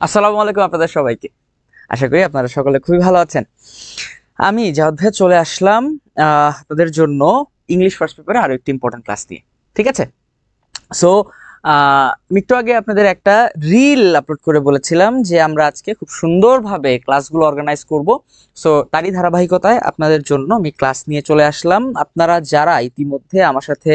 আসসালামু আলাইকুম আপনাদের সবাইকে। আশা করি আপনারা সকলে খুবই ভালো আছেন। আমি জাওয়াদ ভাই চলে আসলাম আপনাদের জন্য ইংলিশ ফার্স্ট পেপারে আরো একটি ইম্পর্টেন্ট ক্লাস নিয়ে। ঠিক আছে? সো আমি একটু আগে আপনাদের একটা রিল আপলোড করে বলেছিলাম যে আমরা আজকে খুব সুন্দরভাবে ক্লাসগুলো অর্গানাইজ করব। সো তারই ধারাবাহিকতায় আপনাদের জন্য আমি ক্লাস নিয়ে চলে আসলাম। আপনারা যারা ইতিমধ্যে আমার সাথে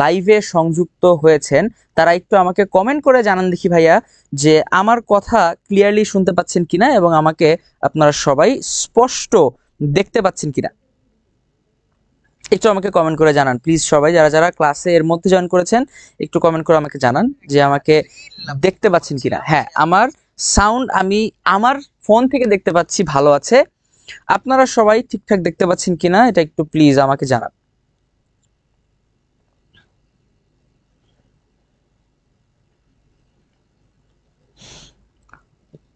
লাইভে সংযুক্ত হয়েছেন তারা একটু আমাকে কমেন্ট করে জানান দেখি ভাইয়া যে আমার কথা ক্লিয়ারলি শুনতে পাচ্ছেন কিনা এবং আমাকে আপনারা সবাই স্পষ্ট দেখতে পাচ্ছেন কিনা। একটু আমাকে কমেন্ট করে জানান প্লিজ। সবাই যারা যারা ক্লাসে এর মধ্যে জয়েন করেছেন একটু কমেন্ট করে আমাকে জানান যে আমাকে দেখতে পাচ্ছেন কিনা। হ্যাঁ, আমার সাউন্ড আমি আমার ফোন থেকে দেখতে পাচ্ছি ভালো আছে। আপনারা সবাই ঠিকঠাক দেখতে পাচ্ছেন কিনা এটা একটু প্লিজ আমাকে জানান।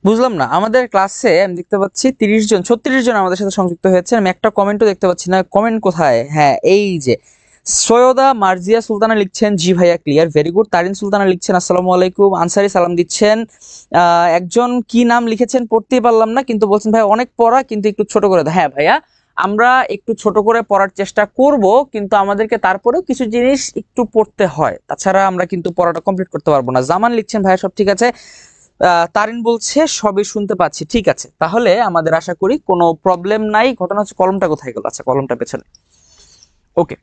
বুঝলাম না, আমাদের ক্লাসে আমি দেখতে পাচ্ছি 30 জন 36 জন আমাদের সাথে সংযুক্ত হয়েছে। আমি একটা কমেন্টও দেখতে পাচ্ছি না। কমেন্ট কোথায়? হ্যাঁ, এই যে সৈয়দা মার্জিয়া সুলতানা লিখছেন জি ভাইয়া clear, very good. Tarin Sultana লিখছেন আসসালামু আলাইকুম। আনসারি সালাম দিচ্ছেন। একজন কি নাম লিখেছেন পড়তেই পারলাম না, কিন্তু বলছেন ভাই অনেক পড়া কিন্তু একটু ছোট করে দাও। হ্যাঁ ভাইয়া, আমরা একটু ছোট করে পড়ার চেষ্টা করব, কিন্তু আমাদেরকে তারপরেও কিছু জিনিস একটু পড়তে হয়, তাছাড়া আমরা কিন্তু পড়াটা কমপ্লিট করতে পারবো না। জামান লিখছেন ভাইয়া সব ঠিক আছে। তারিন বলছে সবই শুনতে পাচ্ছি, ঠিক আছে। তাহলে আমাদের আশা করি কোনো প্রবলেম নাই। ঘটনা হচ্ছে কলমটা কোথায় গেল? আচ্ছা, কলমটা পেছনে। ওকে,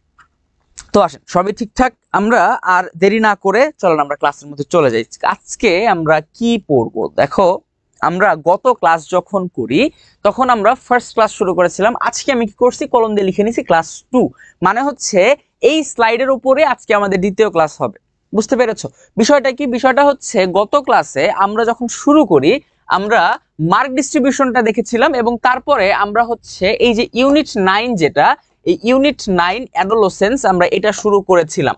তো আসেন সবই ঠিকঠাক। আমরা আর দেরি না করে চলেন আমরা ক্লাসের মধ্যে চলে যাই। আজকে আমরা কি পড়বো দেখো। আমরা গত ক্লাস যখন করি তখন আমরা ফার্স্ট ক্লাস শুরু করেছিলাম। আজকে আমি কি করছি, কলম দিয়ে লিখে নিছি ক্লাস 2। মানে হচ্ছে এই স্লাইডের উপরে আজকে আমাদের দ্বিতীয় ক্লাস হবে। বুঝতে পেরেছো বিষয়টা কি? বিষয়টা হচ্ছে গত ক্লাসে আমরা যখন শুরু করি আমরা মার্ক ডিস্ট্রিবিউশনটা দেখেছিলাম এবং তারপরে আমরা হচ্ছে এই যে ইউনিট 9 যেটা, এই ইউনিট 9 অ্যাডোলেসেন্স আমরা এটা শুরু করেছিলাম।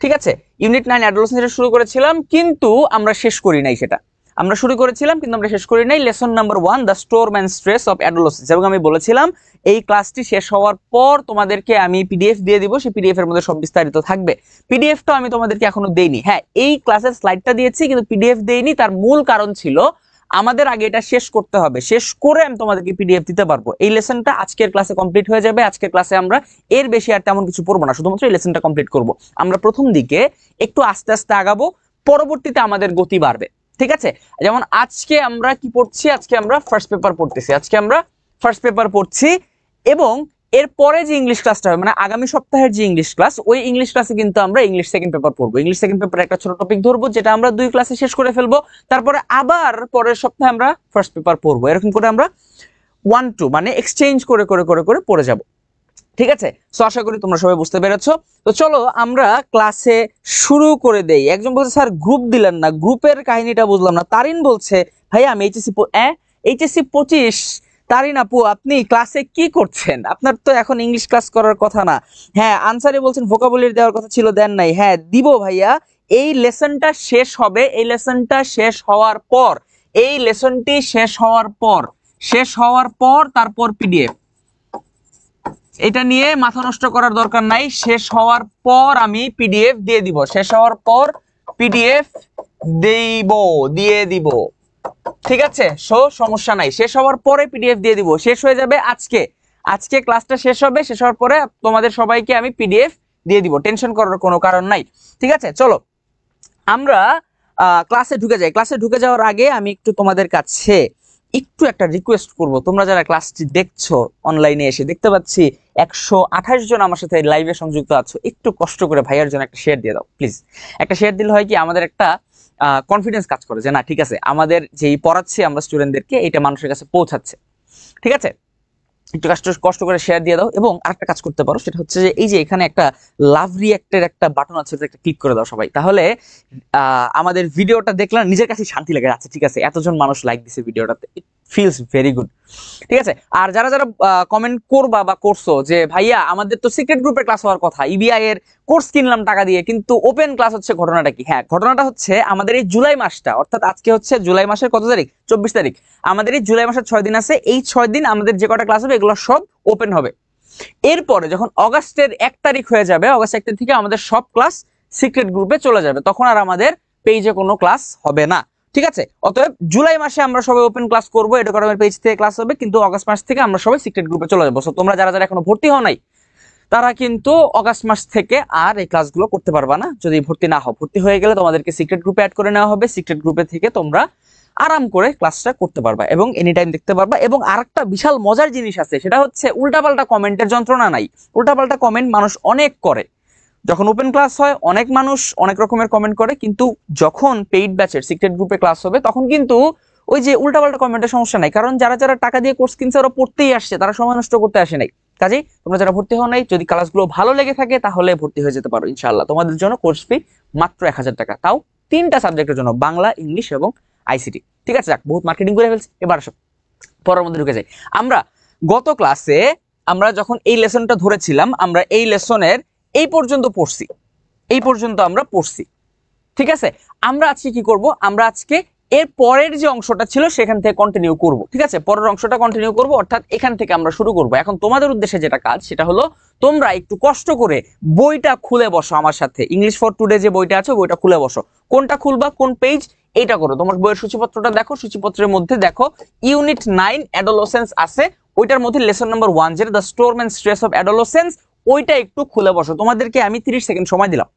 ঠিক আছে, ইউনিট 9 অ্যাডোলেসেন্স এটা শুরু করেছিলাম, কিন্তু আমরা শেষ করি নাই। সেটা আমরা শুরু করেছিলাম কিন্তু আমরা শেষ করি নাই। Lesson number 1 the storm and stress of adolescence, এবং আমি বলেছিলাম এই ক্লাসটি শেষ হওয়ার পর তোমাদেরকে আমি পিডিএফ দিয়ে দিব, সেই পিডিএফ এর মধ্যে সব বিস্তারিত থাকবে। পিডিএফটা আমি তোমাদেরকে এখনো দেইনি। হ্যাঁ, এই ক্লাসের স্লাইডটা দিয়েছি কিন্তু পিডিএফ দেইনি। তার মূল কারণ ছিল আমাদের আগে এটা শেষ করতে হবে, শেষ করে আমি তোমাদেরকে পিডিএফ দিতে পারবো। এই লেসনটা আজকের ক্লাসে কমপ্লিট হয়ে যাবে। আজকের ক্লাসে আমরা এর বেশি আর তেমন কিছু পড়বো না, শুধুমাত্র এই লেসনটা কমপ্লিট করব। আমরা প্রথম দিকে একটু আস্তে আস্তে আগাবো, পরবর্তীতে আমাদের গতি বাড়বে। ঠিক আছে, যেমন আজকে আমরা কি পড়ছি, আজকে আমরা ফার্স্ট পেপার পড়তেছি। আজকে আমরা ফার্স্ট পেপার পড়ছি এবং এরপরে যে ইংলিশ ক্লাসটা হবে, মানে আগামী সপ্তাহের যে ইংলিশ ক্লাস, ওই ইংলিশ ক্লাসে কিন্তু আমরা ইংলিশ সেকেন্ড পেপার পড়বো। ইংলিশ সেকেন্ড পেপারে একটা ছোট টপিক ধরবো যেটা আমরা 2 ক্লাসে শেষ করে ফেলবো। তারপরে আবার পরের সপ্তাহে আমরা ফার্স্ট পেপার পড়বো। এরকম করে আমরা 1-2 মানে এক্সচেঞ্জ করে করে করে করে পড়ে যাব। ঠিক আছে, সো আশা করি তোমরা সবাই বুঝতে পেরেছো। তো চলো আমরা ক্লাসে শুরু করে দেই। একজন বলছে স্যার গ্রুপ দিলেন না, গ্রুপের কাহিনীটা বুঝলাম না। তারিন বলছে ভাই আমি এইচএসসি 25। তারিন আপু আপনি ক্লাসে কি করছেন? আপনার তো এখন ইংলিশ ক্লাস করার কথা না। হ্যাঁ, আনসারে বলছেন ভোকাবুলারি দেওয়ার কথা ছিল, দেন নাই। হ্যাঁ দিব ভাইয়া, এই লেসনটা শেষ হবে। এই লেসনটা শেষ হওয়ার পর, এই লেসনটি শেষ হওয়ার পর তারপর পিডিএফ। এটা নিয়ে মাথা নষ্ট করার দরকার নাই। শেষ হওয়ার পর আমি পিডিএফ দিয়ে দিব, শেষ হওয়ার পর পিডিএফ দিয়ে দিব। ঠিক আছে, সমস্যা নাই, শেষ হওয়ার পরে পিডিএফ দিয়ে দিব। শেষ হয়ে যাবে আজকে ক্লাসটা শেষ হবে, শেষ হওয়ার পরে তোমাদের সবাইকে আমি পিডিএফ দিয়ে দিব, টেনশন করার কোনো কারণ নাই। ঠিক আছে, চলো আমরা ক্লাসে ঢুকে যাই। ক্লাসে ঢুকে যাওয়ার আগে আমি একটু তোমাদের কাছে একটু একটা রিকোয়েস্ট করব। তোমরা যারা ক্লাসটি দেখছো অনলাইনে এসে, দেখতে পাচ্ছি 128 জন আমার সাথে লাইভে সংযুক্ত আছো, একটু কষ্ট করে ভাইয়ার জন্য একটা শেয়ার দিয়ে দাও প্লিজ। একটা শেয়ার দিলে হয় কি, আমাদের একটা কনফিডেন্স কাজ করে যে না ঠিক আছে, আমাদের যেই পড়াচ্ছি আমরা স্টুডেন্টদেরকে এটা মানুষের কাছে পৌঁছাচ্ছে। ঠিক আছে, একটু কষ্ট করে শেয়ার দিয়ে দাও। এবং আরেকটা কাজ করতে পারো, সেটা হচ্ছে যে এই যে এখানে একটা লাভ রিঅ্যাক্টের একটা বাটন আছে, এটা একটা ক্লিক করে দাও সবাই। তাহলে আমাদের ভিডিওটা দেখলে নিজের কাছে শান্তি লাগে। আচ্ছা ঠিক আছে, এতজন মানুষ লাইক দিছে ভিডিওটাতে, ইট ফিলস ভেরি গুড। ঠিক আছে, আর যারা যারা কমেন্ট করবা বা করছো যে ভাইয়া আমাদের তো সিক্রেট গ্রুপে ক্লাস হওয়ার কথা, ইবিআই এর কোর্স কিনলাম টাকা দিয়ে কিন্তু ওপেন ক্লাস হচ্ছে, ঘটনাটা কি? হ্যাঁ, ঘটনাটা হচ্ছে আমাদের এই জুলাই মাসটা, অর্থাৎ আজকে হচ্ছে জুলাই মাসের কত তারিখ? 24 তারিখ। আমাদের এই জুলাই মাসের 6 দিন আছে। এই 6 দিন আমাদের যে কটা ক্লাস হবে এগুলো সব ওপেন হবে। এরপরে যখন অগাস্টের 1 তারিখ হয়ে যাবে, অগাস্ট 1 তারিখ থেকে আমাদের সব ক্লাস সিক্রেট গ্রুপে চলে যাবে। তখন আর আমাদের পেজে কোনো ক্লাস হবে না। ঠিক আছে, অতএব জুলাই মাসে আমরা সবাই ওপেন ক্লাস করবো, এডুকেটমের পেজ থেকে ক্লাস হবে, কিন্তু অগস্ট মাস থেকে আমরা সবাই সিক্রেট গ্রুপে চলে যাবো। সো তোমরা যারা যারা এখনো ভর্তি হও নাই তারা কিন্তু অগস্ট মাস থেকে আর এই ক্লাসগুলো করতে পারবা না যদি ভর্তি না হও। ভর্তি হয়ে গেলে তোমাদেরকে সিক্রেট গ্রুপে অ্যাড করে নেওয়া হবে, সিক্রেট গ্রুপে থেকে তোমরা আরাম করে ক্লাসটা করতে পারবা এবং এনি টাইম দেখতে পারবা। এবং আরেকটা বিশাল মজার জিনিস আছে, সেটা হচ্ছে উল্টাপাল্টা কমেন্টের যন্ত্রণা নাই। উল্টাপাল্টা কমেন্ট মানুষ অনেক করে, যখন ওপেন ক্লাস হয় অনেক মানুষ অনেক রকমের কমেন্ট করে, কিন্তু যখন পেইড ব্যাচের সিক্রেট গ্রুপে ক্লাস হবে তখন কিন্তু ওই যে উল্টাপাল্টা কমেন্টের সমস্যা নাই, কারণ যারা যারা টাকা দিয়ে কোর্স কিনছে ওরা পড়তেই আসছে, তারা সময় নষ্ট করতে আসে নাই। কাজেই তোমরা যারা ভর্তি হও নাই, যদি ক্লাসগুলো ভালো লেগে থাকে তাহলে ভর্তি হয়ে যেতে পারো ইনশাআল্লাহ। তোমাদের জন্য কোর্স ফি মাত্র 1000 টাকা, তাও 3টা সাবজেক্টের জন্য, বাংলা, ইংলিশ এবং আইসিটি। ঠিক আছে, যাক বহুত মার্কেটিং করে ফেলছি, এবার আসো পরের মধ্যে ঢুকে যাই। আমরা গত ক্লাসে আমরা যখন এই লেসনটা ধরেছিলাম, আমরা এই লেসনের এই পর্যন্ত পড়ছি, এই পর্যন্ত আমরা পড়ছি। ঠিক আছে, আমরা আজকে কি করব, আমরা আজকে এর পরের যে অংশটা ছিল সেখান থেকে কন্টিনিউ করব। ঠিক আছে, পরের অংশটা কন্টিনিউ করব, অর্থাৎ এখান থেকে আমরা শুরু করব। এখন তোমাদের উদ্দেশ্যে যেটা কাজ সেটা হলো তোমরা একটু কষ্ট করে বইটা খুলে বসো আমার সাথে। ইংলিশ ফর টুডে যে বইটা আছে বইটা খুলে বসো। কোনটা খুলবা, কোন পেজ, এইটা করো। তোমার বইয়ের সূচিপত্রটা দেখো, সূচিপত্রের মধ্যে দেখো ইউনিট 9 অ্যাডোলেসেন্স আছে, ওইটার মধ্যে লেসন নাম্বার 1 যেটা the storm and stress of adolescence, ওইটা একটু খুলে বসো। তোমাদেরকে আমি 30 সেকেন্ড সময় দিলাম,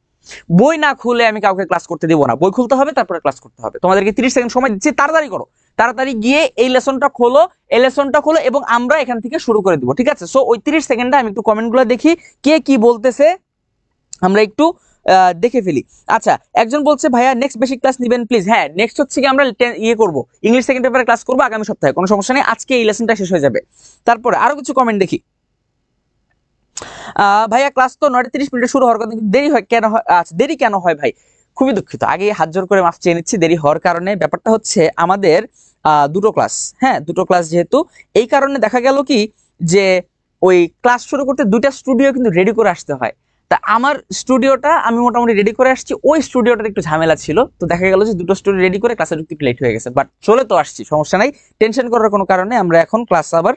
বই না খুলে আমি কাউকে ক্লাস করতে দিব না, বই খুলতে হবে তারপরে ক্লাস করতে হবে। তোমাদেরকে 30 সেকেন্ড সময় দিচ্ছি, তাড়াতাড়ি করো, তাড়াতাড়ি গিয়ে এই লেসনটা খোলো, এই লেসনটা খোলো এবং আমরা এখান থেকে শুরু করে দিব। ঠিক আছে, সো ওই 30 সেকেন্ডে আমি একটু কমেন্টগুলো দেখি কে কি বলতেছে, আমরা একটু দেখে ফেলি। আচ্ছা, একজন বলছে ভাইয়া নেক্সট বেসিক ক্লাস নেবেন প্লিজ। হ্যাঁ, নেক্সট হচ্ছে কি আমরা ইয়ে করব, ইংলিশ সেকেন্ড পেপারে ক্লাস করবো আগামী সপ্তাহে, কোনো সমস্যা নেই, আজকে এই লেসনটা শেষ হয়ে যাবে। তারপরে আরো কিছু কমেন্ট দেখি। ভাইয়া ক্লাস তো 9:30 শুরু হওয়ার কথা, কিন্তু দেরি হয় কেন হয়? আচ্ছা, দেরি কেন হয় ভাই? খুবই দুঃখিত, আগে হাত জোর করে মাফ চেয়ে নিচ্ছি দেরি হওয়ার কারণে। ব্যাপারটা হচ্ছে আমাদের দুটো ক্লাস, হ্যাঁ দুটো ক্লাস, যেহেতু এই কারণে দেখা গেল কি যে ওই ক্লাস শুরু করতে দুইটা স্টুডিও কিন্তু রেডি করে আসতে হয়। তা আমার স্টুডিওটা আমি মোটামুটি রেডি করে আসছি, ওই স্টুডিওটার একটু ঝামেলা ছিল, তো দেখা গেল যে দুটো স্টুডিও রেডি করে ক্লাসে ঢুকতে লেট হয়ে গেছে, বাট চলে তো আসছি, সমস্যা নাই, টেনশন করার কোনো কারণে। আমরা এখন ক্লাস আবার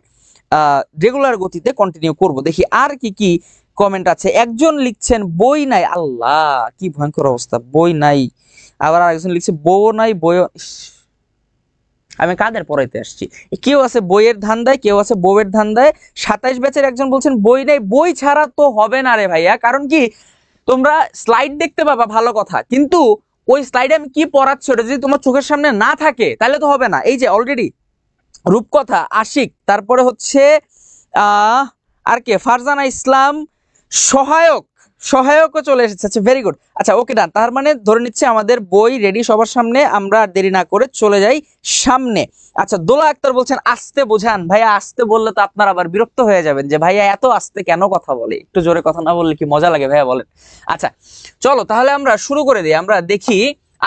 রেগুলার গতিতে কন্টিনিউ করব। দেখি আর কি কি কমেন্ট আছে। একজন লিখছেন বই নাই, আল্লাহ কি ভয়ঙ্কর অবস্থা, বই নাই। আবার আরেকজন লিখছে বউ নাই, বই, আমি কাদের পড়াইতে আসছি। কেউ আছে বইয়ের ধান্দায়, কেউ আছে বউয়ের ধান্দায়। 27 ব্যাচের একজন বলছেন বই নেই, বই ছাড়া তো হবে না রে ভাইয়া, কারণ কি তোমরা স্লাইড দেখতে পাবা ভালো কথা, কিন্তু ওই স্লাইডে আমি কি পড়াচ্ছি ওটা যদি তোমার চোখের সামনে না থাকে তাহলে তো হবে না। এই যে অলরেডি রূপকথা, আশিক, তারপরে হচ্ছে আর কে, ফারজানা ইসলাম, সহায়ক, সহায়কও চলে এসেছে। আচ্ছা, ভেরি গুড। আচ্ছা, ওকে ডান, তার মানে ধরে নিচ্ছে আমাদের বই রেডি সবার সামনে, আমরা আর দেরি না করে চলে যাই সামনে। আচ্ছা, দোলা আক্তার বলছেন আস্তে বোঝান। ভাইয়া আস্তে বললে তো আপনার আবার বিরক্ত হয়ে যাবেন যে ভাইয়া এত আস্তে কেন কথা বলে, একটু জোরে কথা না বললে কি মজা লাগে ভাইয়া বলেন। আচ্ছা চলো তাহলে আমরা শুরু করে দিই। আমরা দেখি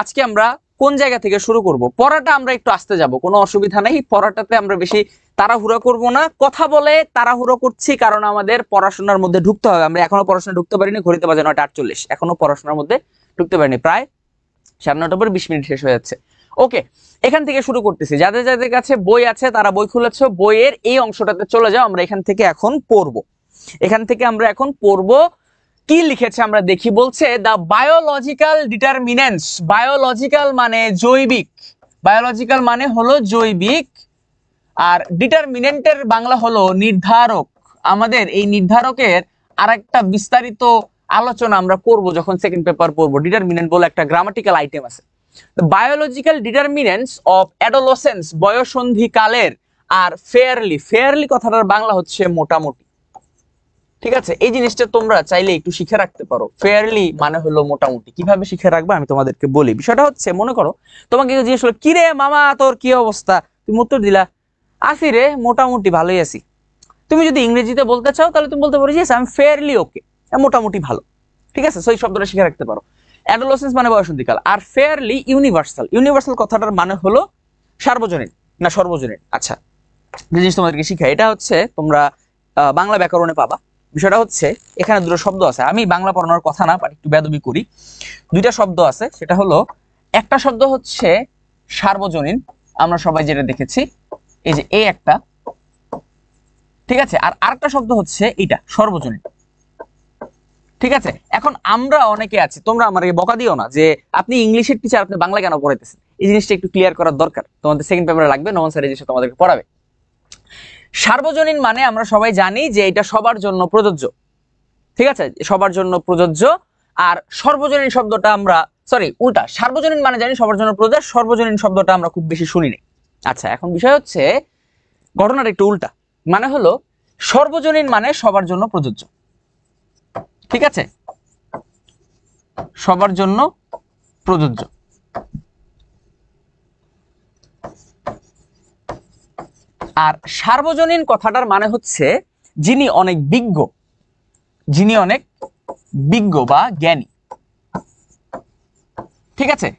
আজকে আমরা কোন জায়গা থেকে শুরু করব। পড়াটা আমরা একটু আস্তে যাব, কোনো অসুবিধা নেই, পড়াটাতে আমরা বেশি তাড়াহুড়া করব না। কথা বলে তাড়াহুড়ো করছি কারণ আমাদের পড়াশোনার মধ্যে ঢুকতে হবে। আমরা এখনো পড়াশোনা ঢুকতে পারিনি, ঘড়িতে বাজে 9:48, এখনো পড়াশোনার মধ্যে ঢুকতে পারিনি, প্রায় 9:30 পরে 20 মিনিট শেষ হয়ে যাচ্ছে। ওকে, এখান থেকে শুরু করতেছি। যাদের যাদের কাছে বই আছে তারা বই খুলেছো, বইয়ের এই অংশটাতে চলে যাও, আমরা এখান থেকে এখন পড়বো। এখান থেকে আমরা এখন পড়বো কি লিখেছে আমরা দেখি। বলছে দা বায়োলজিক্যাল ডিটারমিনেন্টস, বায়োলজিক্যাল মানে জৈবিক, বায়োলজিক্যাল মানে হলো জৈবিক, আর ডিটারমিনেন্টের বাংলা হলো নির্ধারক। আমাদের এই নির্ধারকের আরেকটা বিস্তারিত আলোচনা আমরা করব যখন সেকেন্ড পেপার পড়বো। ডিটারমিনেন্ট বলে একটা গ্রামাটিক্যাল আইটেম আছে। বায়োলজিক্যাল ডিটারমিনেন্টস অফ অ্যাডোলেসেন্স, বয়ঃসন্ধিকালের, আর ফেয়ারলি, ফেয়ারলি কথাটার বাংলা হচ্ছে মোটামুটি। ঠিক আছে, এই জিনিসটা তোমরা চাইলে একটু শিখে রাখতে পারো। ফেয়ারলি মানে হলো মোটামুটি, কিভাবে শিখে রাখবে আমি তোমাদেরকে বলি। বিষয়টা হচ্ছে, মনে করো তোমাকে জিজ্ঞেস করলো কি রে মামা তোর কি অবস্থা, তুমি উত্তর দিলা আসি রে মোটামুটি ভালোই আছি। তুমি যদি ইংরেজিতে বলতে চাও তাহলে তুমি বলতে পারো যে আই এম ফেয়ারলি ওকে, মোটামুটি ভালো। ঠিক আছে, সো এই শব্দটা শিখে রাখতে পারো। অ্যাডোলেসেন্স মানে বয়ঃসন্ধিকাল, আর ফেয়ারলি ইউনিভার্সাল, ইউনিভার্সাল কথাটার মানে হলো সার্বজনীন না সর্বজনীন। আচ্ছা, যে জিনিস তোমাদেরকে শিখাই এটা হচ্ছে তোমরা বাংলা ব্যাকরণে পাবা। বিষয়টা হচ্ছে এখানে দুটো শব্দ আছে, আমি বাংলা পড়ানোর কথা না বাট একটু বেয়াদবি করি। দুইটা শব্দ আছে, সেটা হলো একটা শব্দ হচ্ছে সার্বজনীন, আমরা সবাই যেটা দেখেছি এই যে এই একটা, ঠিক আছে, আর আরেকটা শব্দ হচ্ছে এটা সর্বজনীন। ঠিক আছে, এখন আমরা অনেকে আছি, তোমরা আমাকে বকা দিও না যে আপনি ইংলিশের টিচার আপনি বাংলা কেন পড়াইতেছেন। এই জিনিসটা একটু ক্লিয়ার করার দরকার, তোমাদের সেকেন্ড পেপারে লাগবে, নমন স্যার এই জিনিসটা তোমাদেরকে পড়াবে। সার্বজনীন মানে আমরা সবাই জানি যে এটা সবার জন্য প্রযোজ্য, ঠিক আছে, সবার জন্য প্রযোজ্য। আর সর্বজনীন শব্দটা আমরা উল্টা, সার্বজনীন মানে জানি সবার জন্য প্রযোজ্য, সর্বজনীন শব্দটা আমরা খুব বেশি শুনি না। আচ্ছা, এখন বিষয় হচ্ছে ঘটনাটা একটু উল্টা, মানে হলো সর্বজনীন মানে সবার জন্য প্রযোজ্য, ঠিক আছে, সবার জন্য প্রযোজ্য। আর সার্বজনীন কথাটার মানে হচ্ছে যিনি অনেক বিজ্ঞ, যিনি অনেক বিজ্ঞ বা জ্ঞানী, ঠিক আছে,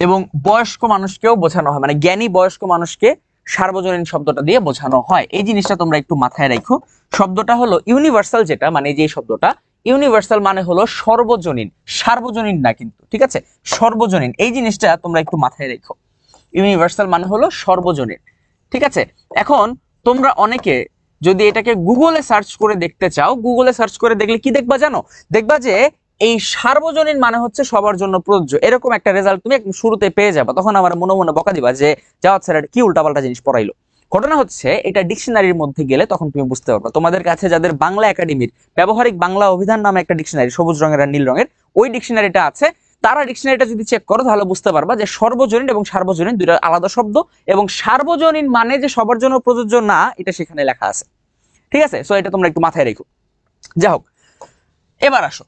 এবং বয়স্ক মানুষকেও বোঝানো হয়, মানে জ্ঞানী বয়স্ক মানুষকে সার্বজনীন শব্দটা দিয়ে বোঝানো হয়। এই জিনিসটা তোমরা একটু মাথায় রাখো। শব্দটা হলো ইউনিভার্সাল, যেটা মানে যে শব্দটা ইউনিভার্সাল মানে হলো সর্বজনীন, সার্বজনীন না কিন্তু, ঠিক আছে, সর্বজনীন। এই জিনিসটা তোমরা একটু মাথায় রাখো, ইউনিভার্সাল মানে হলো সর্বজনীন, ঠিক আছে। এখন তোমরা অনেকে যদি এটাকে গুগলে সার্চ করে দেখতে চাও, গুগলে সার্চ করে দেখলে কি দেখবা জানো? দেখবা যে এই সার্বজনীন মানে হচ্ছে সবার জন্য প্রযোজ্য, এরকম একটা রেজাল্ট তুমি একদম শুরুতে পেয়ে যাবে। তখন আমার মনে মনে বকা দিবা যে যাও স্যার এটা কি উল্টাপাল্টা জিনিস পড়াইলো। ঘটনা হচ্ছে এটা ডিকশনারির মধ্যে গেলে তখন তুমি বুঝতে পারবে। তোমাদের কাছে যাদের বাংলা একাডেমির ব্যবহারিক বাংলা অভিধান নামে একটা ডিকশনারি, সবুজ রঙের আর নীল রঙের, ওই ডিকশনারিটা আছে, তারা ডিকশনারিটা যদি চেক করো তাহলে বুঝতে পারবা যে সর্বজনীন এবং সার্বজনীন দুইটা আলাদা শব্দ, এবং সার্বজনীন মানে যে সবার জন্য প্রযোজ্য না, এটা সেখানে লেখা আছে, ঠিক আছে। সো এটা তোমরা একটু মাথায় রেখো। যাই হোক, এবার আসো,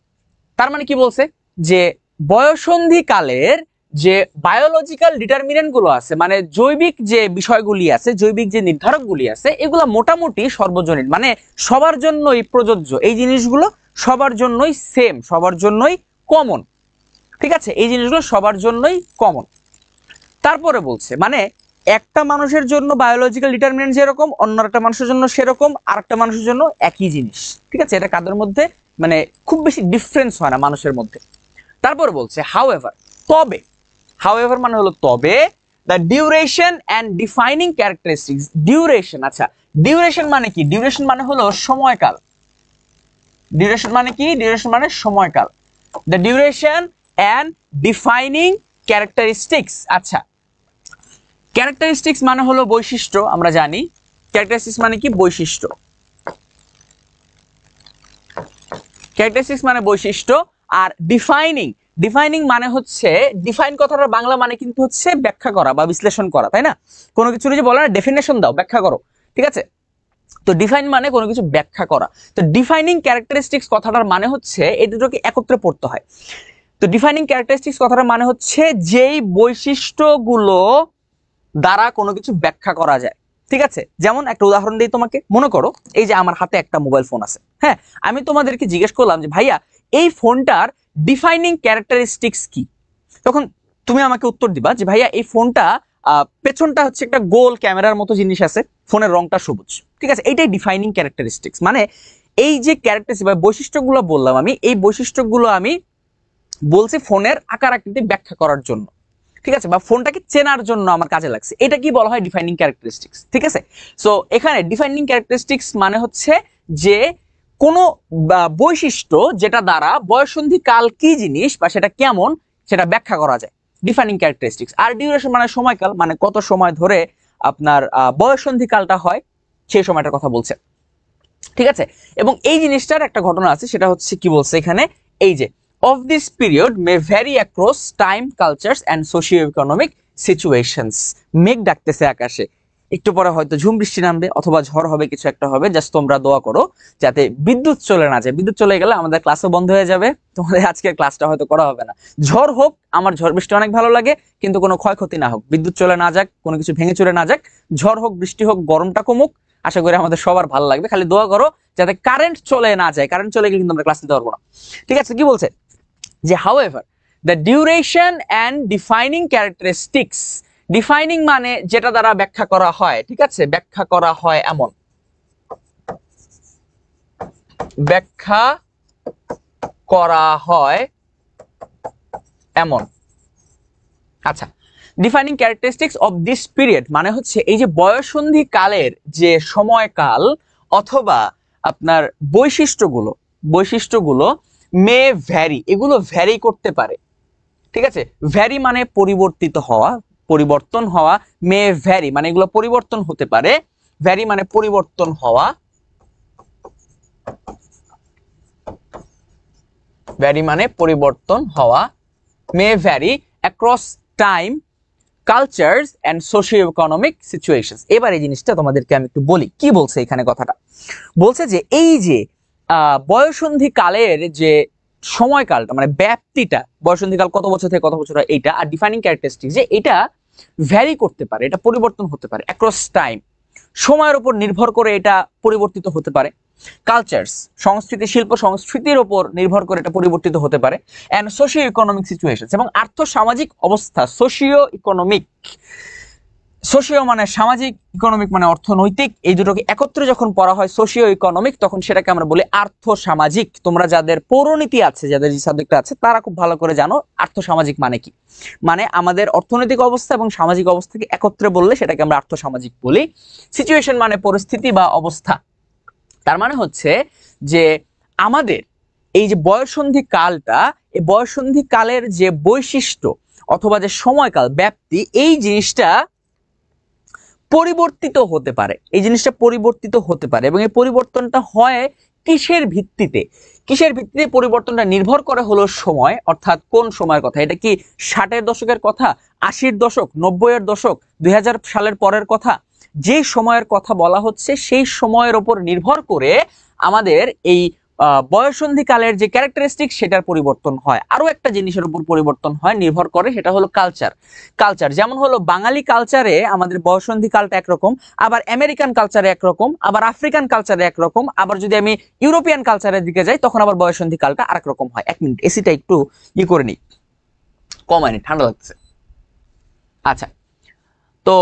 তার মানে কি বলছে যে বয়ঃসন্ধিকালের যে বায়োলজিক্যাল ডিটারমিনেন্ট গুলো আছে, মানে জৈবিক যে বিষয়গুলি আছে, জৈবিক যে নির্ধারকগুলি আছে, এগুলো মোটামুটি সর্বজনীন, মানে সবার জন্যই প্রযোজ্য, এই জিনিসগুলো সবার জন্যই সেম, সবার জন্যই কমন, ঠিক আছে, এই জিনিসগুলো সবার জন্যই কমন। তারপরে বলছে মানে একটা মানুষের জন্য বায়োলজিক্যাল ডিটারমিনেন্ট যেরকম, অন্য একটা মানুষের জন্য সেরকম, আর একটা মানুষের জন্য একই জিনিস, ঠিক আছে, এটা কাদের মধ্যে মানে খুব বেশি ডিফারেন্স হয় না মানুষের মধ্যে। তারপরে বলছে হাউএভার, তবে, হাউএভার মানে হলো তবে, the duration and defining characteristics, duration, আচ্ছা ডিউরেশন মানে কি? ডিউরেশন মানে হলো সময়কাল, ডিউরেশন মানে কি? ডিউরেশন মানে সময়কাল, the duration and defining characteristics. আচ্ছা, ক্যারেক্টারিস্টিক্স মানে হলো বৈশিষ্ট্য, আমরা জানি ক্যারেক্টারিস্টিক্স মানে কি? বৈশিষ্ট্য, ক্যারেক্টারিস্টিক্স মানে বৈশিষ্ট্য। আর ডিফাইনিং, ডিফাইনিং মানে হচ্ছে, ডিফাইন কথাটার বাংলা মানে কিন্তু হচ্ছে ব্যাখ্যা করা বা বিশ্লেষণ করা, তাই না? কোনো কিছু যে বলে না ডেফিনেশন দাও, ব্যাখ্যা করো, ঠিক আছে, তো ডিফাইন মানে কোনো কিছু ব্যাখ্যা করা। তো ডিফাইনিং ক্যারেক্টারিস্টিক্স কথাটার মানে হচ্ছে এই দুটোকে একত্রে পড়তে হয়। তো ডিফাইনিং ক্যারেক্টারিস্টিক্স কথাটার মানে হচ্ছে যেই বৈশিষ্ট্যগুলো দ্বারা কোনো কিছু ব্যাখ্যা করা যায়, ঠিক আছে। যেমন একটা উদাহরণ দিই তোমাকে, মনে করো এই যে আমার হাতে একটা মোবাইল ফোন আছে, হ্যাঁ, আমি তোমাদেরকে জিজ্ঞেস করলাম যে ভাইয়া এই ফোনটার ডিফাইনিং ক্যারেক্টারিস্টিক্স কি? তখন তুমি আমাকে উত্তর দিবা যে ভাইয়া এই ফোনটা পেছনটা হচ্ছে একটা গোল ক্যামেরার মতো জিনিস আছে, ফোনের রংটা সবুজ, ঠিক আছে, এইটাই ডিফাইনিং ক্যারেক্টারিস্টিক্স। মানে এই যে ক্যারেক্টারিস্টিক্স বা বৈশিষ্ট্যগুলো বললাম আমি, এই বৈশিষ্ট্যগুলো আমি বলছি ফোনের আকার আকৃতি ব্যাখ্যা করার জন্য, ঠিক আছে, বা ফোনটাকে চেনার জন্য আমার কাজে লাগছে, এটা কি বলা হয়? ডিফাইনিং ক্যারেক্টারিস্টিক্স, ঠিক আছে। সো এখানে ডিফাইনিং ক্যারেক্টারিস্টিক্স মানে হচ্ছে যে কোনো বৈশিষ্ট্য যেটা দ্বারা বয়ঃসন্ধি কাল কি জিনিস বা সেটা কেমন সেটা ব্যাখ্যা করা যায়, ডিফাইনিং ক্যারেক্টারিস্টিক্স। আর ডিউরেশন মানে সময়কাল, মানে কত সময় ধরে আপনার বয়ঃসন্ধি কালটা হয় সেই সময়টার কথা বলছে, ঠিক আছে। এবং এই জিনিসটার একটা ঘটনা আছে, সেটা হচ্ছে কি বলছে এখানে, এই যে of this period may vary across time, cultures and socio-economic situations. মেঘ ডাকতেছে আকাশে, একটু পরে হয়তো ঝুম বৃষ্টি নামবে অথবা ঝড় হবে, কিছু একটা হবে, জাস্ট তোমরা দোয়া করো যাতে বিদ্যুৎ চলে না যায়। বিদ্যুৎ চলে গেলে আমাদের ক্লাসও বন্ধ হয়ে যাবে, তোমাদের আজকের ক্লাসটা হয়তো করা হবে না। ঝড় হোক, আমার ঝড় বৃষ্টি অনেক ভালো লাগে, কিন্তু কোনো ক্ষয়ক্ষতি না হোক, বিদ্যুৎ চলে না যাক, কোনো কিছু ভেঙে চুরে না যাক, ঝড় হোক, বৃষ্টি হোক, গরমটা কমুক, আশা করি আমাদের সবার ভালো লাগবে। খালি দোয়া করো যাতে কারেন্ট চলে না যায়, কারেন্ট চলে গেলে কিন্তু আমরা ক্লাস নিতে পারবো না, ঠিক আছে। কি বলছে যে however the duration and defining characteristics, defining মানে যেটা দ্বারা ব্যাখ্যা করা হয়, ঠিক আছে, ব্যাখ্যা করা হয় এমন, ব্যাখ্যা করা হয় এমন। আচ্ছা, defining characteristics of this period মানে হচ্ছে এই যে বয়ঃসন্ধি কালের যে সময়কাল অথবা আপনার বৈশিষ্ট্যগুলো, বৈশিষ্ট্যগুলো মে ভ্যারি, এগুলো ভ্যারি করতে পারে, ঠিক আছে, ভ্যারি মানে পরিবর্তিত হওয়া, পরিবর্তন হওয়া, মে ভ্যারি মানে এগুলো পরিবর্তন হতে পারে, ভ্যারি মানে পরিবর্তন হওয়া, ভ্যারি মানে পরিবর্তন হওয়া, may vary across time, cultures and socio economic situations. এবার এই জিনিসটা তোমাদেরকে আমি একটু বলি, কি বলছে এখানে কথাটা, বলছে যে এই যে বয়ঃসন্ধি কালের যে সময়কালটা মানে ব্যাপ্তিটা, বয়ঃসন্ধিকাল কত বছর থেকে কত বছর হয় এইটা, আর ডিফাইনিং ক্যারেক্টারিস্টিক যে এটা ভ্যারি করতে পারে, এটা পরিবর্তন হতে পারে অ্যাক্রস টাইম, সময়ের উপর নির্ভর করে এটা পরিবর্তিত হতে পারে, কালচারস সংস্কৃতি শিল্প সংস্কৃতির উপর নির্ভর করে এটা পরিবর্তিত হতে পারে, এন্ড সোশিও ইকোনমিক সিচুয়েশন এবং আর্থ সামাজিক অবস্থা, সোশিও ইকোনমিক, সোশিও মানে সামাজিক, ইকোনমিক মানে অর্থনৈতিক, এই দুটোকে একত্রে যখন পড়া হয় সোশিও ইকোনমিক, তখন সেটাকে আমরা বলি আর্থ সামাজিক। তোমরা যাদের পৌরনীতি আছে, যাদের যে সাবজেক্ট আছে তারা খুব ভালো করে জানো আর্থ সামাজিক মানে কি, মানে আমাদের অর্থনৈতিক অবস্থা এবং সামাজিক অবস্থাকে একত্রে বললে সেটাকে আমরা আর্থ সামাজিক বলি। সিচুয়েশন মানে পরিস্থিতি বা অবস্থা, তার মানে হচ্ছে যে আমাদের এই যে বয়ঃসন্ধি কালটা, এই বয়ঃসন্ধি কালের যে বৈশিষ্ট্য অথবা যে সময়কাল ব্যাপ্তি, এই জিনিসটা পরিবর্তিত হতে পারে, এই জিনিসটা পরিবর্তিত হতে পারে, এবং এই পরিবর্তনটা হয় কিসের ভিত্তিতে, কিসের ভিত্তিতে পরিবর্তনটা নির্ভর করে হলো সময়, অর্থাৎ কোন সময়ের কথা, এটা কি 60-এর দশকের কথা, 80-এর দশক, 90-এর দশক, 2000 সালের পরের কথা, যে সময়ের কথা বলা হচ্ছে সেই সময়ের উপর নির্ভর করে আমাদের এই বয়ঃসন্ধি কালের যে ক্যারেক্টারিস্টিক সেটার পরিবর্তন হয়। আরো একটা জিনিসের উপর পরিবর্তন হয়, নির্ভর করে, সেটা হলো কালচার। কালচার যেমন হলো বাঙালি কালচারে আমাদের বয়ঃসন্ধি কালটা একরকম, আবার আমেরিকান কালচারে একরকম, আবার আফ্রিকান কালচারে একরকম, আবার যদি আমি ইউরোপিয়ান কালচারের দিকে যাই তখন আবার বয়ঃসন্ধি কালটা আরেক রকম হয়। 1 মিনিট এসিটা একটু করে নিই, কমায়নি, ঠান্ডা লাগছে। আচ্ছা, তো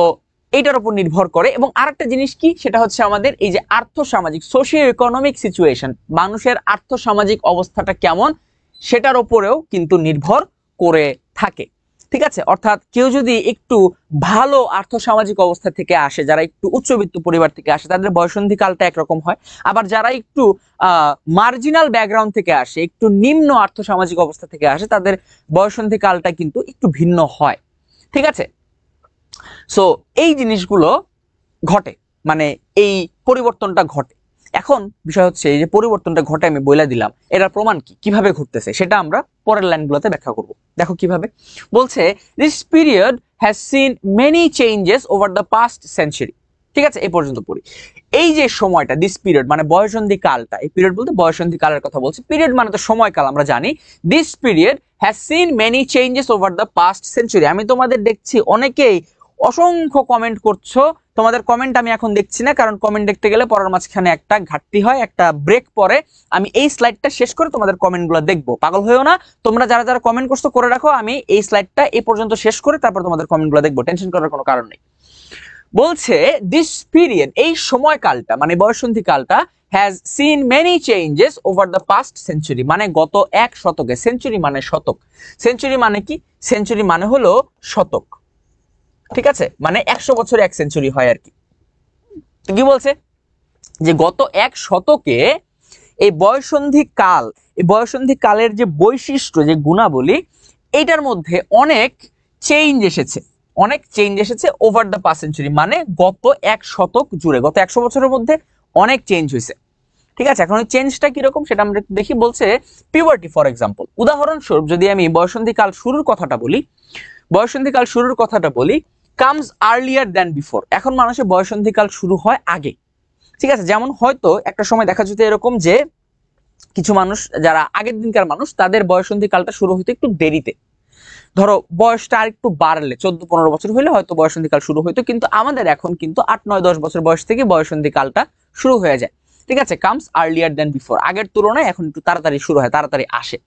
এইটার উপর নির্ভর করে। এবং আরেকটা জিনিস কি, সেটা হচ্ছে আমাদের এই যে আর্থসামাজিক, সোশিও ইকোনমিক সিচুয়েশন, মানুষের আর্থসামাজিক অবস্থাটা কেমন সেটার উপরেও কিন্তু নির্ভর করে থাকে। ঠিক আছে, অর্থাৎ কেউ যদি একটু ভালো আর্থসামাজিক অবস্থা থেকে আসে, যারা একটু উচ্চবিত্ত পরিবার থেকে আসে, তাদের বয়ঃসন্ধি কালটা একরকম হয়। আবার যারা একটু মার্জিনাল ব্যাকগ্রাউন্ড থেকে আসে, একটু নিম্ন আর্থসামাজিক অবস্থা থেকে আসে, তাদের বয়ঃসন্ধি কালটা কিন্তু একটু ভিন্ন হয়। ঠিক আছে, সো এই জিনিসগুলো ঘটে, মানে এই পরিবর্তনটা ঘটে। এখন বিষয় হচ্ছে এই যে পরিবর্তনটা ঘটে আমি বলে দিলাম, এটার প্রমাণ কি, কিভাবে ঘটতেছে সেটা আমরা পরের লাইনগুলোতে ব্যাখ্যা করব। দেখো কিভাবে বলছে, this period has seen many changes over the past century. ঠিক আছে, এই পর্যন্ত পড়ি। এই যে সময়টা, দিস পিরিয়ড মানে বয়ঃসন্ধি কালটা, এই পিরিয়ড বলতে বয়ঃসন্ধি কালের কথা বলছি, পিরিয়ড মানে তো সময়কাল আমরা জানি। This period has seen many changes over the past century. আমি তোমাদের দেখছি অনেকেই অসংখ্য কমেন্ট করছো, তোমাদের কমেন্ট আমি এখন দেখছি না, কারণ কমেন্ট দেখতে গেলে পড়ার মাঝখানে একটা ঘাটতি হয়, একটা ব্রেক পরে। আমি এই স্লাইডটা শেষ করে তোমাদের কমেন্টগুলো দেখবো, পাগল হয়েও না তোমরা, যারা যারা কমেন্ট করছো করে রাখো, আমি এই স্লাইডটা এই পর্যন্ত শেষ করে তারপর তোমাদের কমেন্টগুলো দেখবো, টেনশন করার কোনো কারণ নেই। বলছে দিস পিরিয়ড, এই সময়কালটা মানে বয়ঃসন্ধি কালটা, has seen many changes over the past century, মানে গত এক শতকে, সেঞ্চুরি মানে শতক, সেঞ্চুরি মানে কি, সেঞ্চুরি মানে হলো শতক। ঠিক আছে, মানে 100 বছরে এক সেঞ্চুরি হয় আর কি। কি বলছে যে গত এক শতকে এই বয়ঃসন্ধি কাল, এই বয়ঃসন্ধি কালের যে বৈশিষ্ট্য, যে গুণাবলী, এইটার মধ্যে অনেক চেঞ্জ এসেছে, অনেক চেঞ্জ এসেছে ওভার দ্য পাস্ট সেঞ্চুরি, মানে গত এক শতক জুড়ে, গত 100 বছরের মধ্যে অনেক চেঞ্জ হয়েছে। ঠিক আছে, এখন ওই চেঞ্জটা কিরকম সেটা আমরা দেখি। বলছে পিউবার্টি ফর এক্সাম্পল, উদাহরণস্বরূপ যদি আমি বয়ঃসন্ধি কাল শুরুর কথাটা বলি, বয়ঃসন্ধি কাল শুরুর কথাটা বলি, কামস আর্লিয়ার দ্যান বিফোর, এখন মানুষের বয়ঃসন্ধি কাল শুরু হয় আগে। ঠিক আছে, যেমন হয়তো একটা সময় দেখা যেত এরকম যে কিছু মানুষ যারা আগের দিনকার মানুষ, তাদের বয়ঃসন্ধি কালটা শুরু হইতো একটু দেরিতে, ধরো বয়সটা আর একটু বাড়লে 14-15 বছর হইলে হয়তো বয়ঃসন্ধি কাল শুরু হইতো, কিন্তু আমাদের এখন কিন্তু 8-9-10 বছর বয়স থেকে বয়ঃসন্ধি কালটা শুরু হয়ে যায়। ঠিক আছে, কামস আর্লিয়ার দ্যান বিফোর, আগের তুলনায় এখন একটু তাড়াতাড়ি শুরু হয়, তাড়াতাড়ি আসে।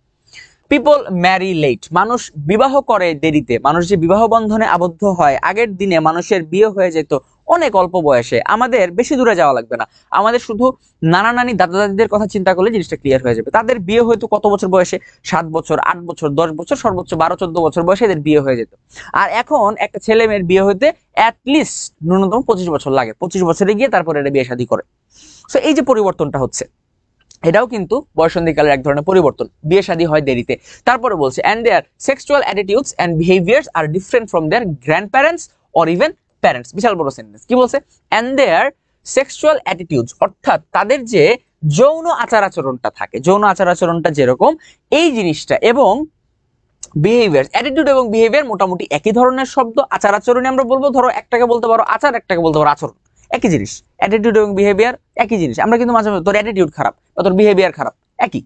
পিপল ম্যারি লেট, মানুষ বিবাহ করে দেরিতে, মানুষ যে বিবাহ বন্ধনে আবদ্ধ হয়, আগের দিনে মানুষের বিয়ে হয়ে যেত অনেক অল্প বয়সে, আমাদের বেশি দূরে যাওয়া লাগবে না, আমাদের শুধু নানা নানি দাদা দাদিদের কথা চিন্তা করলে জিনিসটা ক্লিয়ার হয়ে যাবে। তাদের বিয়ে হয়তো কত বছর বয়সে, 7 বছর, 8 বছর, 10 বছর, সর্বোচ্চ 12-14 বছর বয়সে এদের বিয়ে হয়ে যেত। আর এখন একটা ছেলে মেয়ের বিয়ে হইতে অ্যাটলিস্ট ন্যূনতম 25 বছর লাগে, 25 বছরে গিয়ে তারপরে এটা বিয়ে শাদী করে। সো এই যে পরিবর্তনটা হচ্ছে, এটাও কিন্তু বয়ঃসন্ধিকালের এক ধরনের পরিবর্তন, বিয়ে শাদী হয় দেরিতে। তারপরে বলছে and their sexual attitudes and behaviors are different from their grandparents or even parents। বিশাল বড় সেন্টেন্স, কি বলছে? and their sexual attitudes, অর্থাৎ তাদের যে যৌন আচার আচরণটা থাকে, যৌন আচার আচরণটা যেরকম এই জিনিসটা, এবং বিহেভিয়ার, অ্যাটিটিউড এবং বিহেভিয়ার মোটামুটি একই ধরনের শব্দ। আচার আচরণে আমরা বলবো, ধরো একটাকে বলতে পারো আচার, একটাকে বলতে পারো আচরণ, একই জিনিস। অ্যাটিটিউড এবং বিহেভিয়ার একই জিনিস। আমরা কিন্তু মাঝে মাঝে তোর অ্যাটিটিউড খারাপ বা তোর বিহেভিয়ার খারাপ, একই।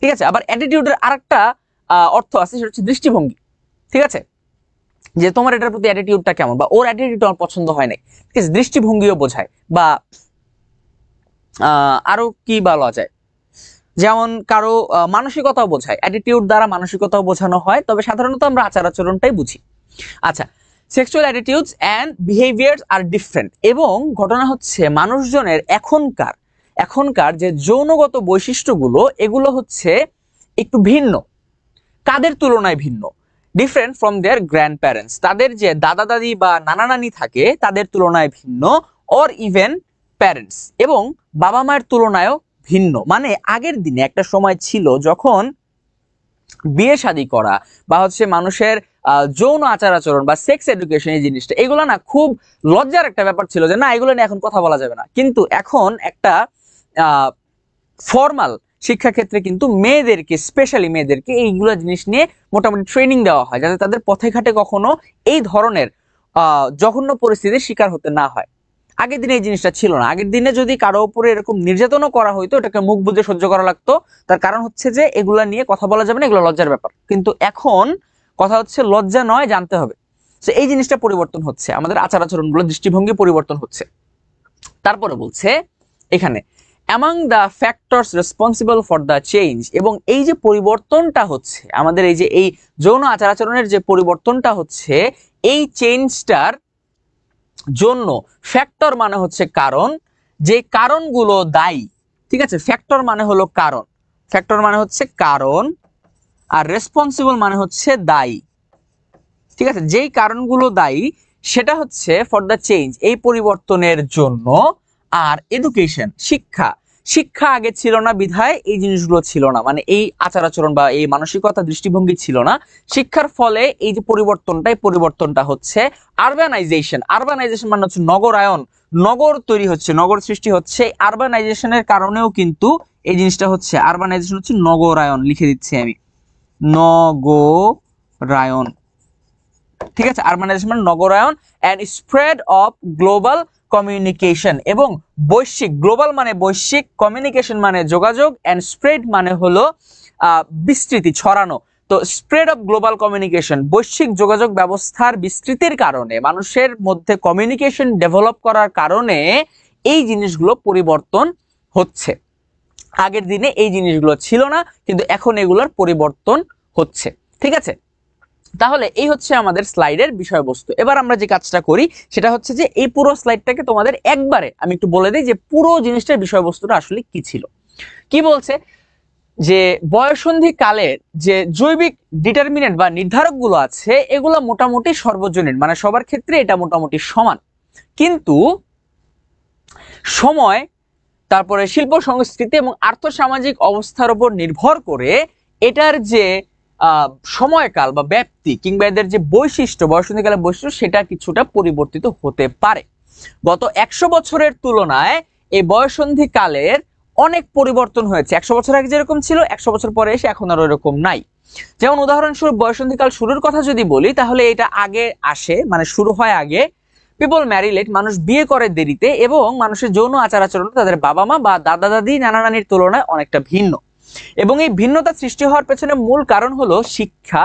ঠিক আছে, আবার অ্যাটিটিউডের আরেকটা অর্থ আছে, সেটা হচ্ছে দৃষ্টিভঙ্গি। ঠিক আছে, যে তোমার এটার প্রতি অ্যাটিটিউডটা কেমন, বা ওর অ্যাটিটিউড আমার পছন্দ হয় নাই, ঠিক আছে, দৃষ্টিভঙ্গিও বোঝায়। বা আরো কি বলা যায়, যেমন কারো মানসিকতাও বোঝায়, অ্যাটিটিউড দ্বারা মানসিকতাও বোঝানো হয়, তবে সাধারণত আমরা আচার আচরণটাই বুঝি। আচ্ছা, sexual attitudes and behaviours are different, এবং ঘটনা হচ্ছে মানুষজনের এখনকার যে যৌনগত বৈশিষ্ট্যগুলো, এগুলো হচ্ছে একটু ভিন্ন। কাদের তুলনায় ভিন্ন? Different from their grandparents, তাদের যে দাদা দাদি বা নানা নানি থাকে তাদের তুলনায় ভিন্ন, অর ইভেন প্যারেন্টস, এবং বাবা মায়ের তুলনায়ও ভিন্ন। মানে আগের দিনে একটা সময় ছিল যখন বিয়ে শাদী করা বা হচ্ছে মানুষের যৌন আচার আচরণ বা সেক্স এডুকেশন, এই জিনিসটা, এগুলো না খুব লজ্জার একটা ব্যাপার ছিল, যে না এগুলো নিয়ে এখন কথা বলা যাবে না। কিন্তু এখন একটা ফর্মাল শিক্ষাক্ষেত্রে কিন্তু মেয়েদেরকে, স্পেশালি মেয়েদেরকে এইগুলো জিনিস নিয়ে মোটামুটি ট্রেনিং দেওয়া হয়, যাতে তাদের পথে ঘাটে কখনো এই ধরনের জঘন্য পরিস্থিতির শিকার হতে না হয়। আগের দিনে এই জিনিসটা ছিল না। আগের দিনে যদি কারো উপরে এরকম নির্যাতনও করা হইতো, এটাকে মুখ বুজে সহ্য করা লাগতো। তার কারণ হচ্ছে যে এগুলা নিয়ে কথা বলা যাবে না, এগুলো লজ্জার ব্যাপার। কিন্তু এখন কথা হচ্ছে লজ্জা নয়, জানতে হবে। তো এই জিনিসটা পরিবর্তন হচ্ছে, আমাদের আচার আচরণগুলো, দৃষ্টিভঙ্গি পরিবর্তন হচ্ছে। তারপরে বলছে এখানে among the factors responsible for the change, এবং এই যে পরিবর্তনটা হচ্ছে আমাদের, এই যে এই যৌন আচার আচরণের যে পরিবর্তনটা হচ্ছে, এই চেঞ্জটার জন্য ফ্যাক্টর মানে হচ্ছে কারণ, যে কারণগুলো দায়ী। ঠিক আছে, ফ্যাক্টর মানে হলো কারণ, ফ্যাক্টর মানে হচ্ছে কারণ, আর রেসপন্সিবল মানে হচ্ছে দায়ী। ঠিক আছে, যেই কারণগুলো দায়ী সেটা হচ্ছে ফর দ্য চেঞ্জ, এই পরিবর্তনের জন্য। আর এডুকেশন, শিক্ষা আগে ছিল না বিধায় এই জিনিসগুলো ছিল না, মানে এই আচার আচরণ বা এই মানসিকতা, দৃষ্টিভঙ্গি ছিল না। শিক্ষার ফলে এই যে পরিবর্তনটা হচ্ছে। আরবানাইজেশন মানে হচ্ছে নগরায়ন, নগর তৈরি হচ্ছে, নগর সৃষ্টি হচ্ছে। আরবানাইজেশনের কারণেও কিন্তু এই জিনিসটা হচ্ছে, আরবানাইজেশন হচ্ছে নগরায়ন, লিখে দিচ্ছি আমি, নগরায়ন। ঠিক আছে, আরবানাইজেশন মানে নগরায়ন, and spread of global communication, এবং বৈশ্বিক, গ্লোবাল মানে বৈশ্বিক, কমিউনিকেশন মানে যোগাযোগ, এন্ড স্প্রেড মানে হলো বিস্তৃতি, ছড়ানো। তো স্প্রেড অফ গ্লোবাল কমিউনিকেশন, বৈশ্বিক যোগাযোগ ব্যবস্থার বিস্তৃতির কারণে, মানুষের মধ্যে কমিউনিকেশন ডেভেলপ করার কারণে এই জিনিসগুলো পরিবর্তন হচ্ছে। আগের দিনে এই জিনিসগুলো ছিল না, কিন্তু এখন এগুলোর পরিবর্তন হচ্ছে। ঠিক আছে, তাহলে এই হচ্ছে আমাদের স্লাইডের বিষয়বস্তু। এবার আমরা যে কাজটা করি সেটা হচ্ছে যে এই পুরো স্লাইডটাকে তোমাদের একবারে আমি একটু বলে দিই যে পুরো জিনিসটার বিষয়বস্তুটা আসলে কি ছিল। কি বলছে, যে বয়ঃসন্ধি কালের যে জৈবিক ডিটারমিনেন্ট বা নির্ধারকগুলো আছে, এগুলো মোটামুটি সর্বজনীন, মানে সবার ক্ষেত্রে এটা মোটামুটি সমান। কিন্তু সময়, তারপরে শিল্প সংস্কৃতি এবং আর্থসামাজিক অবস্থার উপর নির্ভর করে এটার যে সময়কাল বা ব্যাপ্তি কিংবা এদের যে বৈশিষ্ট্য, বয়ঃসন্ধিকালের বৈশিষ্ট্য, সেটা কিছুটা পরিবর্তিত হতে পারে। গত 100 বছরের তুলনায় এই বয়ঃসন্ধিকালের অনেক পরিবর্তন হয়েছে। 100 বছর আগে যেরকম ছিল, 100 বছর পরে এসে এখন আর ওইরকম নাই। যেমন উদাহরণস্বরূপ বয়ঃসন্ধিকাল শুরুর কথা যদি বলি, তাহলে এটা আগে আসে, মানে শুরু হয় আগে। পিপল ম্যারি লেট, মানুষ বিয়ে করে দেরিতে, এবং মানুষের যৌন আচার আচরণ তাদের বাবা মা বা দাদা দাদি, নানা নানির তুলনায় অনেকটা ভিন্ন। এবং এই ভিন্নতা সৃষ্টি হওয়ার পেছনে মূল কারণ হলো শিক্ষা,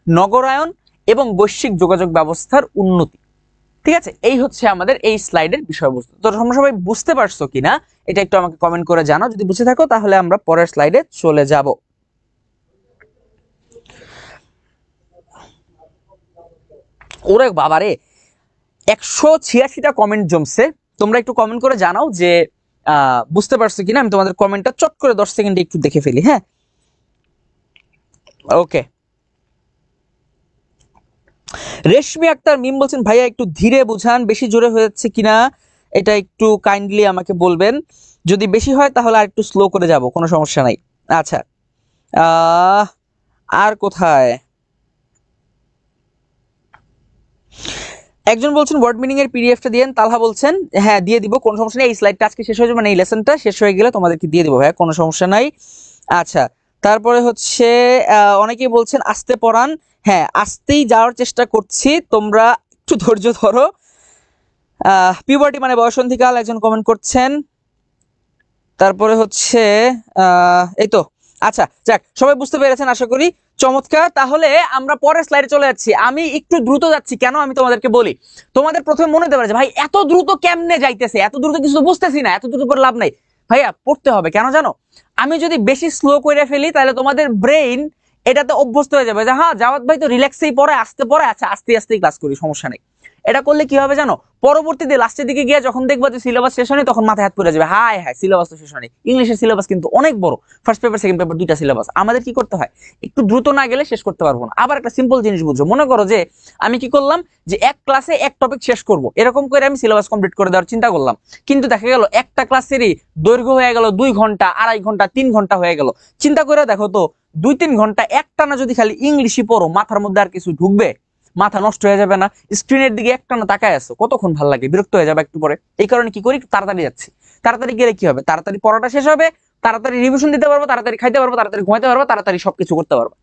নগরায়ন এবং বৈশ্বিক যোগাযোগ ব্যবস্থার উন্নতি। ঠিক আছে, এই হচ্ছে আমাদের এই স্লাইডের বিষয়বস্তু। তো তোমরা সবাই বুঝতে পারছো কিনা এটা একটু আমাকে কমেন্ট করে জানাও। যদি বুঝে থাকো তাহলে আমরা পরের স্লাইডে চলে যাব। ওরে বাবারে, 186টা কমেন্ট জমছে। তোমরা একটু কমেন্ট করে জানাও যে বুঝতে পারছো কিনা। আমি তোমাদের কমেন্টটা চট করে 10 সেকেন্ডে একটু দেখে ফেলি। হ্যাঁ, ওকে। রেশমি আক্তার মিম বলছেন, ভাইয়া একটু ধীরে বুঝান, বেশি জোরে হয়ে যাচ্ছে কিনা এটা একটু কাইন্ডলি আমাকে বলবেন। যদি বেশি হয় তাহলে আর একটু স্লো করে যাব, কোনো সমস্যা নাই। আচ্ছা, আর কোথায় একজন বলছেন ওয়ার্ড মিনিং এর পিডিএফটা দিয়েন, তালহা বলছেন হ্যাঁ দিয়ে দিব, কোনো সমস্যা নেই। এই স্লাইডটা আজকে শেষ হয়ে যাবে, মানে এই লেসনটা শেষ হয়ে গেলে তোমাদেরকে দিয়ে দিব ভাইয়া, কোনো সমস্যা নাই। আচ্ছা, তারপরে হচ্ছে অনেকেই বলছেন আসতে পড়ান। হ্যাঁ, আসতেই যাওয়ার চেষ্টা করছি, তোমরা একটু ধৈর্য ধরো। পিউবার্টি মানে বয়সন্ধিকাল একজন কমেন্ট করছেন। তারপরে হচ্ছে এই তো, আচ্ছা যাক, সবাই বুঝতে পেরেছেন আশা করি। চমৎকার, তাহলে আমরা পরের স্লাইডে চলে যাচ্ছি। আমি একটু দ্রুত যাচ্ছি কেন আমি তোমাদেরকে বলি। তোমাদের প্রথমে মনে হতে পারে যে ভাই এত দ্রুত কেমনে যাইতেছে, এত দ্রুত কিছু বুঝতেছি না, এত দ্রুত করে লাভ নাই। ভাইয়া পড়তে হবে, কেন জানো? আমি যদি বেশি স্লো করে ফেলি তাহলে তোমাদের ব্রেইন এটাতে অভ্যস্ত হয়ে যাবে যে হ্যাঁ জাওয়াত ভাই তো রিল্যাক্সেই পড়ে, আসতে পড়ে, আচ্ছা আস্তে আস্তেই ক্লাস করি, সমস্যা নেই। এটা করলে কি হবে জানো? পরবর্তীতে লাস্টের দিকে গিয়ে যখন দেখবা যে সিলেবাস শেষ হয়নি, তখন মাথায় হাত পড়ে যাবে, হায় হায় সিলেবাস তো শেষ হয়নি। ইংলিশের সিলেবাস কিন্তু অনেক বড়, ফার্স্ট পেপার সেকেন্ড পেপার দুইটা সিলেবাস। আমাদের কি করতে হয়? একটু দ্রুত না গেলে শেষ করতে পারবো না। আবার একটা সিম্পল জিনিস বুঝো, মনে করো যে আমি কি করলাম, যে এক ক্লাসে এক টপিক শেষ করব, এরকম করে আমি সিলেবাস কমপ্লিট করে দেওয়ার চিন্তা করলাম। কিন্তু দেখা গেল একটা ক্লাসেরই দৈর্ঘ্য হয়ে গেল 2 ঘন্টা, 2.5 ঘন্টা, 3 ঘন্টা হয়ে গেল। চিন্তা করে দেখো তো, 2-3 ঘন্টা একটানা যদি খালি ইংলিশই পড়ো, মাথার মধ্যে আর কিছু ঢুকবে? মাথা নষ্ট হয়ে যাবে না? স্ক্রিনের দিকে একটানা তাকায় আছো, কতক্ষণ ভালো লাগে, বিরক্ত হয়ে যাবে একটু পরে। এই কারণে কি করি, তাড়াতাড়ি যাচ্ছি। তাড়াতাড়ি গেলে কি হবে, তাড়াতাড়ি পড়াটা শেষ হবে, তাড়াতাড়ি রিভিশন দিতে পারবো, তাড়াতাড়ি খাইতে পারবো, তাড়াতাড়ি ঘুমাইতে পারবো, তাড়াতাড়ি সবকিছু করতে পারবো।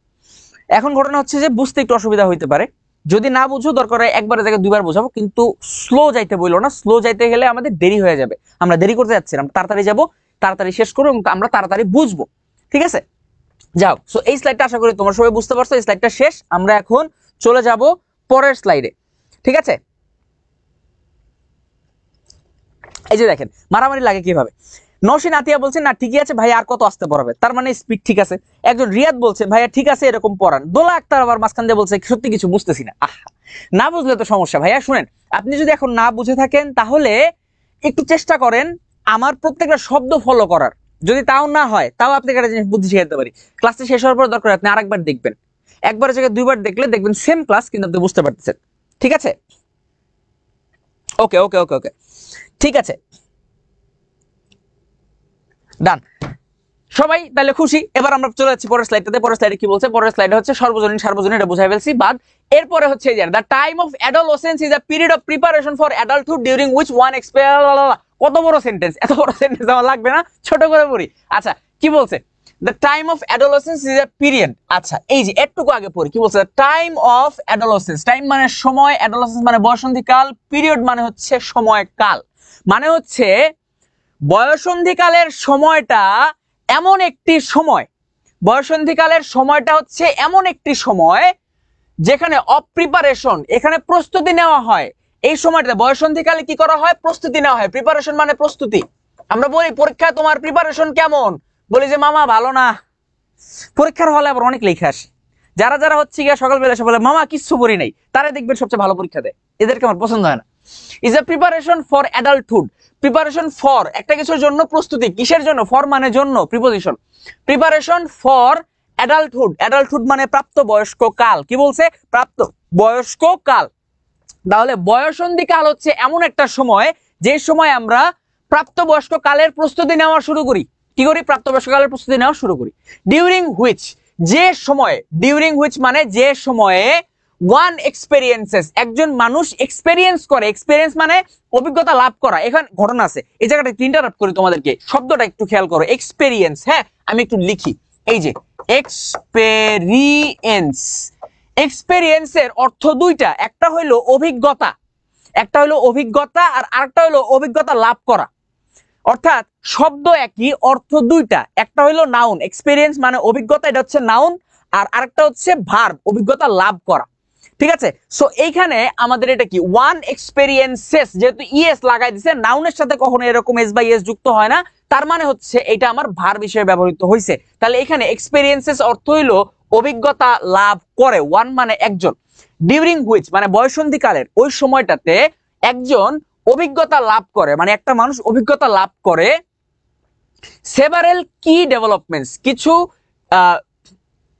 এখন ঘটনা হচ্ছে যে বুঝতে একটু অসুবিধা হইতে পারে, যদি না বুঝো দরকার হয় একবারের জায়গায় 2বার বোঝাবো, কিন্তু স্লো যাইতে বললো না। স্লো যাইতে গেলে আমাদের দেরি হয়ে যাবে, আমরা দেরি করতে যাচ্ছি না, আমরা তাড়াতাড়ি যাবো, তাড়াতাড়ি শেষ করবো এবং আমরা তাড়াতাড়ি বুঝবো। ঠিক আছে, যাও। সো এই স্লাইডটা আশা করি তোমরা সবাই বুঝতে পারছো। এই স্লাইডটা শেষ, আমরা এখন চলে যাব পরের স্লাইডে। ঠিক আছে, এই যে দেখেন মারামারি লাগে কিভাবে। নওশিন আতিয়া বলছেন না ঠিকই আছে ভাই, আর কত আসতে পড়াবে, তার মানে স্পিড ঠিক আছে। একজন রিয়াদ বলছে ভাইয়া ঠিক আছে এরকম পড়ান। দোলা আক্তার আবার মাঝখান দিয়ে বলছে সত্যি কিছু বুঝতেছি না। আহা, না বুঝলে তো সমস্যা। ভাইয়া শুনেন, আপনি যদি এখন না বুঝে থাকেন তাহলে একটু চেষ্টা করেন আমার প্রত্যেকটা শব্দ ফলো করার। যদি তাও না হয়, তাও আপনাকে একটা জিনিস বুদ্ধি শিখাতে পারি। ক্লাসটা শেষ হওয়ার পর দরকার আপনি আরেকবার দেখবেন, একবারের জায়গায় 2বার দেখলে দেখবেন সেম ক্লাস, কিন্তু আপনি বুঝতে পারতেছেন। ঠিক আছে, ওকে ওকে ওকে ওকে, ঠিক আছে, ডান। সবাই তাহলে খুশি। এবার আমরা চলে যাচ্ছি পরের স্লাইডটাতে। পরের স্লাইডে কি বলছে? পরের স্লাইডে হচ্ছে সর্বজনীন সার্বজনীন, এটা বুঝাই ফেলছি। বাদ এরপরে হচ্ছে এই যে the time of adolescence is a period of preparation for adulthood during which one কত বড় সেন্টেন্স, এত বড় সেন্টেন্স আমার লাগবে না, ছোট করে পড়ি। আচ্ছা কি বলছে? The time of adolescence is a period. আচ্ছা এই যে এটুকু আগে পড়ি, কি বলছে? টাইম অফ অ্যাডোলসেন্স, টাইম মানে সময়, অ্যাডোলসেন্স মানে বয়সন্ধিকাল, পিরিয়ড মানে হচ্ছে সময়কাল, মানে হচ্ছে বয়সন্ধিকালের সময়টা এমন একটি সময়, বয়সন্ধিকালের সময়টা হচ্ছে এমন একটি সময় যেখানে অফ প্রিপারেশন, এখানে প্রস্তুতি নেওয়া হয়। এই সময়টাতে বয়সন্ধিকালে কি করা হয়? প্রস্তুতি নেওয়া হয়। প্রিপারেশন মানে প্রস্তুতি। আমরা বলি পরীক্ষায় তোমার প্রিপারেশন কেমন, বলি যে মামা ভালো না। পরীক্ষার হলে আবার অনেক লেখা আসে, যারা যারা হচ্ছে গিয়া সকালবেলা এসে বলে মামা কিচ্ছু পড়ি নাই, তারা দেখবেন সবচেয়ে ভালো পরীক্ষা দেয়। এদেরকে আমার পছন্দ হয় না। Is a preparation for adulthood, preparation for একটা কিছুর জন্য প্রস্তুতি, কিসের জন্য? ফর মানে জন্য, preposition. Preparation for adulthood, adulthood মানে প্রাপ্ত বয়স্ক কাল। কি বলছে? প্রাপ্ত বয়স্ক কাল। তাহলে বয়সন্ধি কাল হচ্ছে এমন একটা সময় যে সময় আমরা প্রাপ্তবয়স্ক কালের প্রস্তুতি নেওয়া শুরু করি। কি করি? প্রাপ্তবয়স্ক কালের প্রস্তুতি নেওয়া শুরু করি। ডিউরিং হুইচ, যে সময়ে, ডিউরিং হুইচ মানে যে সময়ে ওয়ান এক্সপেরিয়েন্সেস, একজন মানুষ এক্সপেরিয়েন্স করে। এক্সপেরিয়েন্স মানে অভিজ্ঞতা লাভ করা। এখানে ঘটনা আছে, এই জায়গাটা একটু ইন্টারাপ্ট করি তোমাদেরকে, শব্দটা একটু খেয়াল করো। এক্সপেরিয়েন্স, হ্যাঁ আমি একটু লিখি, এই যে এক্সপেরিয়েন্স। এক্সপেরিয়েন্সের অর্থ দুইটা, একটা হইলো অভিজ্ঞতা, একটা হইলো অভিজ্ঞতা, আর আরেকটা হইলো অভিজ্ঞতা লাভ করা। অর্থাৎ শব্দ একই, অর্থ দুইটা। একটা হইলো নাউন, এক্সপেরিয়েন্স মানে অভিজ্ঞতা, এটা হচ্ছে নাউন, আর আরেকটা হচ্ছে ভার্ব, অভিজ্ঞতা লাভ করা। ঠিক আছে, সো এইখানে আমাদের এটা কি? ওয়ান এক্সপেরিয়েন্সেস, যেহেতু ইএস লাগাই দিছে, নাউনের সাথে কখনো এরকম এস বা ইএস যুক্ত হয় না, তার মানে হচ্ছে এটা আমার ভার্ব হিসেবে ব্যবহৃত হয়েছে। তাহলে এখানে এক্সপেরিয়েন্সেস অর্থ হইলো অভিজ্ঞতা লাভ করে, ওয়ান মানে একজন। ডিউরিং হুইচ মানে বয়সন্ধিকালের ওই সময়টাতে একজন অভিজ্ঞতা লাভ করে, মানে একটা মানুষ অভিজ্ঞতা লাভ করে। সেভারেল কি ডেভেলপমেন্টস, কিছু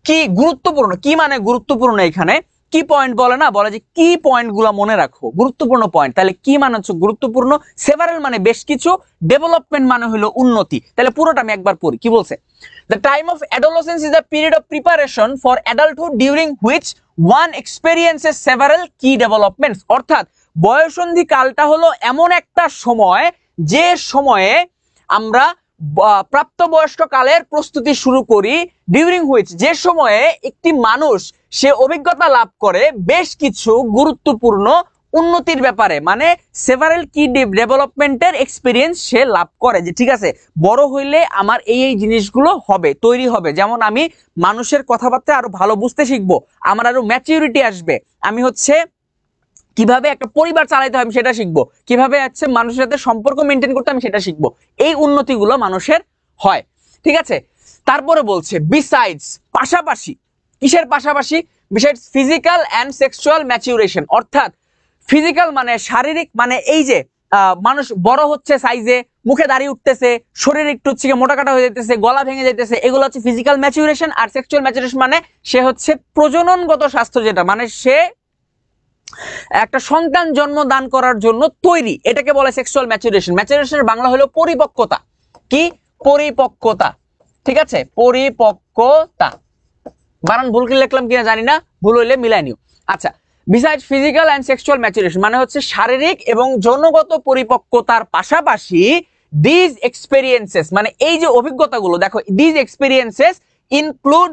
কি গুরুত্বপূর্ণ, কি মানে গুরুত্বপূর্ণ, এখানে কি পয়েন্ট বলে না, বলে যে কি পয়েন্ট গুলা মনে রাখো, গুরুত্বপূর্ণ পয়েন্ট। তাহলে কি মানে হচ্ছে গুরুত্বপূর্ণ, সেভারেল মানে বেশ কিছু, ডেভেলপমেন্ট মানে হলো উন্নতি। তাহলে পুরোটা আমি একবার পড়ি, কি বলছে? The time of adolescence is a period of preparation for adulthood during which one experiences several key developments। অর্থাৎ বয়সন্ধি কালটা হলো এমন একটা সময় যে সময়ে আমরা প্রাপ্তবয়স্ক কালের প্রস্তুতি শুরু করি, ডিউরিং হুইচ যে সময়ে একটি মানুষ সে অভিজ্ঞতা লাভ করে বেশ কিছু গুরুত্বপূর্ণ উন্নতির ব্যাপারে, মানে সেভারেল কি ডেভেলপমেন্টের এক্সপিরিয়েন্স সে লাভ করে, যে ঠিক আছে বড় হইলে আমার এই এই জিনিসগুলো হবে, তৈরি হবে। যেমন আমি মানুষের কথাবার্তা আরো ভালো বুঝতে শিখবো, আমার আরো ম্যাচিউরিটি আসবে, আমি হচ্ছে কিভাবে একটা পরিবার চালাইতে হয় আমি সেটা শিখবো, কিভাবে হচ্ছে মানুষের সাথে সম্পর্ক মেনটেন করতে আমি সেটা শিখবো। এই উন্নতিগুলো মানুষের হয়, ঠিক আছে। তারপরে বলছে বিসাইডস, পাশাপাশি, কিসের পাশাপাশি? Besides physical and sexual maturation. অর্থাৎ ফিজিক্যাল মানে শারীরিক, মানে এই যে মানুষ বড় হচ্ছে সাইজে, মুখে দাড়ি উঠতেছে, শরীর একটু হচ্ছে মোটা কাটা হয়ে যাইতেছে, গলা ভেঙে যাইতেছে, এগুলো হচ্ছে ফিজিক্যাল ম্যাচিউরেশন। আর সেক্সুয়াল ম্যাচিউরেশন মানে সে হচ্ছে প্রজননগত স্বাস্থ্য, যেটা মানে সে একটা সন্তান জন্ম দান করার জন্য তৈরি, এটাকে বলে সেক্সুয়াল ম্যাচুরেশন। ম্যাচুরেশনের বাংলা হলো পরিপক্কতা। কি? পরিপক্কতা, ঠিক আছে, পরিপক্কতা। বানান ভুল করে লিখলাম কিনা জানি না, ভুল হইলে মিলাই নিও। আচ্ছা, beside physical and sexual maturation মানে হচ্ছে শারীরিক এবং যৌনগত পরিপক্কতার পাশাপাশি দিস এক্সপেরিয়েন্সেস, মানে এই যে অভিজ্ঞতাগুলো, দেখো this experiences include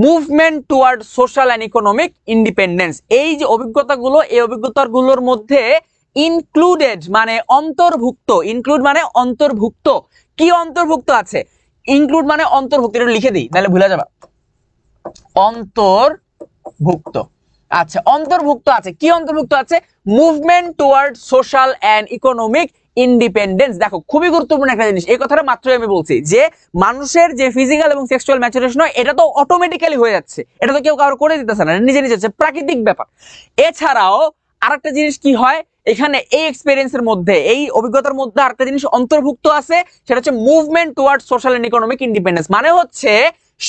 movement toward social and economic independence. এই যে অভিজ্ঞতাগুলো, এই অভিজ্ঞতাগুলোর মধ্যে ইনক্লুডেড মানে অন্তর্ভুক্ত, ইনক্লুড মানে অন্তর্ভুক্ত, কি অন্তর্ভুক্ত আছে? ইনক্লুড মানে অন্তর্ভুক্ত, এটা লিখে দিই নাহলে ভুলে যাবা। অন্তর্ভুক্ত, আচ্ছা অন্তর্ভুক্ত আছে, কি অন্তর্ভুক্ত আছে? Movement toward social and economic independence. দেখো খুবই গুরুত্বপূর্ণ একটা জিনিস, এই কথাটা মাত্রই আমি বলছি যে মানুষের যে ফিজিক্যাল এবং সেক্সুয়াল ম্যাচুরেশন হয় এটা তো অটোমেটিক্যালি হয়ে যাচ্ছে, এটা তো কেউ কারো করে দিতেছে না, নিজে নিজে হচ্ছে প্রাকৃতিক ব্যাপার। এছাড়াও আরেকটা জিনিস কি হয় এখানে, এই এক্সপেরিয়েন্সের মধ্যে, এই অভিজ্ঞতার মধ্যে আরেকটা জিনিস অন্তর্ভুক্ত আছে, সেটা হচ্ছে movement toward social and economic independence. মানে হচ্ছে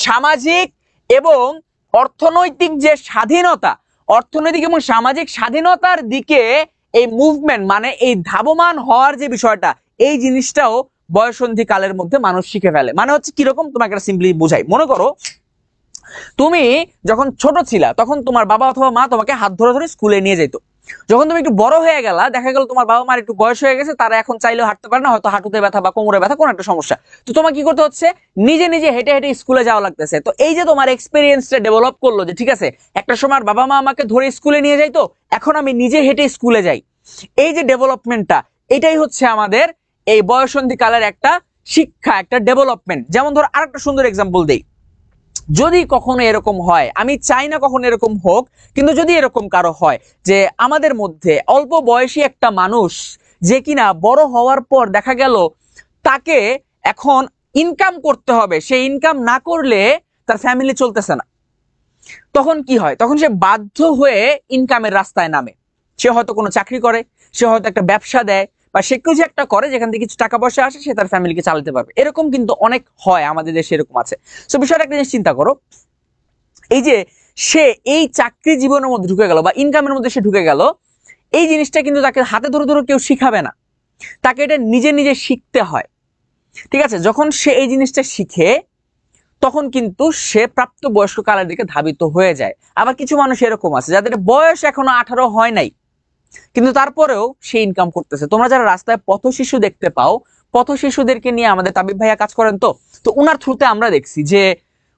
সামাজিক এবং অর্থনৈতিক যে স্বাধীনতা, অর্থনৈতিক এবং সামাজিক স্বাধীনতার দিকে এই মুভমেন্ট মানে এই ধাবমান হওয়ার যে বিষয়টা, এই জিনিসটাও বয়সন্ধি কালের মধ্যে মানুষ শিখে ফেলে। মানে হচ্ছে কিরকম, তোমাকে একটা সিম্পলি বুঝাই। মনে করো তুমি যখন ছোট ছিলা তখন তোমার বাবা অথবা মা তোমাকে হাত ধরে ধরে স্কুলে নিয়ে যেত। যখন তুমি একটু বড় হয়ে গেলা, দেখা গেল তোমার বাবা মার একটু বয়স হয়ে গেছে, তারা এখন চাইলেও হাঁটতে পারে না, হয়তো হাঁটুতে ব্যথা বা কোমরে ব্যথা, কোনো একটা সমস্যা, তো তোমার কি করতে হচ্ছে? নিজে নিজে হেঁটে হেঁটে স্কুলে যাওয়া লাগতেছে। তো এই যে তোমার এক্সপিরিয়েন্সটা ডেভেলপ করলো যে ঠিক আছে একটা সময় বাবা মা আমাকে ধরে স্কুলে নিয়ে যাইতো, এখন আমি নিজে হেঁটে স্কুলে যাই, এই যে ডেভেলপমেন্টটা, এটাই হচ্ছে আমাদের এই বয়সন্ধি কালের একটা শিক্ষা, একটা ডেভেলপমেন্ট। যেমন ধর আরেকটা সুন্দর এক্সাম্পল দেই, যদি কখনো এরকম হয়, আমি চাই না কখনো এরকম হোক, কিন্তু যদি এরকম কারো হয় যে আমাদের মধ্যে অল্প বয়সী একটা মানুষ যে কিনা বড় হওয়ার পর দেখা গেল তাকে এখন ইনকাম করতে হবে, সে ইনকাম না করলে তার ফ্যামিলি চলতেছে না, তখন কি হয়? তখন সে বাধ্য হয়ে ইনকামের রাস্তায় নামে। সে হয়তো কোনো চাকরি করে, সে হয়তো একটা ব্যবসা দেয়, বা সে কিছু একটা করে যেখান থেকে কিছু টাকা পয়সা আসে, সে তার ফ্যামিলিকে চালাতে পারবে। এরকম কিন্তু অনেক হয়, আমাদের দেশে এরকম আছে। সো বিষয়টা একটা জিনিস চিন্তা করো, এই যে সে এই চাকরি জীবনের মধ্যে ঢুকে গেল বা ইনকামের মধ্যে সে ঢুকে গেল, এই জিনিসটা কিন্তু তাকে হাতে ধরে ধরে কেউ শিখাবে না, তাকে এটা নিজে নিজে শিখতে হয়, ঠিক আছে। যখন সে এই জিনিসটা শিখে তখন কিন্তু সে প্রাপ্ত বয়স্ক কালের দিকে ধাবিত হয়ে যায়। আবার কিছু মানুষ এরকম আছে যাদের বয়স এখনো 18 হয় নাই, কিন্তু তারপরেও সে ইনকাম করতেছে। তোমরা যারা রাস্তায় পথ শিশু দেখতে পাও, পথ শিশুদেরকে নিয়ে আমাদের তাবিব ভাইয়া কাজ করেন, তো উনার থ্রুতে আমরা দেখছি যে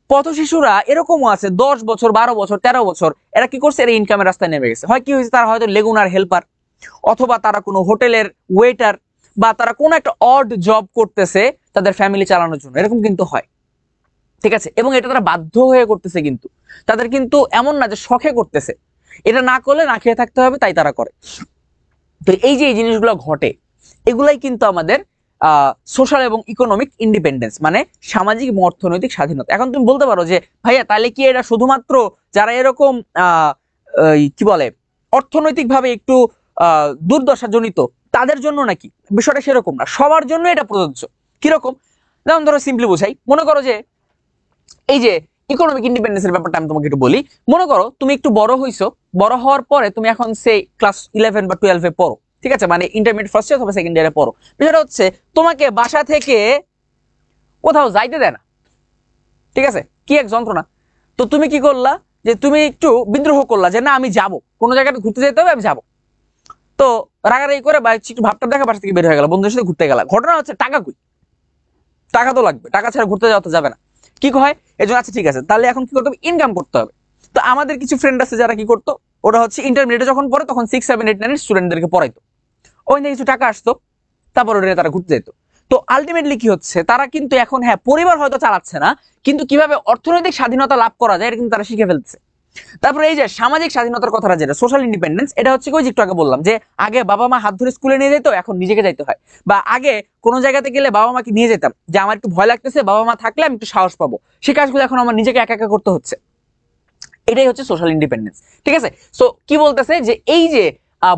পথ শিশুরা এরকমও আছে 10 বছর 12 বছর 13 বছর, এরা কি করছে? এরা ইনকামের রাস্তায় নেমে গেছে। হয় কি হয়েছে, তারা হয়তো লেগুনার হেল্পার, অথবা তারা কোনো হোটেলের ওয়েটার, বা তারা কোনো একটা অড জব করতেছে তাদের ফ্যামিলি চালানোর জন্য, এরকম কিন্তু হয়, ঠিক আছে। এবং এটা তারা বাধ্য হয়ে করতেছে, কিন্তু তাদের কিন্তু এমন না যে শখে করতেছে, এটা না করলে না খেয়ে থাকতে হবে তাই তারা করে। তো এই যে এই জিনিসগুলো ঘটে, এগুলাই কিন্তু আমাদের সোশ্যাল এবং ইকোনমিক ইন্ডিপেন্ডেন্স, মানে সামাজিক এবং অর্থনৈতিক স্বাধীনতা। এখন তুমি বলতে পারো যে ভাইয়া তাহলে কি এটা শুধুমাত্র যারা এরকম কি বলে অর্থনৈতিকভাবে একটু দুর্দশা জনিত তাদের জন্য নাকি? বিষয়টা সেরকম না, সবার জন্য এটা প্রযোজ্য। কিরকম? যেমন ধরো সিম্পলি বোঝাই, মনে করো যে এই যে ইকোনমিক ইন্ডিপেন্ডেন্সের ব্যাপারটা আমি তোমাকে একটু বলি। মনে করো তুমি একটু বড় হইছো, বড় হওয়ার পরে তুমি এখন সেই ক্লাস 11 বা 12 পড়ো, ঠিক আছে, মানে ইন্টারমিডিয়েট ফার্স্ট ইয়ার অথবা সেকেন্ড ইয়ারে পড়ো। বিষয়টা হচ্ছে তোমাকে বাসা থেকে কোথাও যাইতে দেয় না, ঠিক আছে, কি এক যন্ত্রণা। তো তুমি কি করলা, যে তুমি একটু বিদ্রোহ করলা যে না আমি যাব, কোনো জায়গাটা ঘুরতে যেতে হবে, আমি যাবো। তো রাগারাগি করে বা একটু ভাবটা দেখা বাসা থেকে বের হয়ে গেল, বন্ধুদের সাথে ঘুরতে গেলা। ঘটনা হচ্ছে টাকা কই, টাকা তো লাগবে, টাকা ছাড়া ঘুরতে যাওয়া তো যাবে না। কি হয় এই জন্য, আচ্ছা ঠিক আছে, তাহলে এখন কি করতে হবে, ইনকাম করতে হবে। তো আমাদের কিছু ফ্রেন্ড আছে যারা কি করতো, ওরা হচ্ছে ইন্টারমিডিয়েটে যখন পড়ে তখন 6, 7, 8, 9 স্টুডেন্টদেরকে পড়াইতো, ওই নিয়ে কিছু টাকা আসতো, তারপর ওরা তারা ঘুরতে যেত। তো আলটিমেটলি কি হচ্ছে, তারা কিন্তু এখন হ্যাঁ পরিবার হয়তো চালাচ্ছে না, কিন্তু কিভাবে অর্থনৈতিক স্বাধীনতা লাভ করা যায় এটা কিন্তু তারা শিখে ফেলছে। তারপরে এই যে সামাজিক স্বাধীনতার কথাটা, যেটা সোশ্যাল ইন্ডিপেন্ডেন্স, এটা হচ্ছে ওই যে একটু আগে বললাম যে আগে বাবা মা হাত ধরে স্কুলে নিয়ে যেত, এখন নিজেকে যাইতে হয়। বা আগে কোনো জায়গাতে গেলে বাবা মাকে নিয়ে যেতাম, যে আমার একটু ভয় লাগতেছে, বাবা মা থাকলে আমি একটু সাহস পাবো, সেই কাজগুলো এখন আমার নিজেকে একা একা করতে হচ্ছে। এটাই হচ্ছে সোশ্যাল ইন্ডিপেন্ডেন্স, ঠিক আছে। সো কি বলতেছে যে এই যে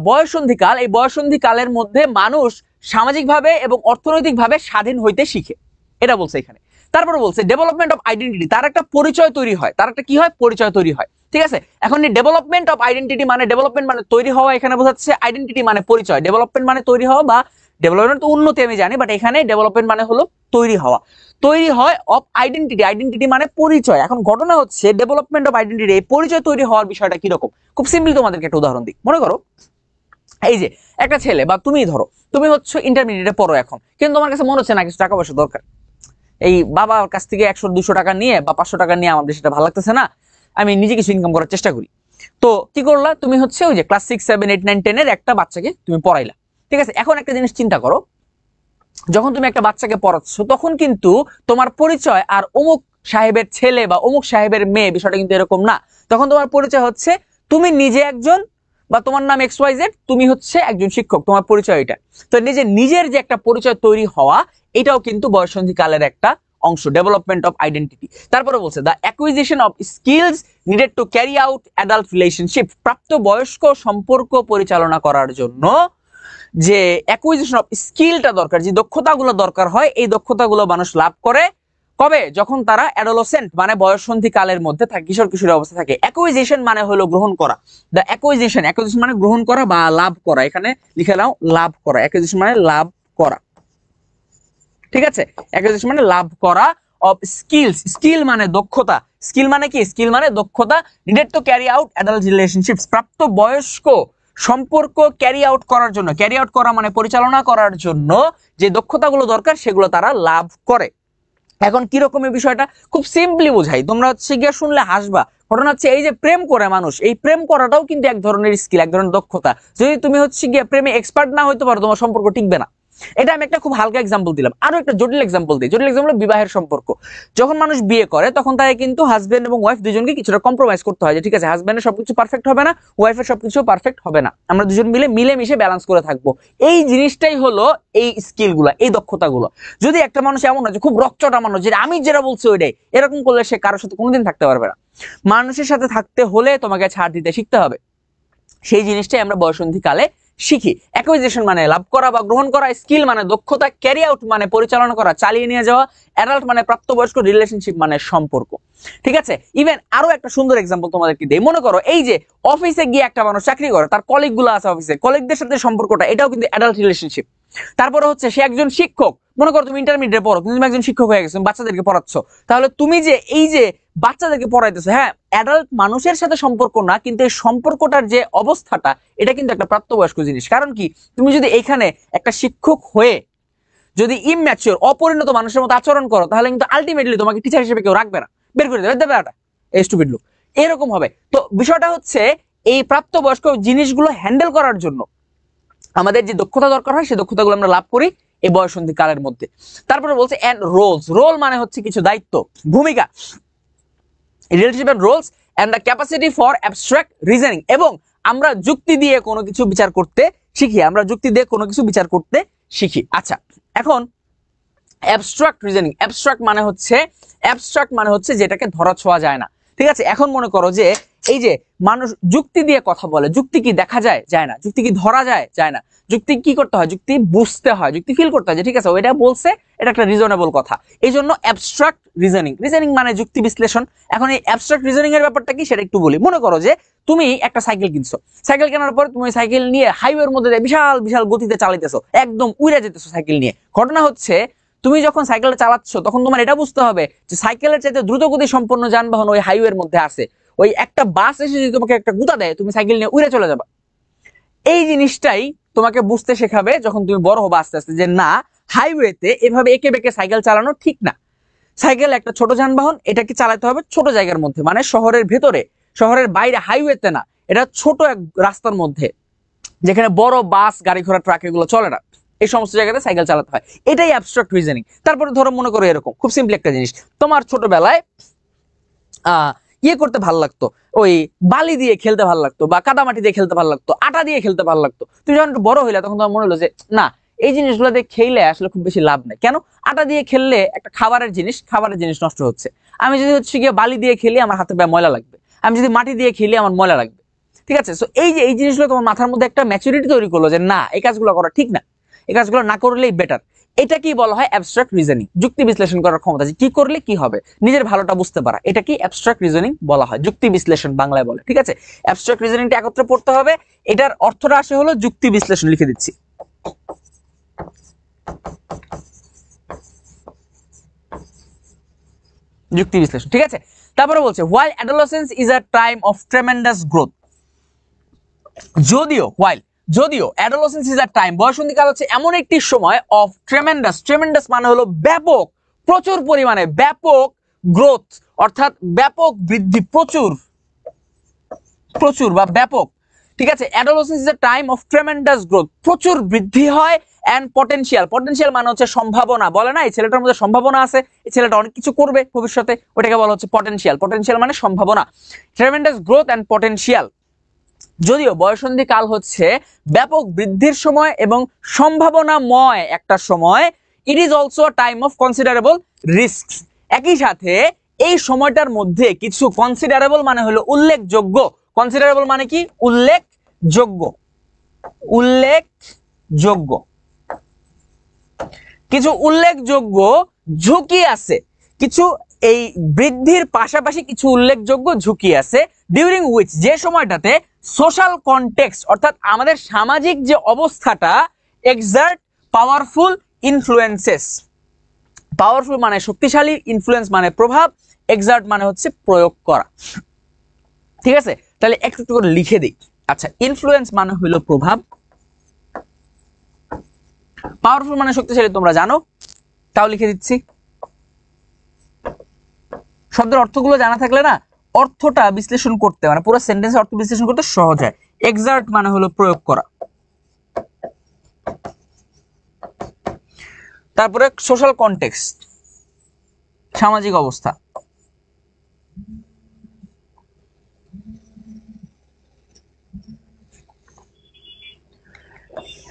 বয়ঃসন্ধিকাল, এই বয়ঃসন্ধিকালের মধ্যে মানুষ সামাজিকভাবে এবং অর্থনৈতিকভাবে স্বাধীন হইতে শিখে, এটা বলছে এখানে। তারপরে বলছে ডেভেলপমেন্ট অফ আইডেন্টিটি, তার একটা পরিচয় তৈরি হয়, তার একটা কি হয়, পরিচয় তৈরি হয়, ঠিক আছে। এখন এই ডেভেলপমেন্ট অফ আইডেন্টিটি মানে, ডেভেলপমেন্ট মানে তৈরি হওয়া, এখানে বোঝাচ্ছে আইডেন্টিটি মানে পরিচয়। ডেভেলপমেন্ট মানে তৈরি হওয়া, বা ডেভেলপমেন্ট তো উন্নতি আমি জানি, বাট এখানে ডেভেলপমেন্ট মানে হলো তৈরি হওয়া, তৈরি হয় অফ আইডেন্টিটি, আইডেন্টিটি মানে পরিচয়। এখন ঘটনা হচ্ছে ডেভেলপমেন্ট অফ আইডেন্টিটি, এই পরিচয় তৈরি হওয়ার বিষয়টা কিরকম, খুব সিম্পল তোমাদেরকে একটা উদাহরণ দিই। মনে করো এই যে একটা ছেলে, বা তুমি ধরো তুমি হচ্ছে ইন্টারমিডিয়েটে পড়ো এখন, কিন্তু তোমার কাছে মনে হচ্ছে না কিছু টাকা পয়সা দরকার, এই বাবার কাছ থেকে 100-200 টাকা নিয়ে বা 500 টাকা নিয়ে আমার সেটা ভালো লাগতেছে না, আমি নিজে কিছু ইনকাম করার চেষ্টা করি। তো কি করলা, তুমি হচ্ছে ওই যে ক্লাস 6, 7, 8, 9, 10 এর একটা বাচ্চাকে তুমি পড়াইলা, ঠিক আছে। এখন একটা জিনিস চিন্তা করো, যখন তুমি একটা বাচ্চাকে পড়াচ্ছ তখন কিন্তু তোমার পরিচয় আর অমুক সাহেবের ছেলে বা অমুক সাহেবের মেয়ে, বিষয়টা কিন্তু এরকম না। তখন তোমার পরিচয় হচ্ছে তুমি নিজে একজন, বা তোমার নাম XYZ, তুমি হচ্ছে একজন শিক্ষক, তোমার পরিচয় এটা। তো নিজের যে একটা পরিচয় তৈরি হওয়া, এটাও কিন্তু বয়ঃসন্ধিকালের একটা অংশ, ডেভেলপমেন্ট অফ আইডেন্টিটি। তারপরে বলছে the acquisition of skills needed to carry out adult relationship, প্রাপ্ত বয়স্ক সম্পর্ক পরিচালনা করার জন্য যে অ্যাকুইজিশন অফ স্কিলটা দরকার, যে দক্ষতাগুলো দরকার হয়, এই দক্ষতাগুলো মানুষ লাভ করে কবে, যখন তারা অ্যাডোলসেন্ট মানে বয়ঃসন্ধি কালের মধ্যে থাকে, কিশোর কিশোরী অবস্থা থাকে। অ্যাকুইজিশন মানে হলো গ্রহণ করা, দ্য অ্যাকুইজিশন, অ্যাকুইজিশন মানে গ্রহণ করা বা লাভ করা, এখানে লিখে নাও লাভ করা, অ্যাকুইজিশন মানে লাভ করা, ঠিক আছে। অ্যাকুইজিশন মানে লাভ করা অফ স্কিলস, স্কিল মানে দক্ষতা, স্কিল মানে কি, স্কিল মানে দক্ষতা, needed to carry out adult relationships, প্রাপ্ত বয়স্ক সম্পর্ক ক্যারি আউট করার জন্য, ক্যারি আউট করা মানে পরিচালনা করার জন্য যে দক্ষতাগুলো দরকার সেগুলো তারা লাভ করে। এখন কিরকম এই বিষয়টা, খুব সিম্পলি বোঝাই, তোমরা হচ্ছে গিয়ে শুনলে হাসবা। ঘটনা হচ্ছে এই যে প্রেম করে মানুষ, এই প্রেম করাটাও কিন্তু এক ধরনের স্কিল, এক ধরনের দক্ষতা। যদি তুমি হচ্ছে গিয়ে প্রেমে এক্সপার্ট না হইতে পারো, তোমার সম্পর্ক টিকবে না। এটা আমি একটা খুব হালকা এক্সাম্পল দিলাম, আরো একটা জটিল এক্সাম্পল দিই। জটিল এক্সাম্পল বিবাহের সম্পর্ক। যখন মানুষ বিয়ে করে তখন তাকে কিন্তু হাজবেন্ড এবং ওয়াইফ দুজনকে কিছুটা কম্প্রোমাইজ করতে হয়, যে ঠিক আছে হাজবেন্ডের সবকিছু পারফেক্ট হবে না, ওয়াইফের সবকিছু পারফেক্ট হবে না, আমরা দুজন মিলে মিশে ব্যালেন্স করে থাকবো। এই জিনিসটাই হলো এই স্কিলগুলো, এই দক্ষতাগুলো। যদি একটা মানুষ এমন হয় যে খুব রকচটা মানুষ, যে আমি যেটা বলছি ওইটাই, এরকম করলে সে কারোর সাথে কোনোদিন থাকতে পারবে না। মানুষের সাথে থাকতে হলে তোমাকে ছাড় দিতে শিখতে হবে। সেই জিনিসটাই আমরা বয়ঃসন্ধি কালে শিখি। অ্যাকুইজিশন মানে লাভ করা বা গ্রহণ করা, স্কিল মানে দক্ষতা, ক্যারি আউট মানে পরিচালনা করা, চালিয়ে নিয়ে যাওয়া, অ্যাডাল্ট মানে প্রাপ্তবয়স্ক, রিলেশনশিপ মানে সম্পর্ক, ঠিক আছে। ইভেন আরো একটা সুন্দর এক্সাম্পল তোমাদেরকে দেই। মনে করো এই যে অফিসে গিয়ে একটা মানুষ চাকরি করে, তার কলিগ গুলো আছে অফিসে, কলিগদের সাথে সম্পর্কটা, এটাও কিন্তু অ্যাডাল্ট রিলেশনশিপ। তারপরে হচ্ছে সে একজন শিক্ষক, মনে করো তুমি ইন্টারমিডিয়েটে পড়ো, তুমি একজন শিক্ষক হয়ে গেছো, বাচ্চাদেরকে পড়াচ্ছ, তাহলে তুমি যে এই যে বাচ্চাদেরকে পড়াইতেছো, হ্যাঁ অ্যাডাল্ট মানুষের সাথে সম্পর্ক না, কিন্তু এই সম্পর্কটার যে অবস্থাটা, এটা কিন্তু একটা প্রাপ্তবয়স্ক জিনিস। কারণ কি, তুমি যদি এখানে একটা শিক্ষক হয়ে যদি ইম্যাচিওর অপরিণত মানুষের মতো আচরণ করো, তাহলে কিন্তু আলটিমেটলি তোমাকে টিচার হিসেবে কেউ রাখবে না, বের করে দেবে একটা স্টুপিড লোক, এরকম হবে। তো বিষয়টা হচ্ছে এই প্রাপ্তবয়স্ক জিনিসগুলো হ্যান্ডেল করার জন্য আমাদের যে দক্ষতা দরকার হয়, সেই দক্ষতাগুলো আমরা লাভ করি এই বয়ঃসন্ধি কালের মধ্যে। তারপরে বলছে এন্ড রোলস, রোল মানে হচ্ছে কিছু দায়িত্ব, ভূমিকা, relationship and roles and the capacity for abstract reasoning, এবং আমরা যুক্তি দিয়ে কোনো কিছু বিচার করতে শিখি, আমরা যুক্তি দিয়ে কোনো কিছু বিচার করতে শিখি। আচ্ছা, এখন অ্যাবস্ট্রাক্ট রিজনিং, অ্যাবস্ট্রাক্ট মানে হচ্ছে যেটাকে ধরা ছোঁয়া যায় না, ঠিক আছে। এখন মনে করো যে এই যে মানুষ যুক্তি দিয়ে কথা বলে, যুক্তি কি দেখা যায়, যায় না, যুক্তি কি ধরা যায়, যায় না, যুক্তি কি করতে হয়, যুক্তি বুঝতে হয়, যুক্তি ফিল করতে হয়, যে ঠিক আছে ওইটা বলছে, এটা একটা রিজনেবল কথা। এই জন্য অ্যাবস্ট্রাক্ট রিজনিং মানে যুক্তি বিশ্লেষণ। এখন এই অ্যাবস্ট্রাক্ট রিজনিং এর ব্যাপারটা কি সেটা একটু বলি। মনে করো যে তুমি একটা সাইকেল কিনছো, সাইকেল কেনার পর তুমি সাইকেল নিয়ে হাইওয়ের মধ্যে বিশাল বিশাল গতিতে চালাইতেছো, একদম উড়ে যেতেছো সাইকেল নিয়ে। ঘটনা হচ্ছে তুমি যখন সাইকেলটা চালাচ্ছ তখন তোমার এটা বুঝতে হবে যে সাইকেলের চাইতে দ্রুতগতি সম্পন্ন যানবাহন ওই হাইওয়ের মধ্যে আছে। ওই একটা বাস এসে যদি তোমাকে একটা গুতা দেয়, তুমি সাইকেল নিয়ে উড়ে চলে যাবা। এই জিনিসটাই তোমাকে বুঝতে শেখাবে যখন তুমি বড় হবে আস্তে আস্তে, যে না, হাইওয়েতে এভাবে এঁকে বেঁকে সাইকেল চালানো ঠিক না। সাইকেল একটা ছোট যানবাহন, এটাকে চালাতে হবে ছোট জায়গার মধ্যে, মানে শহরের ভেতরে, শহরের বাইরে, হাইওয়েতে না। এটা ছোট এক রাস্তার মধ্যে যেখানে বড় বাস, গাড়ি ঘোড়া, ট্রাক এগুলো চলে না, এই সমস্ত জায়গাতে সাইকেল চালাতে হয়। এটাই অ্যাবস্ট্রাক্ট রিজনিং। তারপরে ধরো মনে করো এরকম খুব সিম্পল একটা জিনিস, তোমার ছোটবেলায় ইয়ে করতে ভালো লাগতো, ওই বালি দিয়ে খেলতে ভালো লাগতো, বা কাদামাটি দিয়ে খেলতে ভালো লাগতো, আটা দিয়ে খেলতে ভালো লাগতো। তুমি যখন একটু বড় হইলে তখন তোমার মনে হলো যে না, এই জিনিসগুলো দিয়ে খেললে আসলে খুব বেশি লাভ নেই। কেন? আটা দিয়ে খেললে একটা খাবারের জিনিস নষ্ট হচ্ছে। আমি যদি হচ্ছে গিয়ে বালি দিয়ে খেলি, আমার হাতে পায়ে ময়লা লাগবে। আমি যদি মাটি দিয়ে খেলি, আমার ময়লা লাগবে। ঠিক আছে? সো এই যে এই জিনিসগুলো তোমার মাথার মধ্যে একটা ম্যাচুরিটি তৈরি করলো যে না, এই কাজগুলো করা ঠিক না, এই কাজগুলো না করলেই বেটার। এটা কি বলা হয়? Abstract reasoning. যুক্তি বিশ্লেষণ করার ক্ষমতা, যে কি করলে কি হবে, নিজের ভালোটা বুঝতে পারা, এটা কি অ্যাবস্ট্রাক্ট রিজনিং বলা হয়। যুক্তি বিশ্লেষণ বাংলায় বলে। ঠিক আছে? অ্যাবস্ট্রাক্ট রিজনিংটা একত্রে পড়তে হবে। এটার অর্থটা আসে হলো যুক্তি বিশ্লেষণ। লিখে দিচ্ছি, যুক্তি বিশ্লেষণ। ঠিক আছে? তারপরে বলছে while adolescence is a time of tremendous growth, যদিও অ্যাডোলেসেন্স ইজ আ টাইম, বয়সন্ধিকাল হচ্ছে এমন একটি সময় অফ ট্রেমেন্ডাস মানে হলো ব্যাপক, প্রচুর পরিমাণে ব্যাপক গ্রোথ, অর্থাৎ ব্যাপক বৃদ্ধি, প্রচুর বা ব্যাপক। ঠিক আছে? Adolescence is a time of tremendous growth, প্রচুর বৃদ্ধি হয়। অ্যান্ড পটেনশিয়াল মানে হচ্ছে সম্ভাবনা। বলে না এই ছেলেটার মধ্যে সম্ভাবনা আছে, এই ছেলেটা অনেক কিছু করবে ভবিষ্যতে, ওটাকে বলা হচ্ছে পটেনশিয়াল মানে সম্ভাবনা। Tremendous growth and potential. যদিও বয়সন্ধি কাল হচ্ছে ব্যাপক বৃদ্ধির সময় এবং সম্ভাবনাময় একটা সময়, it is also a time of considerable risk. একই সাথে এই সময়টার মধ্যে কিছু কনসিডারেবল মানে হলো উল্লেখযোগ্য, কনসিডারেবল মানে কি? উল্লেখযোগ্য, কিছু উল্লেখযোগ্য ঝুঁকি আছে, কিছু এই বৃদ্ধির পাশাপাশি কিছু উল্লেখযোগ্য ঝুঁকি আছে। ডিউরিং উইচ, যে সময়টাতে সোশ্যাল কনটেক্সট অর্থাৎ আমাদের সামাজিক যে অবস্থাটা, এক্সার্ট পাওয়ারফুল ইনফ্লুয়েন্সেস। পাওয়ারফুল মানে শক্তিশালী, ইনফ্লুয়েন্স মানে প্রভাব, এক্সার্ট মানে হচ্ছে প্রয়োগ করা। ঠিক আছে? তাহলে একটু একটু করে লিখে দিই। আচ্ছা, ইনফ্লুয়েন্স মানে হলো প্রভাব, পাওয়ারফুল মানে শক্তিশালী তোমরা জানো, তাও লিখে দিচ্ছি। শব্দের অর্থগুলো জানা থাকলে না অর্থটা বিশ্লেষণ করতে, মানে পুরো সেন্টেন্সের অর্থ বিশ্লেষণ করতে সহজ হয়। এক্সার্ট মানে হলো প্রয়োগ করা। তারপরে সোশ্যাল কনটেক্সট, সামাজিক অবস্থা।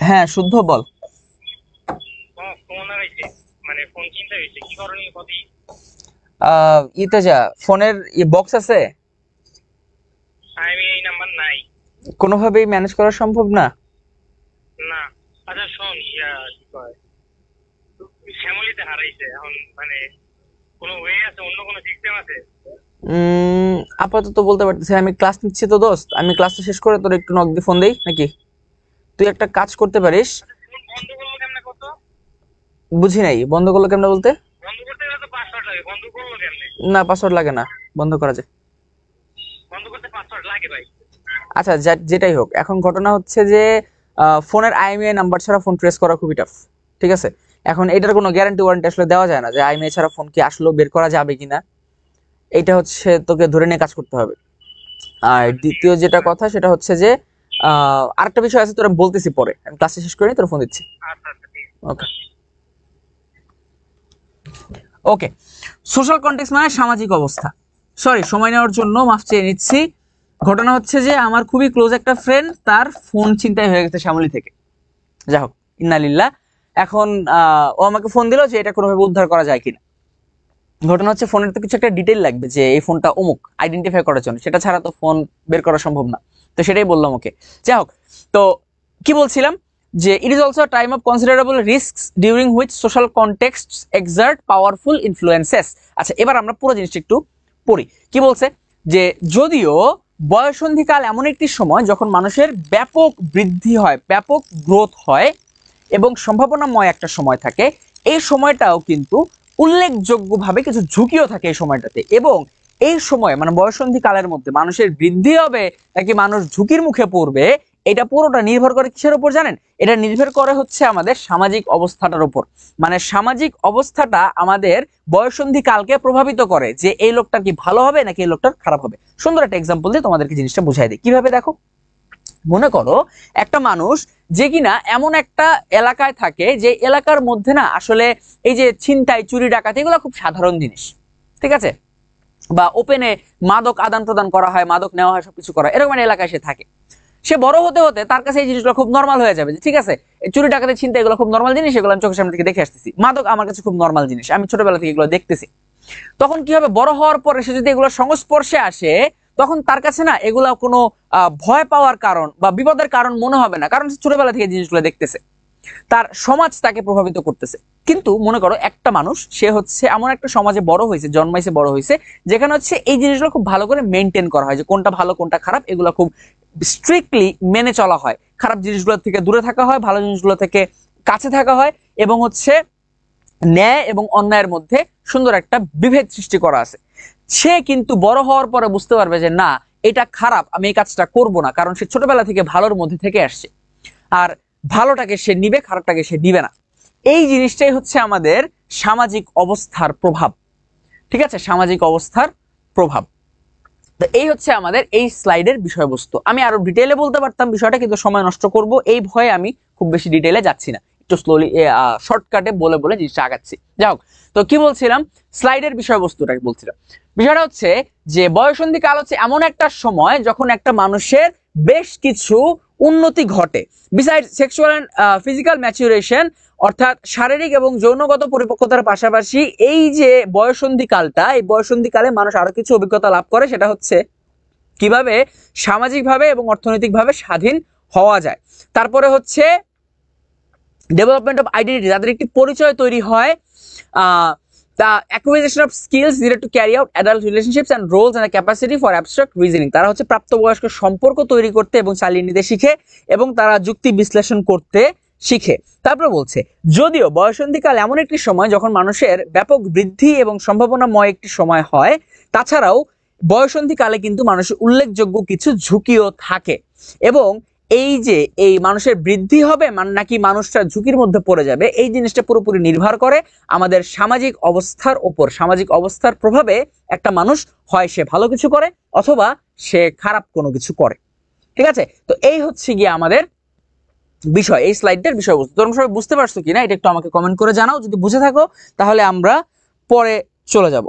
হ্যাঁ, শুদ্ধ বল। ইতে যা, ফোনের বক্স আছে, কোনোভাবেই ম্যানেজ করা সম্ভব না। না, আচ্ছা শোন, কি কয়, শ্যামলীতে হারাইছে, এখন মানে কোনো ওয়ে আছে, অন্য কোনো সিস্টেম আছে? আপাতত বলতে পারতেছি। আমি ক্লাস নিচ্ছি তো দোস্ত, আমি ক্লাসটা শেষ করে তোর একটু নক দিয়ে ফোন দেই নাকি? তুই একটা কাজ করতে পারিস। বন্ধ করলো কেমনে? কত বুঝি নাই, বন্ধ করলো কেমনে বলতে? বন্ধ করতে গেলে তো পাসওয়ার্ড লাগে, বন্ধ করলো কেমনে? না, পাসওয়ার্ড লাগে না, বন্ধ করা যায়। বন্ধ করতে পাসওয়ার্ড লাগে ভাই? আচ্ছা, যেটাই হোক, এখন ঘটনা হচ্ছে যে ফোনের আইএমইআই নাম্বার ছাড়া ফোন ট্রেস করা খুবই টাফ। ঠিক আছে? এখন এটার কোনো গ্যারান্টি ওয়ারেন্টি আসলে দেওয়া যায় না যে আইএমইআই ছাড়া ফোন কি আসলো বের করা যাবে কিনা। এটা হচ্ছে তোকে ধরে নিয়ে কাজ করতে হবে। আর দ্বিতীয় যেটা কথা সেটা হচ্ছে যে আরেকটা বিষয় আছে, তোরা বলতেছি পরে, আমি ক্লাসে শেষ করে নিই, তোর ফোন দিচ্ছি। ওকে ওকে। সোশ্যাল কনটেক্সট মানে সামাজিক অবস্থা। সরি, সময় নেওয়ার জন্য মাফ চেয়ে নিচ্ছি। ঘটনা হচ্ছে যে আমার খুবই ক্লোজ একটা ফ্রেন্ড, তার ফোন ছিনতাই হয়ে গেছে শ্যামলী থেকে। যাই হোক, ইন্নালিল্লাহ। এখন ও আমাকে ফোন দিল যে এটা কোনোভাবে উদ্ধার করা যায় কিনা। ঘটনা হচ্ছে ফোনের তো কিছু একটা ডিটেইল লাগবে, যে এই ফোনটা অমুক, আইডেন্টিফাই করার জন্য, সেটা ছাড়া তো ফোন বের করা সম্ভব না। তো সেটাই বললাম ওকে। যাই হোক, তো কি বলছিলাম, যে it is also time of considerable risks during which social context excerpt powerful influences. আচ্ছা, এবার আমরা পুরো জিনিসটা একটু পড়ি। কি বলছে যে যদিও বয়ঃসন্ধিকাল এমন একটি সময় যখন মানুষের ব্যাপক বৃদ্ধি হয়, ব্যাপক গ্রোথ হয় এবং সম্ভাবনাময় একটা সময় থাকে, এই সময়টাও কিন্তু উল্লেখযোগ্যভাবে কিছু ঝুঁকিও থাকে এই সময়টাতে। এবং এই সময় মানে বয়ঃসন্ধিকালের মধ্যে মানুষের বৃদ্ধি হবে নাকি মানুষ ঝুঁকির মুখে পড়বে, এটা পুরোটা নির্ভর করে কিসের উপর জানেন? এটা নির্ভর করে হচ্ছে আমাদের সামাজিক অবস্থাটার উপর। মানে সামাজিক অবস্থাটা আমাদের বয়ঃসন্ধিকালকে প্রভাবিত করে যে এই লোকটা কি ভালো হবে নাকি এই লোকটার খারাপ হবে। সুন্দর একটা এক্সাম্পল দিয়ে তোমাদেরকে জিনিসটা বুঝাই দিই। কিভাবে দেখো, মনে করো একটা মানুষ যে কিনা এমন একটা এলাকায় থাকে যে এলাকার মধ্যে না আসলে এই যে ছিনতাই, চুরি, ডাকাতি এগুলো খুব সাধারণ জিনিস, ঠিক আছে, বা ওপেনে মাদক আদান প্রদান করা হয়, মাদক নেওয়া হয়, সবকিছু করা হয়, এরকম একটা এলাকায় সে থাকে। সে বড় হতে হতে তার কাছে এই জিনিসগুলো খুব নর্মাল হয়ে যাবে যে ঠিক আছে, চুরি ডাকাতি ছিনতাই এগুলো খুব নর্মাল জিনিস, এগুলো আমি চোখের সামনে থেকে দেখে আসতেছি, মাদক আমার কাছে খুব নর্মাল জিনিস, আমি ছোটবেলা থেকে এগুলো দেখতেছি। তখন কি হবে, বড় হওয়ার পরে সে যদি এগুলো সংস্পর্শে আসে তখন তার কাছে না এগুলা কোনো ভয় পাওয়ার কারণ বা বিপদের কারণ মনে হবে না, কারণ সে ছোটবেলা থেকে জিনিসগুলো দেখতেছে, তার সমাজ তাকে প্রভাবিত করতেছে। কিন্তু মনে করো একটা মানুষ সে হচ্ছে এমন একটা সমাজে বড় হয়েছে, জন্মাইছে, বড় হয়েছে, যেখানে হচ্ছে এই জিনিসগুলো খুব ভালো করে মেনটেন করা হয় যে কোনটা ভালো কোনটা খারাপ, এগুলো খুব স্ট্রিক্টলি মেনে চলা হয়, খারাপ জিনিসগুলো থেকে দূরে থাকা হয়, ভালো জিনিসগুলো থেকে কাছে থাকা হয়, এবং হচ্ছে ন্যায় এবং অন্যায়ের মধ্যে সুন্দর একটা বিভেদ সৃষ্টি করা আছে। সে কিন্তু বড় হওয়ার পরে বুঝতে পারবে যে না, এটা খারাপ, আমি এই কাজটা করব না, কারণ সে ছোটবেলা থেকে ভালোর মধ্যে থেকে আসছে, আর ভালোটাকে সে নিবে, খারাপটাকে সে নিবে না। এই জিনিসটাই হচ্ছে আমাদের সামাজিক অবস্থার প্রভাব, ঠিক আছে, সামাজিক অবস্থার প্রভাব। তো এই হচ্ছে আমাদের এই স্লাইডের বিষয়বস্তু। আমি আরো ডিটেইলে বলতে পারতাম বিষয়টা, কিন্তু সময় নষ্ট করব এই ভয়ে আমি খুব বেশি ডিটেইলে যাচ্ছি না, একটু স্লোলি শর্টকাটে বলে বলে জিনিসটা আগাচ্ছি। যাই হোক, তো কি বলছিলাম, স্লাইডের বিষয়বস্তুটা বলছিলাম। বিষয়টা হচ্ছে যে বয়ঃসন্ধিকাল হচ্ছে এমন একটা সময় যখন একটা মানুষের বেশ কিছু উন্নতি ঘটে। Beside sexual and physical maturation, অর্থাৎ শারীরিক এবং যৌনগত পরিপক্কতার পাশাপাশি এই যে বয়ঃসন্ধিকালটা, এই বয়ঃসন্ধিকালে মানুষ আরো কিছু অভিজ্ঞতা লাভ করে, সেটা হচ্ছে কিভাবে সামাজিকভাবে এবং অর্থনৈতিকভাবে স্বাধীন হওয়া যায়। তারপরে হচ্ছে ডেভেলপমেন্ট অফ আইডেন্টিটি, তাদের একটি পরিচয় তৈরি হয়, the acquisition of skills needed to carry out adult relationships and roles and a capacity for abstract reasoning, তারা হচ্ছে প্রাপ্তবয়স্ক সম্পর্ক তৈরি করতে এবং চালিয়ে নিতে শিখে এবং তারা যুক্তি বিশ্লেষণ করতে শিখে। তারপরে বলছে যদিও বয়ঃসন্ধিকাল এমন একটি সময় যখন মানুষের ব্যাপক বৃদ্ধি এবং সম্ভাবনাময় একটি সময় হয়, তাছাড়াও বয়ঃসন্ধিকালে কিন্তু মানুষের উল্লেখযোগ্য কিছু ঝুঁকিও থাকে। এবং এই যে এই মানুষের বৃদ্ধি হবে নাকি মানুষটা ঝুঁকির মধ্যে পড়ে যাবে, এই জিনিসটা পুরোপুরি নির্ভর করে আমাদের সামাজিক অবস্থার উপর। সামাজিক অবস্থার প্রভাবে একটা মানুষ হয় সে ভালো কিছু করে অথবা সে খারাপ কোনো কিছু করে, ঠিক আছে। তো এই হচ্ছে গিয়ে আমাদের বিষয়, এই স্লাইডটার বিষয়বস্তু। তোমরা সবাই বুঝতে পারছো কিনা এটা একটু আমাকে কমেন্ট করে জানাও, যদি বুঝে থাকো তাহলে আমরা পরে চলে যাব।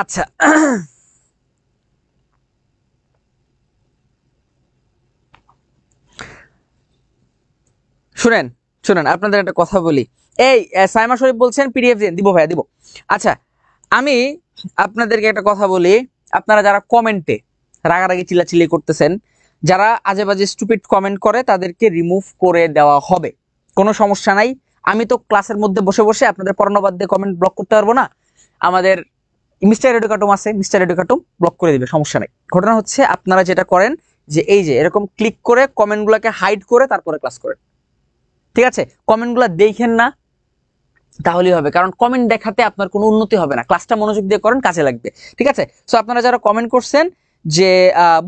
আচ্ছা, শুনেন শুনেন আপনাদের একটা কথা বলি। এই সাইমা শরীফ বলছেন পিডিএফ দিন, দিব ভাইয়া দিব। আচ্ছা, আমি আপনাদেরকে একটা কথা বলি, আপনারা যারা কমেন্টে রাগারাগি চিল্লাচিল্লি করতেছেন, যারা আজে বাজে স্টুপিড কমেন্ট করে তাদেরকে রিমুভ করে দেওয়া হবে, কোনো সমস্যা নাই। আমি তো ক্লাসের মধ্যে বসে বসে আপনাদের পড়ানো বাদ দিয়ে কমেন্ট ব্লক করতে পারবো না। আমাদের মিস্টার এডুকাটুম আছে, মিস্টার এডুকাটুম ব্লক করে দিবে, সমস্যা নাই। ঘটনা হচ্ছে আপনারা যেটা করেন যে এই যে এরকম ক্লিক করে কমেন্টগুলোকে হাইড করে তারপরে ক্লাস করেন, ঠিক আছে। কমেন্টগুলো দেখেন না তাহলেই হবে, কারণ কমেন্ট দেখাতে আপনার কোনো উন্নতি হবে না। ক্লাসটা মনোযোগ দিয়ে করেন, কাজে লাগবে, ঠিক আছে। সো আপনারা যারা কমেন্ট করছেন যে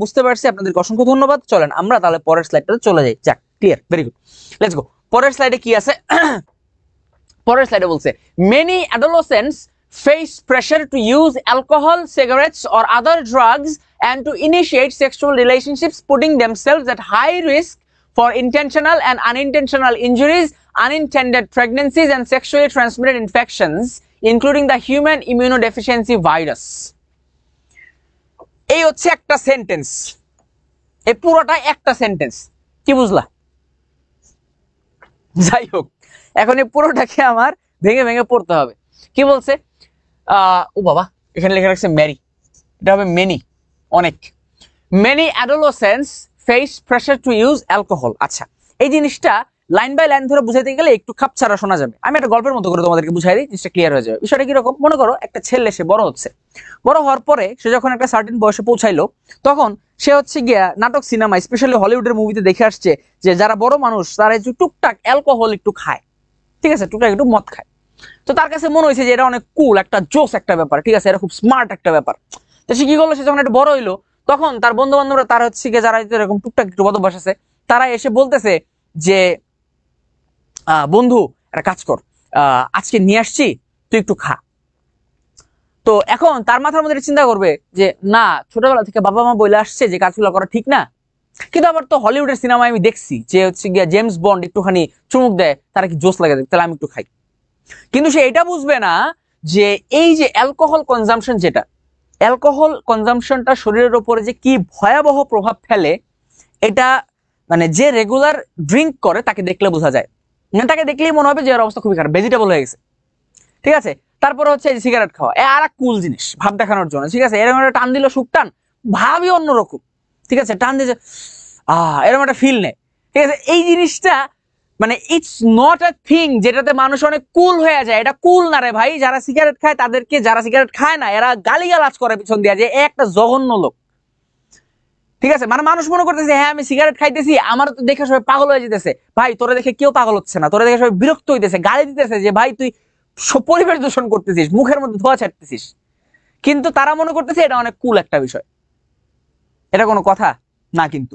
বুঝতে পারছি, আপনাদেরকে অসংখ্য ধন্যবাদ। চলেন আমরা তাহলে পরের স্লাইডটাতে চলে যাই। যাক, clear, very good, let's go. পরের স্লাইডে কি আছে? পরের স্লাইডে বলছে many অ্যাডোলেসেন্টস face pressure to use alcohol, cigarettes or other drugs and to initiate sexual relationships, putting themselves at high risk for intentional and unintentional injuries, unintended pregnancies and sexually transmitted infections including the human immunodeficiency virus. এই হচ্ছে একটা sentence, এই পুরোটা একটা sentence, কি বুঝলা? যাই হোক, এখন এই পুরোটাকে আমার ভেঙে ভেঙে পড়তে হবে। কি বলছে? ও বাবা, এখানে লেখা রাখছে ম্যারি, এটা হবে মেনি, অনেক। Many adolescents face pressure to use alcohol. আচ্ছা, এই জিনিসটা লাইন বাই লাইন ধরে বুঝাইতে গেলে একটু খাপছাড়া শোনা যাবে। আমি একটা গল্পের মতো করে তোমাদেরকে বুঝাই দিই, জিনিসটা ক্লিয়ার হয়ে যাবে। বিষয়টা কিরকম? মনে করো একটা ছেলে, সে বড় হচ্ছে, বড় হওয়ার পরে সে যখন একটা সার্টেন বয়সে পৌঁছাইলো, তখন সে হচ্ছে গিয়া নাটক, সিনেমা, স্পেশালি হলিউডের মুভিতে দেখে আসছে যে যারা বড় মানুষ তারা একটু টুকটাক অ্যালকোহল একটু খায়, ঠিক আছে, টুকটাক একটু মদ খায়। তো তার কাছে মনে হয়েছে যে এটা অনেক কুল, একটা জোস একটা ব্যাপার, ঠিক আছে, এটা খুব স্মার্ট একটা ব্যাপার। তো সে কি করলো, সে যখন একটু বড় হইলো তখন তার বন্ধু বান্ধবরা, তার হচ্ছে গিয়ে যারা এরকম টুকটাক একটু বদভ্যাস আছে, তারা এসে বলতেছে যে বন্ধু একটা কাজ কর, আজকে নিয়ে আসছি, তুই একটু খা। তো এখন তার মাথার মধ্যে চিন্তা করবে যে না, ছোটবেলা থেকে বাবা মা বলে আসছে যে কাজগুলো করা ঠিক না, কিন্তু আবার তো হলিউডের সিনেমায় আমি দেখছি যে হচ্ছে গিয়া জেমস বন্ড একটুখানি চুমুক দেয়, তারা কি জোস লাগে, তাহলে আমি একটু খাই। কিন্তু সে এটা বুঝবে না যে এই যে অ্যালকোহল কনজাম্পশন, যেটা অ্যালকোহল কনজাম্পশনটা শরীরের উপরে যে কি ভয়াবহ প্রভাব ফেলে, এটা মানে যে রেগুলার ড্রিঙ্ক করে তাকে দেখলে বোঝা যায়। তাকে দেখলেই মনে হবে যে এর অবস্থা খুবই খারাপ, ভেজিটেবল হয়ে গেছে, ঠিক আছে। তারপরে হচ্ছে সিগারেট খাওয়া, আর এক কুল জিনিস ভাব দেখানোর জন্য, ঠিক আছে, এরকম একটা টান দিল, সুখ টান, ভাবই অন্যরকম, ঠিক আছে, টান দিয়ে এরকম একটা ফিল নেই, ঠিক আছে। এই জিনিসটা মানে ইটস নট আ থিং যেটাতে মানুষ অনেক কুল হয়ে যায়, এটা কুল না রে ভাই। যারা সিগারেট খায় তাদেরকে, যারা সিগারেট খায় না এরা গালিগালাজ করে পিছন দিয়ে যে একটা জঘন্য লোক, ঠিক আছে। মানে মানুষ মনে করতেছে হ্যাঁ আমি সিগারেট খাইতেছি, আমার তো দেখে সবাই পাগল হয়ে যেতেছে। ভাই তোরা দেখে কেউ পাগল হচ্ছে না, তোরা দেখে সবাই বিরক্ত হইতেছে, গালি দিতেছে যে ভাই তুই পরিবেশ দূষণ করতেছিস, মুখের মধ্যে ধোঁয়া ছাড়তেছিস, কিন্তু তারা মনে করতেছে এটা অনেক কুল একটা বিষয়। এটা কোনো কথা না কিন্তু।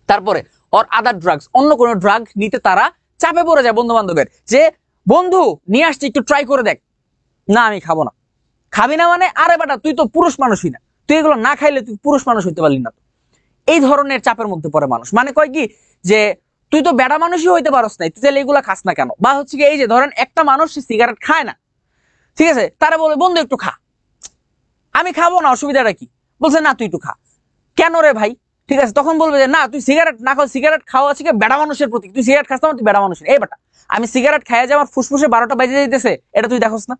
তারপরে অর আদার ড্রাগস, অন্য কোনো ড্রাগ নিতে তারা চাপে পড়ে যায় বন্ধু বান্ধবের, যে বন্ধু নিয়ে আসছি একটু ট্রাই করে দেখ। না আমি খাবো না। খাবি না মানে? আরে বেটা তুই তো পুরুষ মানুষই না, তুই এগুলো না খাইলে তুই পুরুষ মানুষ হইতে পারলি না। এই ধরনের চাপের মধ্যে পড়ে মানুষ, মানে কয় কি যে তুই তো বেটা মানুষই হইতে পারস নাই, তুই তাহলে এগুলা খাস না কেন? বা হচ্ছে কি এই যে ধরেন একটা মানুষ সিগারেট খায় না, ঠিক আছে, তারা বলে বন্ধু একটু খা। আমি খাবো না, অসুবিধাটা কি? বলছে না তুই একটু খা। কেন রে ভাই? ঠিক আছে, তখন বলবে যে না তুই সিগারেট না খাও, সিগারেট খাওয়া হচ্ছে কি বেড়া মানুষের প্রতীক, তুই সিগারেট খাস না, তুই বেড়া মানুষ। এই বেটা আমি সিগারেট খাইয়া যে আমার ফুসফুসে 12টা বাজে যাইতেছে, এটা তুই দেখোস না?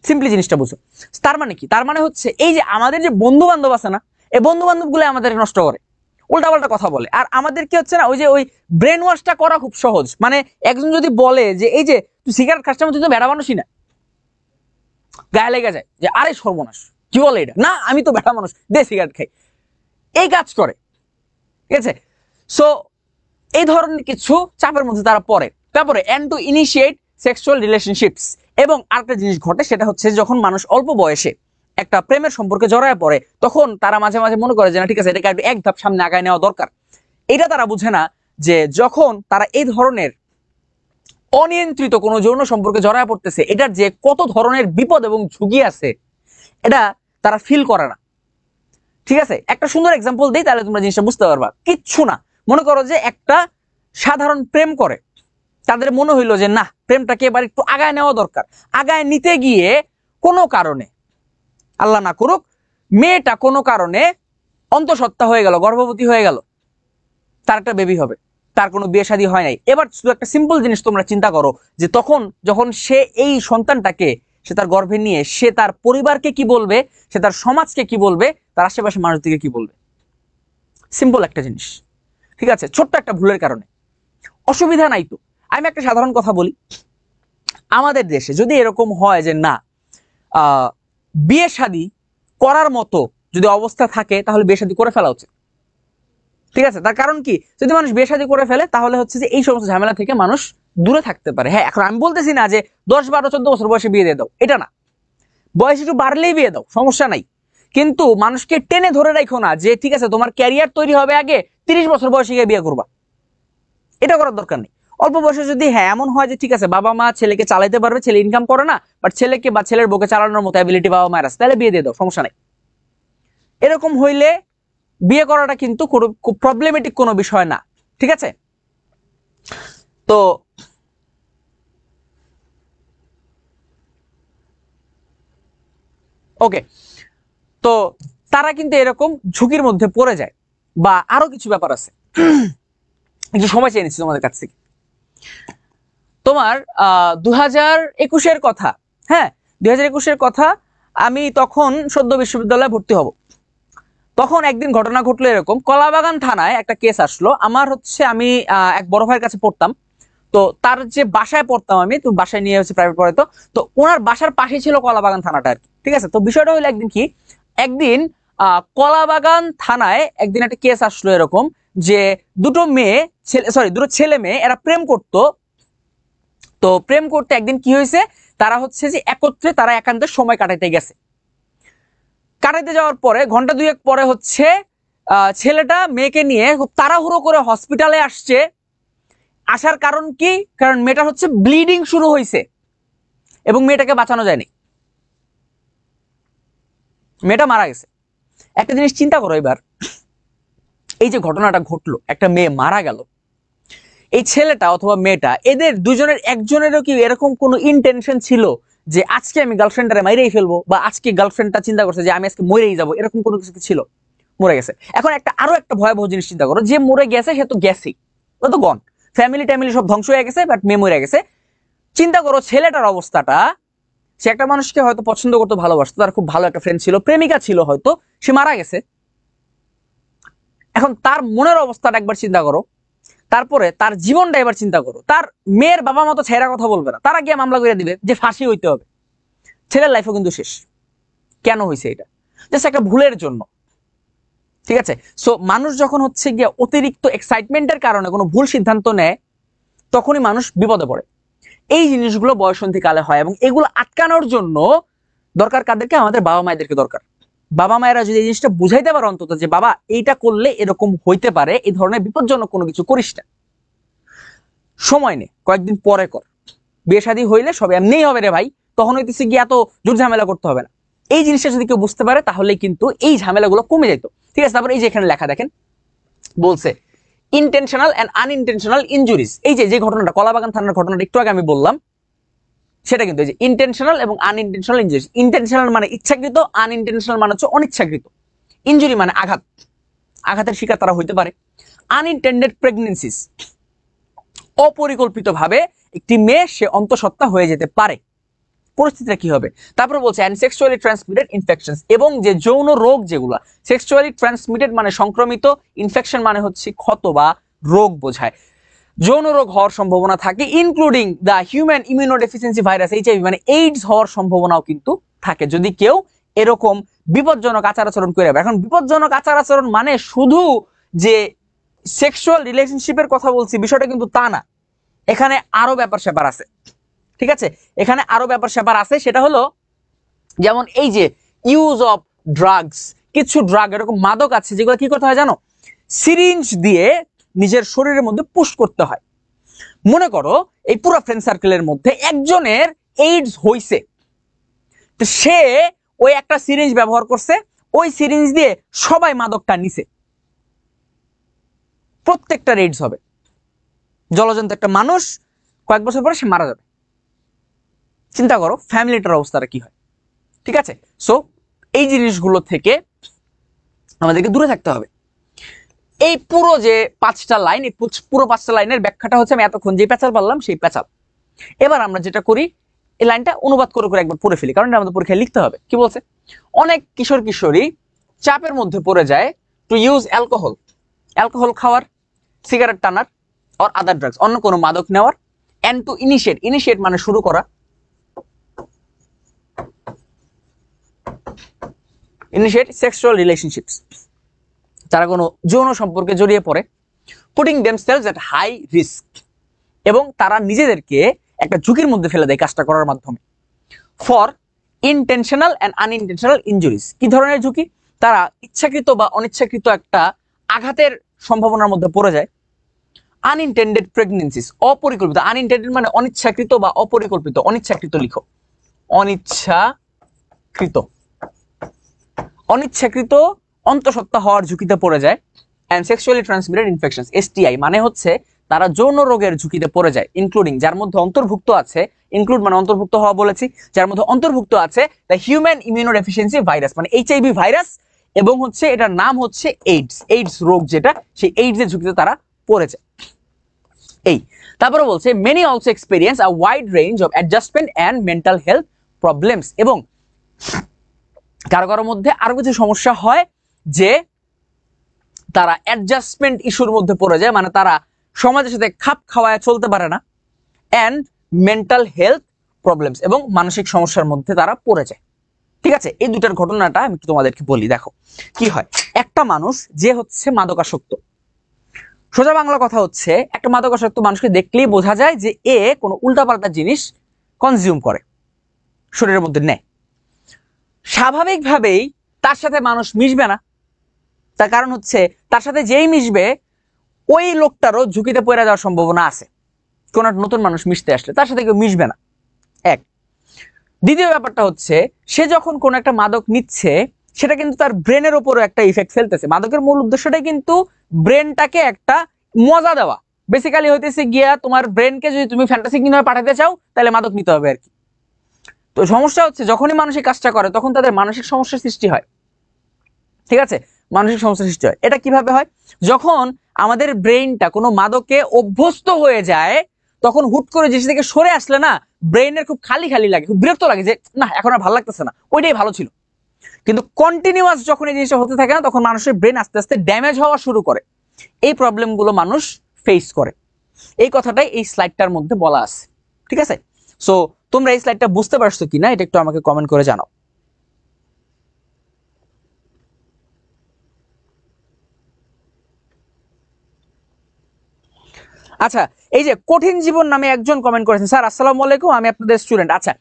সিম্পলি জিনিসটা বুঝো। তার মানে কি? তার মানে হচ্ছে এই যে আমাদের যে বন্ধু বান্ধব আছে না, এই বন্ধু বান্ধব গুলো আমাদের নষ্ট করে, উল্টাপাল্টা কথা বলে। আর আমাদের কি হচ্ছে না, ওই যে ওই ব্রেন ওয়াশটা করা খুব সহজ। মানে একজন যদি বলে যে এই যে তুই সিগারেট খাস না, তুই তো বেড়া মানুষই না, গায়ে লেগে যায় যে আরে সর্বনাশ, কি বলে এটা, না আমি তো বেড়া মানুষ, দে সিগারেট খাই, এই কাজ করে, ঠিক আছে। সো এই ধরনের কিছু চাপের মধ্যে তারা পড়ে। তারপরে and to initiate sexual relationships. এবং আরেকটা জিনিস ঘটে, সেটা হচ্ছে যখন মানুষ অল্প বয়সে একটা প্রেমের সম্পর্কে জড়ায় পড়ে, তখন তারা মাঝে মাঝে মনে করে যে না ঠিক আছে, এটাকে এক ধাপ সামনে আগায় নেওয়া দরকার। এটা তারা বুঝে না যে যখন তারা এই ধরনের অনিয়ন্ত্রিত কোনো যৌন সম্পর্কে জড়ায় পড়তেছে, এটার যে কত ধরনের বিপদ এবং ঝুঁকি আছে, এটা তারা ফিল করে না, ঠিক আছে। একটা সুন্দর এক্সাম্পল দিই, তাহলে তোমরা জিনিসটা বুঝতে পারবা। কিচ্ছু না, মনে করো যে একটা সাধারণ প্রেম করে, তাদের মনে হইলো যে না প্রেমটাকে এবার একটু আগায় নেওয়া দরকার। আগায় নিতে গিয়ে কোনো কারণে, আল্লাহ না করুক, মেয়েটা কোনো কারণে অন্তঃসত্ত্বা হয়ে গেল, গর্ভবতী হয়ে গেল, তার একটা বেবি হবে, তার কোনো বিয়ে শাদী হয় নাই। এবার শুধু একটা সিম্পল জিনিস তোমরা চিন্তা করো যে তখন যখন সে এই সন্তানটাকে সে তার গর্ভে নিয়ে, সে তার পরিবারকে কি বলবে, সে তার সমাজকে কি বলবে, তার আশেপাশে মানুষদেরকে কি বলবে? সিম্পল একটা জিনিস, ঠিক আছে, ছোট্ট একটা ভুলের কারণে। অসুবিধা নাই তো। আমি একটা সাধারণ কথা বলি, আমাদের দেশে যদি এরকম হয় যে না বিয়ে শাদী করার মতো যদি অবস্থা থাকে, তাহলে বিয়ে শাদী করে ফেলা উচিত, ঠিক আছে। তার কারণ কি, যদি মানুষ বিয়ে শাদী করে ফেলে তাহলে হচ্ছে যে এই সমস্ত ঝামেলা থেকে মানুষ দূরে থাকতে পারে। হ্যাঁ, এখন আমি বলতেছি না যে 10, 12, 14 বছর বয়সে বিয়ে দিয়ে দাও, এটা না, বয়স একটু বাড়লেই বিয়ে দাও, সমস্যা নাই, কিন্তু মানুষকে টেনে ধরে রাখো না যে ঠিক আছে তোমার ক্যারিয়ার তৈরি হবে আগে, 30 বছর বয়সে গিয়ে বিয়ে করবা, এটা করার দরকার নেই। অল্প বয়সে যদি হ্যাঁ এমন হয় যে ঠিক আছে বাবা মা ছেলেকে চালাইতে পারবে, ছেলে ইনকাম করে না, বাট ছেলেকে বা ছেলের বউকে চালানোর মতো অ্যাবিলিটি বাবা মায়ের আছে, তাহলে বিয়ে দিয়ে দাও, সমস্যা নাই। এরকম হইলে বিয়ে করাটা কিন্তু খুব প্রবলেমেটিক কোনো বিষয় না, ঠিক আছে। তো ওকে, তো তারা কিন্তু এরকম ঝুঁকির মধ্যে পড়ে যায়। বা আরো কিছু ব্যাপার আছে, একটু সময় চেয়ে নিচ্ছি তোমাদের কাছ থেকে। তোমার 2021-এর কথা, হ্যাঁ 2021-এর কথা, আমি তখন সদ্য বিশ্ববিদ্যালয়ে ভর্তি হব। তখন একদিন ঘটনা ঘটলো এরকম, কলাবাগান থানায় একটা কেস আসলো। আমার হচ্ছে আমি এক বড় ভাইয়ের কাছে পড়তাম, তো তার যে বাসায় পড়তাম আমি, তো বাসায় নিয়ে হচ্ছে প্রাইভেট পড়াতো, তো ওনার বাসার পাশে ছিল কলাবাগান থানাটা আর কি। ঠিক আছে, তো বিষয়টা হলো একদিন কি, একদিন কলাবাগান থানায় একদিন একটা কেস আসলো এরকম যে দুটো ছেলে মেয়ে এরা প্রেম করতো। তো প্রেম করতে একদিন কি হয়েছে, তারা হচ্ছে যে একত্রে তারা একান্তে সময় কাটাইতে গেছে। কাটাইতে যাওয়ার পরে ঘন্টা দুয়েক পরে হচ্ছে ছেলেটা মেয়েকে নিয়ে খুব তাড়াহুড়ো করে হসপিটালে আসছে। আসার কারণ কি, কারণ মেয়েটা হচ্ছে ব্লিডিং শুরু হয়েছে এবং মেয়েটাকে বাঁচানো যায়নি, মেয়েটা মারা গেছে। একটা জিনিস চিন্তা করো এবার, এই যে ঘটনাটা ঘটলো, একটা মেয়ে মারা গেল, এই ছেলেটা অথবা মেয়েটা, এদের দুজনের একজনেরও কি এরকম কোনো ইন্টেনশন ছিল যে আজকে আমি গার্লফ্রেন্ডটারে মাইরেই ফেলবো, বা আজকে গার্লফ্রেন্ডটা চিন্তা করছে যে আমি আজকে মরেই যাবো, এরকম কোনো কিছু ছিল? মরে গেছে। এখন আরো একটা ভয়াবহ জিনিস চিন্তা করো, যে মরে গেছে সে তো গেছেই, ও তো গন, ফ্যামিলি ট্যামিলি সব ধ্বংস হয়ে গেছে, বাট মেয়ে মরে গেছে। চিন্তা করো ছেলেটার অবস্থাটা, সে একটা মানুষকে হয়তো পছন্দ করতো, ভালোবাসতো, তার খুব ভালো একটা ফ্রেন্ড ছিল, প্রেমিকা ছিল হয়তো, সে মারা গেছে। এখন তার মনের অবস্থাটা একবার চিন্তা করো, তারপরে তার জীবনটা এবার চিন্তা করো। তার মেয়ের বাবা মা তো ছেঁড়া কথা বলবে না, তারা গিয়ে মামলা করে দিবে যে ফাঁসি হইতে হবে। ছেলের লাইফও কিন্তু শেষ। কেন হয়েছে এটা? জাস্ট একটা ভুলের জন্য। ঠিক আছে, সো মানুষ যখন হচ্ছে গিয়ে অতিরিক্ত এক্সাইটমেন্টের কারণে কোনো ভুল সিদ্ধান্ত নেয়, তখনই মানুষ বিপদে পড়ে। এই জিনিসগুলো বয়সন্ধিকালে হয়, এবং এগুলো আটকানোর জন্য দরকার কাদেরকে? আমাদের বাবা মায়েদেরকে দরকার। বাবা মায়েরা যদি এই জিনিসটা বুঝাইতে পারে অন্তত, যে বাবা এইটা করলে এরকম হইতে পারে, এই ধরনের বিপজ্জনক কোনো কিছু করিস না, সময় নে, কয়েকদিন পরে কর, বিয়ে শাদী হইলে সব এমনিই হবে রে ভাই, তখন হইতেছে গিয়ে এত জোর ঝামেলা করতে হবে না। এই জিনিসটা যদি কেউ বুঝতে পারে, তাহলে কিন্তু এই ঝামেলাগুলো কমে যেত। ঠিক আছে, তারপর এই যে এখানে লেখা দেখেন, বলছে ইন্টেনশনাল এন্ড আনইনটেনশনাল ইনজুরিজ। এই যে ঘটনাটা, কলাবাগান থানার ঘটনাটা একটু আগে আমি বললাম, সেটা কিন্তু এই যে ইন্টেনশনাল এবং আনইনটেনশনাল ইনজুরিজ। ইন্টেনশনাল মানে ইচ্ছাকৃত, আনইনটেনশনাল মানে হচ্ছে অনিচ্ছাকৃত, ইনজুরি মানে আঘাত, আঘাতের শিকার তারা হইতে পারে। আনইনটেন্ডেড প্রেগনেন্সিস, অপরিকল্পিতভাবে একটি মেয়ে সে অন্তঃসত্ত্বা হয়ে যেতে পারে, পরিস্থিতিটা কি হবে? তারপর বলছে অ্যান্ড সেক্সুয়ালি ট্রান্সমিটেড ইনফেকশনস, এবং যে যৌন রোগ যেগুলো সেক্সুয়ালি ট্রান্সমিটেড মানে সংক্রমিত, ইনফেকশন মানে হচ্ছে ক্ষত বা রোগ বোঝায়, যৌন রোগ হওয়ার সম্ভাবনা থাকে, including the human immunodeficiency virus, HIV মানে এইডস হওয়ার সম্ভাবনাও কিন্তু থাকে, যদি কেউ এরকম বিপজ্জনক আচার আচরণ করে। এখন বিপজ্জনক আচার আচরণ মানে শুধু যে সেক্সুয়াল রিলেশনশিপের কথা বলছি, বিষয়টা কিন্তু তা না, এখানে আরো ব্যাপার স্যাপার আছে। ঠিক আছে, এখানে আরো ব্যাপার স্যাপার আছে, সেটা হলো যেমন এই যে ইউজ অফ ড্রাগস, কিছু ড্রাগ এরকম মাদক আছে যেগুলো কি করতে হয় জানো, সিরিঞ্জ দিয়ে নিজের শরীরের মধ্যে পুশ করতে হয়। মনে করো এই পুরো ফ্রেন্ড সার্কেলের মধ্যে একজনের এইডস হইছে, তো সে ওই একটা সিরিঞ্জ ব্যবহার করছে, ওই সিরিঞ্জ দিয়ে সবাই মাদকটা নিছে, প্রত্যেকটার এইডস হবে। জলজন্ত একটা মানুষ কয়েক বছর পরে সে মারা যাবে। চিন্তা করো ফ্যামিলিটার অবস্থাটা কি হয়। ঠিক আছে, সো এই জিনিসগুলো থেকে আমাদেরকে দূরে থাকতে হবে। এই পুরো যে 5টা লাইন, এই পুরো 5টা লাইনের ব্যাখ্যাটা হচ্ছে আমি এতক্ষণ যে প্যাচাল পারলাম সেই প্যাচাল। এবার আমরা যেটা করি, এই লাইনটা অনুবাদ করে করে একবার পড়ে ফেলি, কারণ এটা আমাদের পরীক্ষায় লিখতে হবে। কি বলছে? অনেক কিশোর কিশোরী চাপের মধ্যে পড়ে যায় টু ইউজ অ্যালকোহল, অ্যালকোহল খাওয়ার, সিগারেট টানার, অর আদার ড্রাগস, অন্য কোনো মাদক নেওয়ার, অ্যান্ড টু ইনিশিয়েট, ইনিশিয়েট মানে শুরু করা, ইনিশিয়েট সেক্সুয়াল রিলেশনশিপস, যারা কোনো যৌন সম্পর্কে জড়িয়ে পড়ে, putting themselves at high risk, এবং তারা নিজেদেরকে একটা ঝুঁকির মধ্যে ফেলে দেয় কাজটা করার মাধ্যমে, ফর ইনটেনশনাল অ্যান্ড আনইনটেনশনাল ইনজুরিজ। কি ধরনের ঝুঁকি? তারা ইচ্ছাকৃত বা অনিচ্ছাকৃত একটা আঘাতের সম্ভাবনার মধ্যে পড়ে যায়। আনইনটেন্ডেড প্রেগনেন্সিস, অপরিকল্পিত, আনইনটেন্ডেড মানে অনিচ্ছাকৃত বা অপরিকল্পিত, অনিচ্ছাকৃত লিখো, অনিচ্ছাকৃত, অনিচ্ছাকৃত অন্তঃসত্ত্বা হওয়ার ঝুঁকিতে পড়ে যায়। And sexually transmitted infections, STI মানে হচ্ছে তারা যৌন রোগের ঝুঁকিতে পড়ে যায়, ইনক্লুডিং, যার মধ্যে অন্তর্ভুক্ত আছে, ইনক্লুড মানে অন্তর্ভুক্ত হওয়া বলেছি, যার মধ্যে অন্তর্ভুক্ত আছে দ্য হিউম্যান ইমিউনোডেফিসিয়েন্সি ভাইরাস, মানে এইচআইভি ভাইরাস, এবং হচ্ছে এটার নাম হচ্ছে এইডস রোগ, যেটা সেই এইডস এর ঝুঁকিতে তারা পড়ে যায়। এই তারপরে বলছে many also experience a wide range of adjustment and mental health problems, এবং কারো কারোর মধ্যে আরো কিছু সমস্যা হয় যে তারা অ্যাডজাস্টমেন্ট ইস্যুর মধ্যে পড়ে যায়, মানে তারা সমাজের সাথে খাপ খাওয়ায় চলতে পারে না, অ্যান্ড মেন্টাল হেলথ প্রবলেমস, এবং মানসিক সমস্যার মধ্যে তারা পড়ে যায়। ঠিক আছে, এই দুটার ঘটনাটা আমি একটু তোমাদেরকে বলি। দেখো কি হয়, একটা মানুষ যে হচ্ছে মাদকাসক্ত, সোজা বাংলা কথা হচ্ছে একটা মাদকাসক্ত মানুষকে দেখলেই বোঝা যায় যে এ কোনো উল্টাপাল্টা জিনিস কনজিউম করে, শরীরের মধ্যে নেয়। স্বাভাবিকভাবেই তার সাথে মানুষ মিশবে না, তার কারণ হচ্ছে তার সাথে যেই মিশবে ওই লোকটারও ঝুঁকিতে পড়ে যাওয়ার সম্ভাবনা আছে। কোন একটা নতুন মানুষ মিশতে আসলে তার সাথে কেউ মিশবে না, এক। দ্বিতীয় ব্যাপারটা হচ্ছে সে যখন কোন একটা মাদক নিচ্ছে সেটা কিন্তু তার ব্রেনের উপরও একটা ইফেক্ট ফেলতেছে। মাদকের মূল উদ্দেশ্যটাই কিন্তু ব্রেনটাকে একটা মজা দেওয়া, বেসিক্যালি হইতেছে গিয়া তোমার ব্রেনকে যদি তুমি ফ্যান্টাসি কিভাবে পাঠাতে চাও তাহলে মাদক নিতে হবে আর কি। তো সমস্যা হচ্ছে যখনই মানুষ এই কাজটা করে তখন তাদের মানসিক সমস্যার সৃষ্টি হয়। ঠিক আছে, মানসিক সমস্যার সৃষ্টি হয়। এটা কিভাবে হয়, যখন আমাদের ব্রেইনটা কোনো মাদকে অভ্যস্ত হয়ে যায় তখন হুট করে জিনিস থেকে সরে আসলে না ব্রেইনের খুব খালি খালি লাগে, খুব বিরক্ত লাগে, যে না এখন আর ভালো লাগতেছে না, ওইটাই ভালো ছিল। কিন্তু কন্টিনিউয়াস যখন এই জিনিসটা হতে থাকে না তখন মানুষের ব্রেন আস্তে আস্তে ড্যামেজ হওয়া শুরু করে। এই প্রবলেমগুলো মানুষ ফেস করে, এই কথাটাই এই স্লাইডটার মধ্যে বলা আছে। ঠিক আছে, সো তোমরা এই স্লাইডটা বুঝতে পারছো কিনা এটা একটু আমাকে কমেন্ট করে জানাও। আচ্ছা, এই যে কঠিন জীবন নামে একজন কমেন্ট করেছেন, স্যার আসসালামু আলাইকুম, আমি আপনাদের স্টুডেন্ট। আচ্ছা,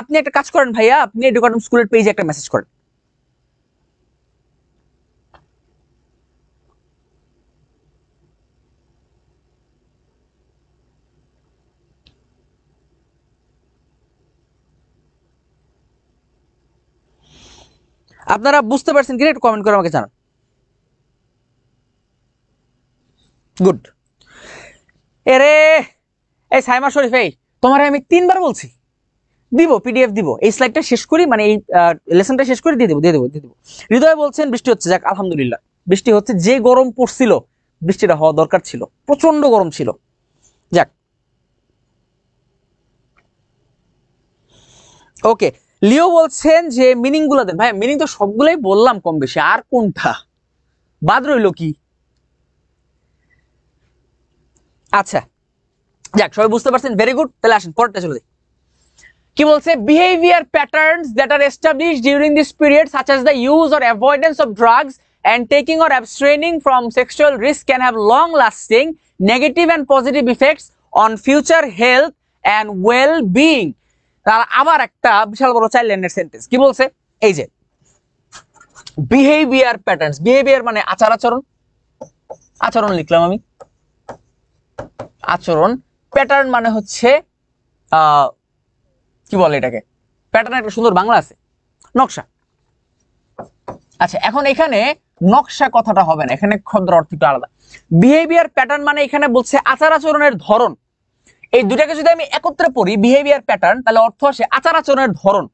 আপনি একটা কাজ করেন ভাইয়া, আপনি এডুকেটম স্কুলের পেজে একটা মেসেজ করেন। আপনারা বুঝতে পারছেন কিনা একটু কমেন্ট করে আমাকে জানান। গুড। এরে এই সাইমা শরীফ, এই তোমার আমি 3বার বলছি দিব, পিডিএফ দিব, এই স্লাইডটা শেষ করি, মানে এই লেসনটা শেষ করে দিয়ে দেবো। হৃদয় বলছেন বৃষ্টি হচ্ছে, যাক আলহামদুলিল্লাহ বৃষ্টি হচ্ছে, যে গরম পড়ছিল বৃষ্টিটা হওয়া দরকার ছিল, প্রচন্ড গরম ছিল। যাক ওকে, লিও বলছেন যে মিনিং গুলো দেন। ভাই মিনিং তো সবগুলোই বললাম কম বেশি, আর কোনটা বাদ রইলো কি? আচ্ছা যাক, সবাই বুঝতে পারছেন, ভেরি গুড। তাহলে আসেন পরেরটা চলে যাই। কি বলছে, behaviour patterns that are established during this period such as the use or avoidance of drugs and taking or abstaining from sexual risk can have long lasting negative and positive effects on future health and well-being. তার আবার একটা বিশাল বড় 4 লাইনের sentence, কি বলছে, এই যে behaviour patterns, behaviour মানে আচার আচরণ, আচরণ লিখলাম আমি, আচরণ, প্যাটার্ন মানে হচ্ছে কি বলে এটাকে, প্যাটার্ন একটা সুন্দর বাংলা আছে, নকশা। আচ্ছা, এখন এখানে নকশা কথাটা হবে না, এখানে শব্দের অর্থ একটু আলাদা। বিহেভিয়ার প্যাটার্ন মানে এখানে বলছে আচার আচরণের ধরন। এই দুটাকে যদি আমি একত্রে পড়ি, বিহেভিয়ার প্যাটার্ন, তাহলে অর্থ আসে আচার আচরণের ধরন।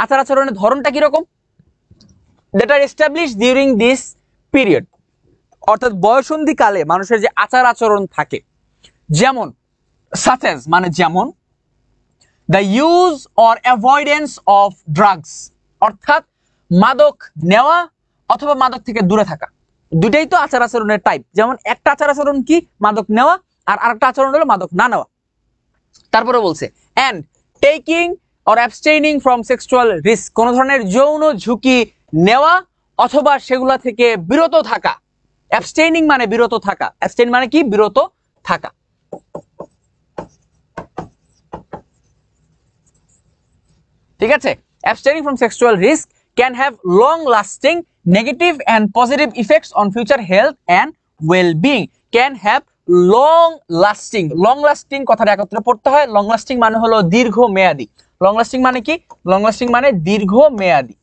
আচার আচরণের ধরনটা কিরকম, that are established during this period, অর্থাৎ বয়সন্ধি কালে মানুষের যে আচার আচরণ থাকে, যেমন সাচ অ্যাজ মানে যেমন, the use or avoidance of drugs, অর্থাৎ মাদক নেওয়া অথবা মাদক থেকে দূরে থাকা, দুটাই তো আচার আচরণের টাইপ। যেমন একটা আচার আচরণ কি, মাদক নেওয়া, আর আরেকটা আচরণ হলো মাদক না নেওয়া। তারপরে বলছে and taking or abstaining from sexual risk, কোন ধরনের যৌন ঝুঁকি নেওয়া অথবা সেগুলা থেকে বিরত থাকা। abstaining মানে বিরত থাকা, abstain মানে কি, বিরত থাকা। ঠিক আছে, abstaining from sexual risk can have long lasting negative and positive effects on future health and well-being. Can have long lasting কথাটা একত্রে পড়তে হয়। লং লাস্টিং মানে হলো দীর্ঘ মেয়াদী। লং লাস্টিং মানে কি, লং লাস্টিং মানে দীর্ঘ মেয়াদী।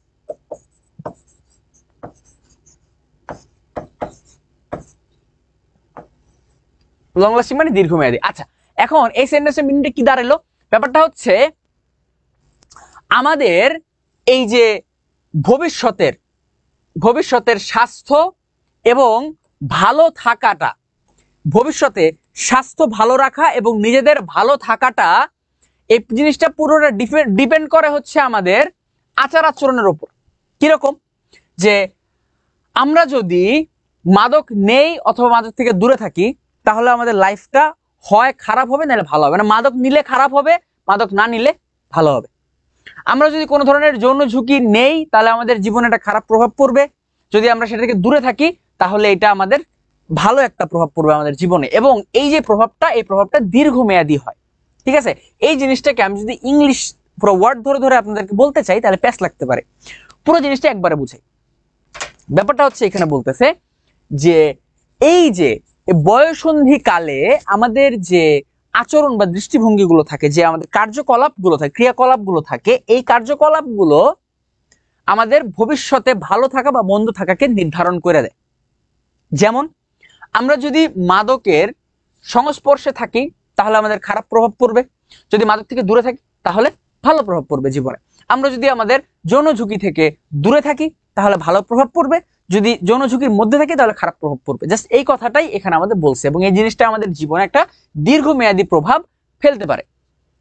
লং লাস্টিং মানে দীর্ঘমেয়াদী। আচ্ছা, এখন এই সেন্টেন্সের মিনিংটা কি দাঁড়ালো? ব্যাপারটা হচ্ছে আমাদের এই যে ভবিষ্যতের ভবিষ্যতের স্বাস্থ্য এবং ভালো থাকাটা, ভবিষ্যতে স্বাস্থ্য ভালো রাখা এবং নিজেদের ভালো থাকাটা, এই জিনিসটা পুরোটা ডিপেন্ড করে হচ্ছে আমাদের আচার আচরণের উপর। কিরকম? যে আমরা যদি মাদক নেই অথবা মাদক থেকে দূরে থাকি, তাহলে আমাদের লাইফটা হয় খারাপ হবে নাহলে ভালো হবে। মানে মাদক নিলে খারাপ হবে, মাদক না নিলে ভালো হবে। আমরা যদি কোনো ধরনের যৌন ঝুঁকি নেই, তাহলে আমাদের জীবনে একটা খারাপ প্রভাব পড়বে। যদি আমরা সেটা থেকে দূরে থাকি, তাহলে এটা আমাদের ভালো একটা প্রভাব পড়বে আমাদের জীবনে। এবং এই যে প্রভাবটা, এই প্রভাবটা দীর্ঘমেয়াদী হয়। ঠিক আছে, এই জিনিসটাকে আমি যদি ইংলিশ পুরো ওয়ার্ড ধরে ধরে আপনাদেরকে বলতে চাই, তাহলে প্যাচ লাগতে পারে। পুরো জিনিসটা একবারে বুঝাই। ব্যাপারটা হচ্ছে এখানে বলতেছে যে এই যে বয়ঃসন্ধি কালে আমাদের যে আচরণ বা দৃষ্টিভঙ্গিগুলো থাকে, যে আমাদের কার্যকলাপগুলো থাকে, ক্রিয়াকলাপগুলো থাকে, এই কার্যকলাপগুলো আমাদের ভবিষ্যতে ভালো থাকা বা মন্দ থাকাকে নির্ধারণ করে দেয়। যেমন আমরা যদি মাদকের সংস্পর্শে থাকি, তাহলে আমাদের খারাপ প্রভাব পড়বে। যদি মাদক থেকে দূরে থাকি, তাহলে ভালো প্রভাব পড়বে জীবনে। আমরা যদি আমাদের যৌন ঝুঁকি থেকে দূরে থাকি, তাহলে ভালো প্রভাব পড়বে। যদি যৌন ঝুঁকির মধ্যে থাকি, তাহলে খারাপ প্রভাব পড়বে। জাস্ট এই কথাটাই এখানে আমাদের বলছে, এবং এই জিনিসটা আমাদের জীবনে একটা দীর্ঘমেয়াদী প্রভাব ফেলতে পারে।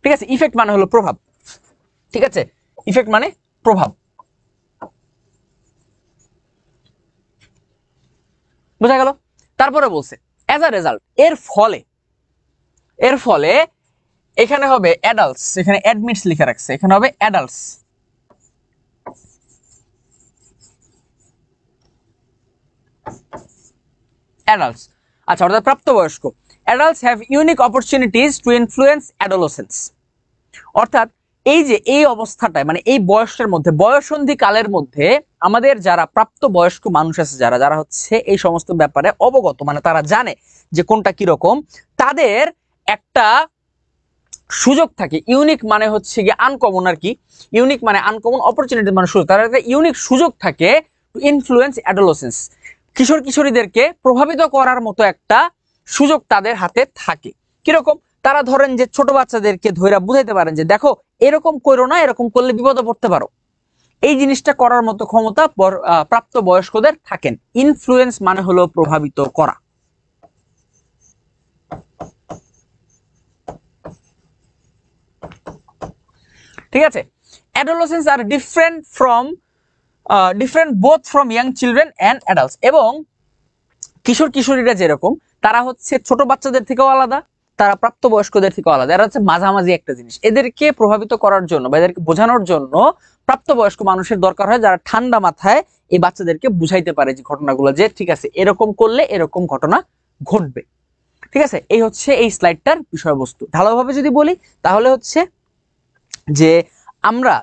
ঠিক আছে, ইফেক্ট মানে হলো প্রভাব। ঠিক আছে, ইফেক্ট মানে প্রভাব। বোঝা গেল? তারপরে বলছে অ্যাজ আ রেজাল্ট, এর ফলে এখানে হবে অ্যাডাল্টস, এখানে অ্যাডমিটস লিখে রাখছে, এখানে হবে অ্যাডাল্টস। অ্যাডাল্টস, আচ্ছা, অর্থাৎ প্রাপ্তবয়স্ক। Adults have unique opportunities two influence adolescence. অর্থাৎ এই যে এই অবস্থাটায়, মানে এই বয়সের মধ্যে, বয়ঃসন্ধি কালের মধ্যে আমাদের যারা প্রাপ্ত বয়স্ক মানুষ আছে, যারা যারা হচ্ছে এই সমস্ত ব্যাপারে অবগত, মানে তারা জানে যে কোনটা কিরকম, তাদের একটা সুযোগ থাকে। ইউনিক মানে হচ্ছে গিয়ে আনকমন আর কি। ইউনিক মানে আনকমন, অপরচুনিটি মানে সুযোগ। তাদের একটা ইউনিক সুযোগ থাকে টু ইনফ্লুয়েন্স অ্যাডোলেসেন্স, কিশোর কিশোরীদেরকে প্রভাবিত করার মতো একটা সুযোগ তাদের হাতে থাকে। কিরকম? তারা ধরেন যে ছোট বাচ্চাদেরকে ধৈরা বুঝাইতে পারেন যে দেখো এরকম করো না, এরকম করলে বিপদে পড়তে পারো। এই জিনিসটা করার মতো ক্ষমতা প্রাপ্ত বয়স্কদের থাকেন। ইনফ্লুয়েন্স মানে হলো প্রভাবিত করা। ঠিক আছে, adolescence are different both from young children and adults. এবং কিশোর কিশোরীরা যেরকম, তারা হচ্ছে ছোট বাচ্চাদের থেকেও আলাদা, তারা প্রাপ্তবয়স্কদের থেকেও আলাদা। এরা হচ্ছে মাঝামাঝি একটা জিনিস। এদেরকে প্রভাবিত করার জন্য বা এদেরকে বোঝানোর জন্য প্রাপ্তবয়স্ক মানুষের দরকার হয়, যারা ঠান্ডা মাথায় এই বাচ্চাদেরকে বুঝাইতে পারে যে ঘটনাগুলো, যে ঠিক আছে এরকম করলে এরকম ঘটনা ঘটবে। ঠিক আছে, এই হচ্ছে এই স্লাইডটার বিষয়বস্তু। ঢালাওভাবে যদি বলি, তাহলে হচ্ছে যে আমরা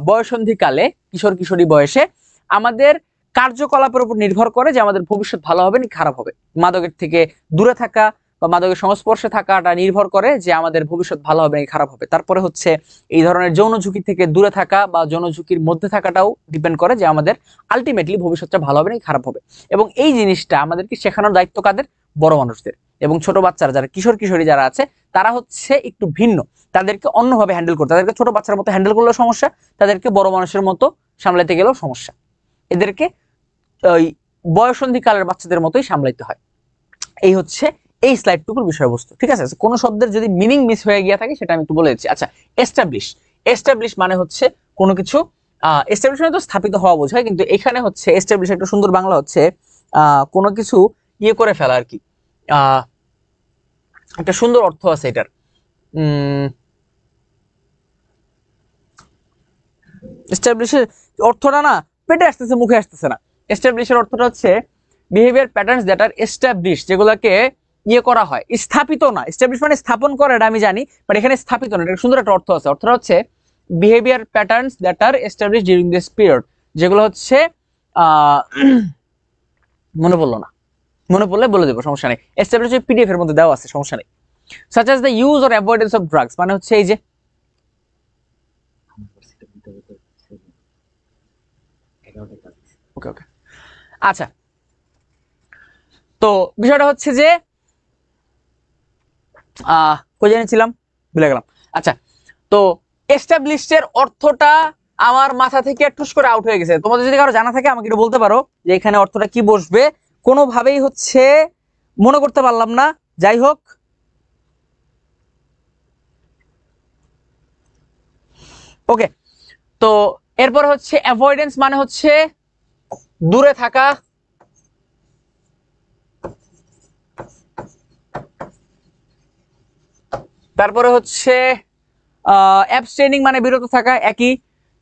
বয়ঃসন্ধিকালে, কিশোর কিশোরী বয়সে আমাদের কার্যকলাপের উপর নির্ভর করে যে আমাদের ভবিষ্যৎ ভালো হবে না খারাপ হবে। মাদকের থেকে দূরে থাকা বা মাদকের সংস্পর্শে থাকাটা নির্ভর করে যে আমাদের ভবিষ্যৎ ভালো হবে না খারাপ হবে। তারপরে হচ্ছে এই ধরনের যৌন ঝুঁকি থেকে দূরে থাকা বা যৌন ঝুঁকির মধ্যে থাকাটাও ডিপেন্ড করে যে আমাদের আলটিমেটলি ভবিষ্যৎটা ভালো হবে না খারাপ হবে। এবং এই জিনিসটা আমাদেরকে শেখানোর দায়িত্ব কাদের? বড় মানুষদের। এবং ছোট বাচ্চারা, যারা কিশোর কিশোরী যারা আছে, তারা হচ্ছে একটু ভিন্ন, তাদেরকে অন্যভাবে হ্যান্ডেল করতে। তাদেরকে ছোট বাচ্চার মতো হ্যান্ডেল করলেও সমস্যা, তাদেরকে বড় মানুষের মতো সামলাতে গেলেও সমস্যা। এদেরকে ওই বয়ঃসন্ধি কালের বাচ্চাদের মতোই সামলাইতে হয়। এই হচ্ছে এই স্লাইডটুকুর বিষয়বস্তু। ঠিক আছে, কোন শব্দের যদি মিনিং মিস হয়ে গিয়ে থাকে সেটা আমি একটু বলে দিচ্ছি। আচ্ছা, এস্টাবলিশ মানে হচ্ছে কোনো কিছু এস্টাবলিশ মানে তো স্থাপিত হওয়া বোঝায়, কিন্তু এখানে হচ্ছে এস্টাবলিশ একটা সুন্দর বাংলা হচ্ছে কোনো কিছু ইয়ে করে ফেলা আর কি। একটা সুন্দর অর্থ আছে এটার। এস্টাবলিশের অর্থটা না পেটে আসতেছে, মুখে আসতেছে না। এস্টাবলিশের অর্থটা হচ্ছে behaviour patterns that are establish, যেগুলোকে ইয়ে করা হয়, স্থাপিত না। এস্টাবলিশ মানে স্থাপন করা, এটা আমি জানি, বাট এখানে স্থাপিত না। এটা সুন্দর একটা অর্থ আছে। অর্থটা হচ্ছে behaviour patterns that are establish during this period, যেগুলো হচ্ছে মনে পড়লো না, মনে পড়লে বলে দেবো, সমস্যা নেই। এস্টাবলিশ পিডিএফ এর মধ্যে দেওয়া আছে, সমস্যা নেই। Such as the use or avoidance of drugs, মানে হচ্ছে এই যে ওকে ওকে আচ্ছা, তো বিষয়টা হচ্ছে যে কই জেনেছিলাম, ভুলে গেলাম। আচ্ছা, তো এস্টাবলিশড অর্থটা আমার মাথা থেকে টুস করে আউট হয়ে গেছে। তোমাদের যদি কারো জানা থাকে আমাকে একটু বলতে পারো যে এখানে অর্থটা কি বসবে। কোনোভাবেই হচ্ছে মনে করতে পারলাম না। যাই হোক, ওকে। তো এরপর হচ্ছে অ্যাভয়েডেন্স মানে হচ্ছে দূরে থাকা। তারপরে হচ্ছে অ্যাবস্টেনিং মানে বিরত থাকা, একই।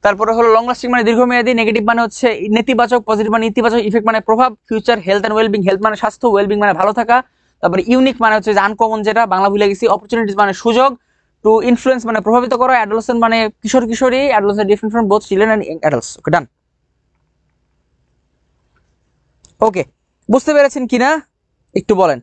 তারপরে হলো লং লাস্টিং মানে দীর্ঘমেয়াদী, নেগেটিভ মানে হচ্ছে নেতিবাচক, পজিটিভ মানে ইতিবাচক, ইফেক্ট মানে প্রভাব, future, health and wellbeing, health মানে স্বাস্থ্য, ওয়েলবিং মানে ভালো থাকা। তারপরে ইউনিক মানে হচ্ছে যে আনকমন, যেটা বাংলা ভুলে গেছি। অপরচুনিটিস মানে সুযোগ। টু ইনফ্লুয়েন্স মানে প্রভাবিত করা। অ্যাডোলেসেন্ট মানে কিশোর কিশোরী। Adolescent different from both children and adults. Okay, done. Okay, বুঝতে পেরেছেন কিনা একটু বলেন।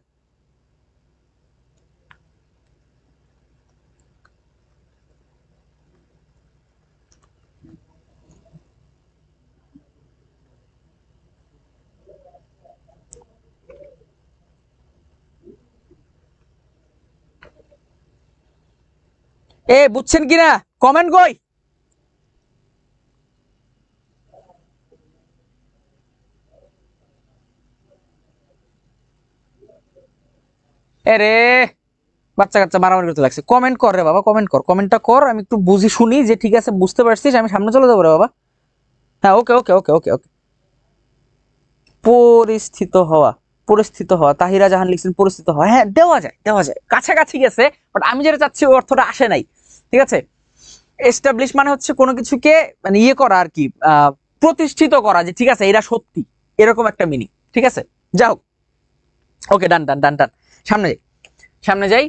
বুঝছেন কিনা কমেন্ট কই। এরে বাচ্চা কাচ্চা মারামারি করতে লাগছে। কমেন্ট কর রে বাবা, কমেন্ট কর, কমেন্টটা কর, আমি একটু বুঝি শুনি যে ঠিক আছে বুঝতে পারছিস, আমি সামনে চলে যাবো রে বাবা। হ্যাঁ, ওকে ওকে ওকে ওকে ওকে। পরিস্থিত হওয়া, পরিস্থিত হওয়া, তাহিরা জাহান লিখছেন পরিস্থিত হওয়া। হ্যাঁ, দেওয়া যায়, দেওয়া যায়, কাছাকাছি গেছে, বাট আমি যেটা চাচ্ছি ওই অর্থটা আসে নাই। ঠিক আছে। এস্টাবলিশ মানে হচ্ছে কোনো কিছুকে মানে ইয়ে করা আর কি, প্রতিষ্ঠিত করা, যে ঠিক আছে এটা সত্যি, এরকম একটা মিনিং। ঠিক আছে, যাও। ওকে, ডান ডান ডান ডান। সামনে যাই, সামনে যাই।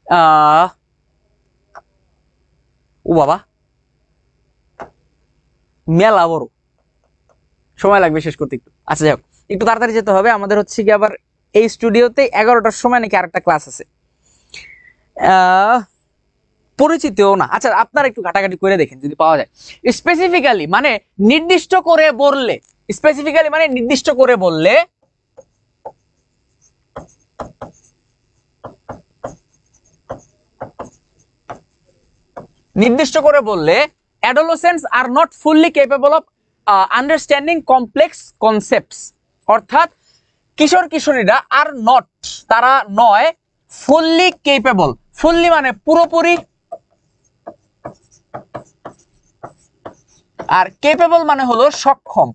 আহ ও বাবা, মেলা বড়, সময় লাগবে শেষ করতে একটু। আচ্ছা, যাই হোক, একটু তাড়াতাড়ি যেতে হবে আমাদের। হচ্ছে কি আবার এই স্টুডিওতে 11টার সময় নাকি আরেকটা ক্লাস আছে। পরিচিতও না। আচ্ছা, আপনারা একটু ঘাটাঘাটি করে দেখেন যদি পাওয়া যায়। স্পেসিফিক্যালি মানে নির্দিষ্ট করে বললে, স্পেসিফিক্যালি মানে নির্দিষ্ট করে বললে, নির্দিষ্ট করে বললে adolescents are not fully capable of understanding complex concepts. অর্থাৎ কিশোর কিশোরীরা আর নট, তারা নয়, ফুললি কেপেবল। ফুললি মানে পুরোপুরি, আর কেপেবল মানে হলো সক্ষম,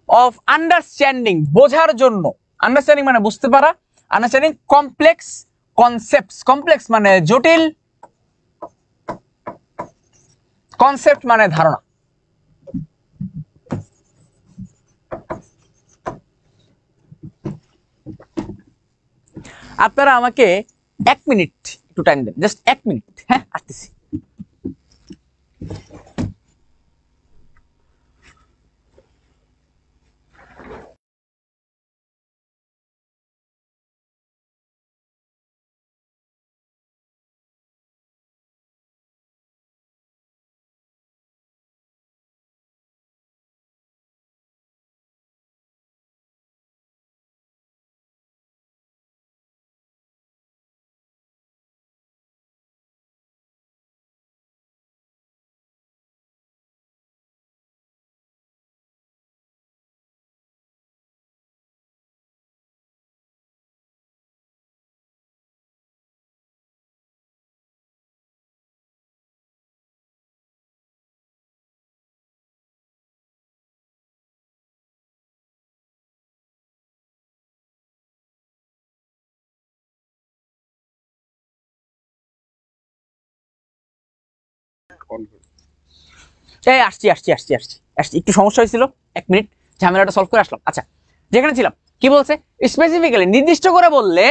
অফ আন্ডারস্ট্যান্ডিং বোঝার জন্য, আন্ডারস্ট্যান্ডিং মানে বুঝতে পারা, আন্ডারস্ট্যান্ডিং কমপ্লেক্স কনসেপ্টস, কমপ্লেক্স মানে জটিল, কনসেপ্ট মানে ধারণা। আপনারা আমাকে 1 মিনিট একটু টাইম দেন, জাস্ট 1 মিনিট। হ্যাঁ, আসতেছি। এই আসছি আসছি আসছি আসছি আসছি, একটু সমস্যা হয়েছিল, 1 মিনিট ঝামেলাটা সলভ করে আসলাম। আচ্ছা, যেখানে ছিলাম, কি বলছে? স্পেসিফিক্যালি নির্দিষ্ট করে বললে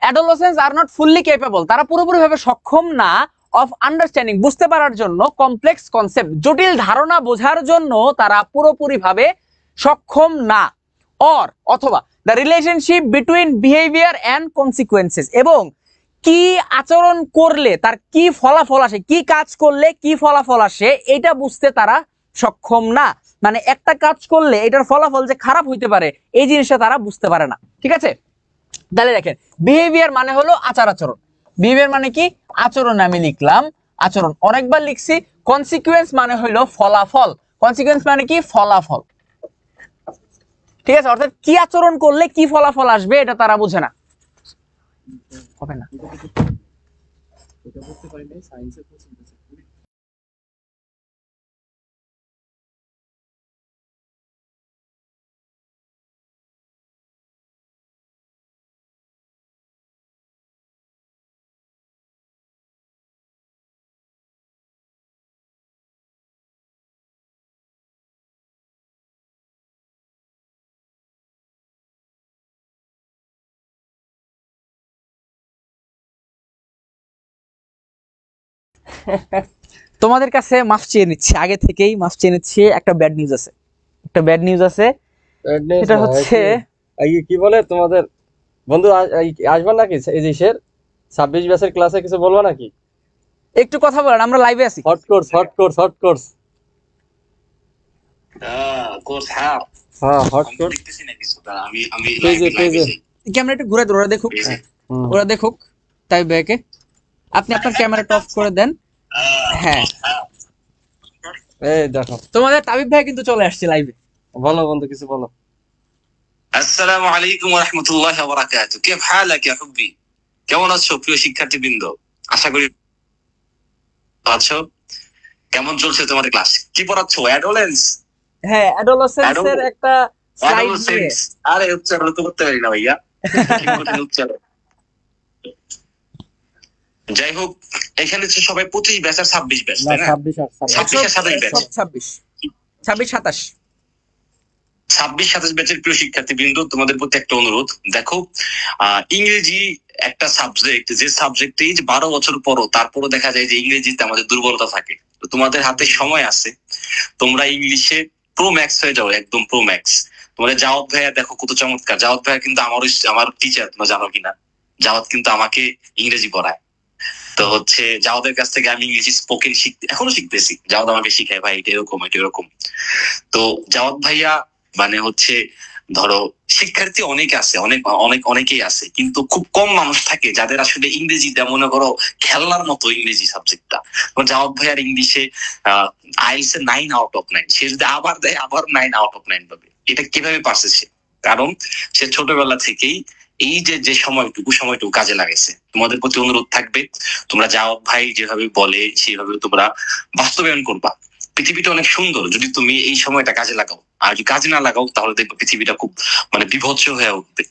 adolescents are not fully capable, তারা পুরোপুরিভাবে সক্ষম না, অফ আন্ডারস্ট্যান্ডিং বুঝতে পারার জন্য, কমপ্লেক্স কনসেপ্ট জটিল ধারণা বোঝার জন্য তারা পুরোপুরিভাবে সক্ষম না, অর অথবা the relationship between behaviour and consequences, এবং কি আচরণ করলে তার কি ফলাফল আসে, কি কাজ করলে কি ফলাফল আসে, এটা বুঝতে তারা সক্ষম না। মানে একটা কাজ করলে এটার ফলাফল যে খারাপ হইতে পারে এই জিনিসটা তারা বুঝতে পারে না। ঠিক আছে, তাহলে দেখেন বিহেভিয়ার মানে হলো আচার আচরণ, বিহেভিয়ার মানে কি আচরণ, আমি লিখলাম আচরণ, অনেকবার লিখছি। কনসিকুয়েন্স মানে হলো ফলাফল, কনসিকুয়েন্স মানে কি ফলাফল, ঠিক আছে, অর্থাৎ কি আচরণ করলে কি ফলাফল আসবে এটা তারা বুঝে না, হবে না। তোমাদের কাছে মাফ চেয়ে নিচ্ছি, আগে থেকেই মাফ চেয়ে নিচ্ছি। একটা ব্যাড নিউজ আছে, একটা ব্যাড নিউজ আছে, সেটা হচ্ছে কি বলে তোমাদের বন্ধু আসবা নাকি এই যে 26 ব্যাচের ক্লাসে কিছু বলবা নাকি? একটু কথা বলেন, আমরা লাইভে আছি। হট কোর্স কোর্স হ্যাঁ হট আমি কোর্স দেখতেছি না কিছু আমি পেজে ক্যামেরা একটু ঘুরে দেন, ওরা দেখুক, ওরা দেখুক। তাই ব্যাকে আপনি আপনার ক্যামেরাটা অফ করে দেন। হ্যাঁ, এই দেখো তোমাদের তাবিব ভাই কিন্তু চলে আসছে লাইভে। বলো বন্ধু কিছু বলো। আসসালামু আলাইকুম ওয়া রাহমাতুল্লাহি ওয়া বারাকাতুহু كيف حالك يا حبي কেমন আছো প্রিয় শিক্ষার্থীবৃন্দ? আশা করি আছো। কেমন চলছে তোমাদের ক্লাস? কি পড়াচ্ছো? অ্যাডোলেন্স? হ্যাঁ, অ্যাডোলেসেন্সের একটা স্লাইড নিয়ে। আরে উচ্চারণ তো করতে পারি না ভাইয়া, কি কঠিন উচ্চারণ। যাই হোক, এখানে তো সবাই 25 ব্যাচ আর 26 ব্যাচ, না তাই না? 26 আর 26 আর 27 ব্যাচ, 26 26 27 26-27 ব্যাচের প্রিয় শিক্ষার্থীবৃন্দ, তোমাদের প্রতি একটা অনুরোধ। দেখো, ইংরেজি একটা সাবজেক্ট, যে সাবজেক্টে 12 বছর পরও তারপরও দেখা যায় যে ইংরেজিতে আমাদের দুর্বলতা থাকে। তো তোমাদের হাতে সময় আছে, তোমরা ইংলিশে প্রো ম্যাক্স হয়ে যাও, একদম প্রো ম্যাক্স। তোমাদের জাওয়াত ভাইয়া দেখো কত চমৎকার। জাওয়াত ভাইয়া কিন্তু আমার টিচার, তোমরা জানো কিনা, জাওয়াত কিন্তু আমাকে ইংরেজি পড়ায়। তো হচ্ছে জাওয়াদের কাছ থেকে আমি ইংরেজি স্পোকেন এখনো শিখতেছি। জাওয়াত আমাকে শিখায়, ভাই এটা এরকম এটা এরকম। তো জাওয়াত ভাইয়া মানে হচ্ছে ধরো শিক্ষার্থী অনেক আছে, অনেকেই আছে, কিন্তু খুব কম মানুষ থাকে যাদের আসলে ইংরেজিটা মনে করো খেলনার মতো ইংরেজি সাবজেক্টটা। জাওয়াত ভাইয়ার ইংলিশে আইএলটিএস 9/9, সে যদি আবার দেয় আবার 9/9 পাবে। এটা কিভাবে পারছে সে? কারণ সে ছোটবেলা থেকেই এই যে সময়টুকু কাজে লাগাইছে। তোমাদের প্রতি অনুরোধ থাকবে, তোমরা জাওয়াত ভাই যেভাবে বলে সেভাবে তোমরা বাস্তবায়ন করবা। পৃথিবীটা অনেক সুন্দর যদি তুমি এই সময়টা কাজে লাগাও, আর যদি কাজে না লাগাও তাহলে দেখবে পৃথিবীটা খুব মানে বিভৎস হয়ে উঠবে।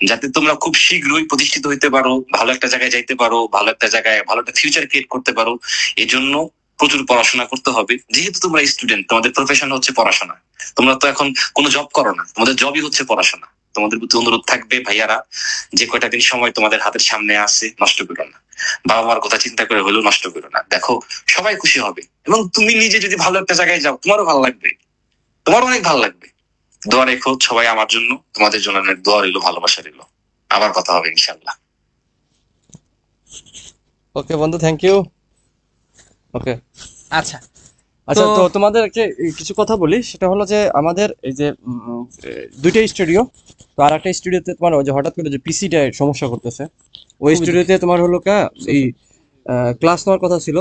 যাতে তোমরা খুব শীঘ্রই প্রতিষ্ঠিত হইতে পারো, ভালো একটা জায়গায় যাইতে পারো, ভালো একটা ফিউচার ক্রিয়েট করতে পারো, এই জন্য প্রচুর পড়াশোনা করতে হবে। যেহেতু তোমরা স্টুডেন্ট, তোমাদের প্রফেশন হচ্ছে পড়াশোনা, তোমরা তো এখন কোনো জব করো না, তোমাদের জবই হচ্ছে পড়াশোনা। তোমাদের প্রতি অনুরোধ থাকবে ভাইয়ারা, যে কয়টা দিন সময় তোমাদের হাতের সামনে আছে নষ্ট করো না, বাবা মার কথা চিন্তা করে হলেও নষ্ট করো না। দেখো সবাই খুশি হবে, এবং তুমি নিজে যদি ভালো একটা জায়গায় যাও তোমারও ভালো লাগবে, তোমার অনেক ভালো লাগবে। দোয়া রেখো সবাই আমার জন্য, তোমাদের জন্য অনেক দোয়া রইলো, ভালোবাসা রইলো। আবার কথা হবে ইনশাল্লাহ। ওকে বন্ধু, থ্যাংক ইউ। ওকে আচ্ছা, আচ্ছা, তো তোমাদের কিছু কথা বলি। সেটা হলো যে আমাদের এই যে দুইটা স্টুডিও, তো আর একটা স্টুডিওতে তোমার ওই যে হঠাৎ করে যে পিসিটা সমস্যা করতেছে, ওই স্টুডিওতে তোমার হলো এই ক্লাস নেওয়ার কথা ছিল,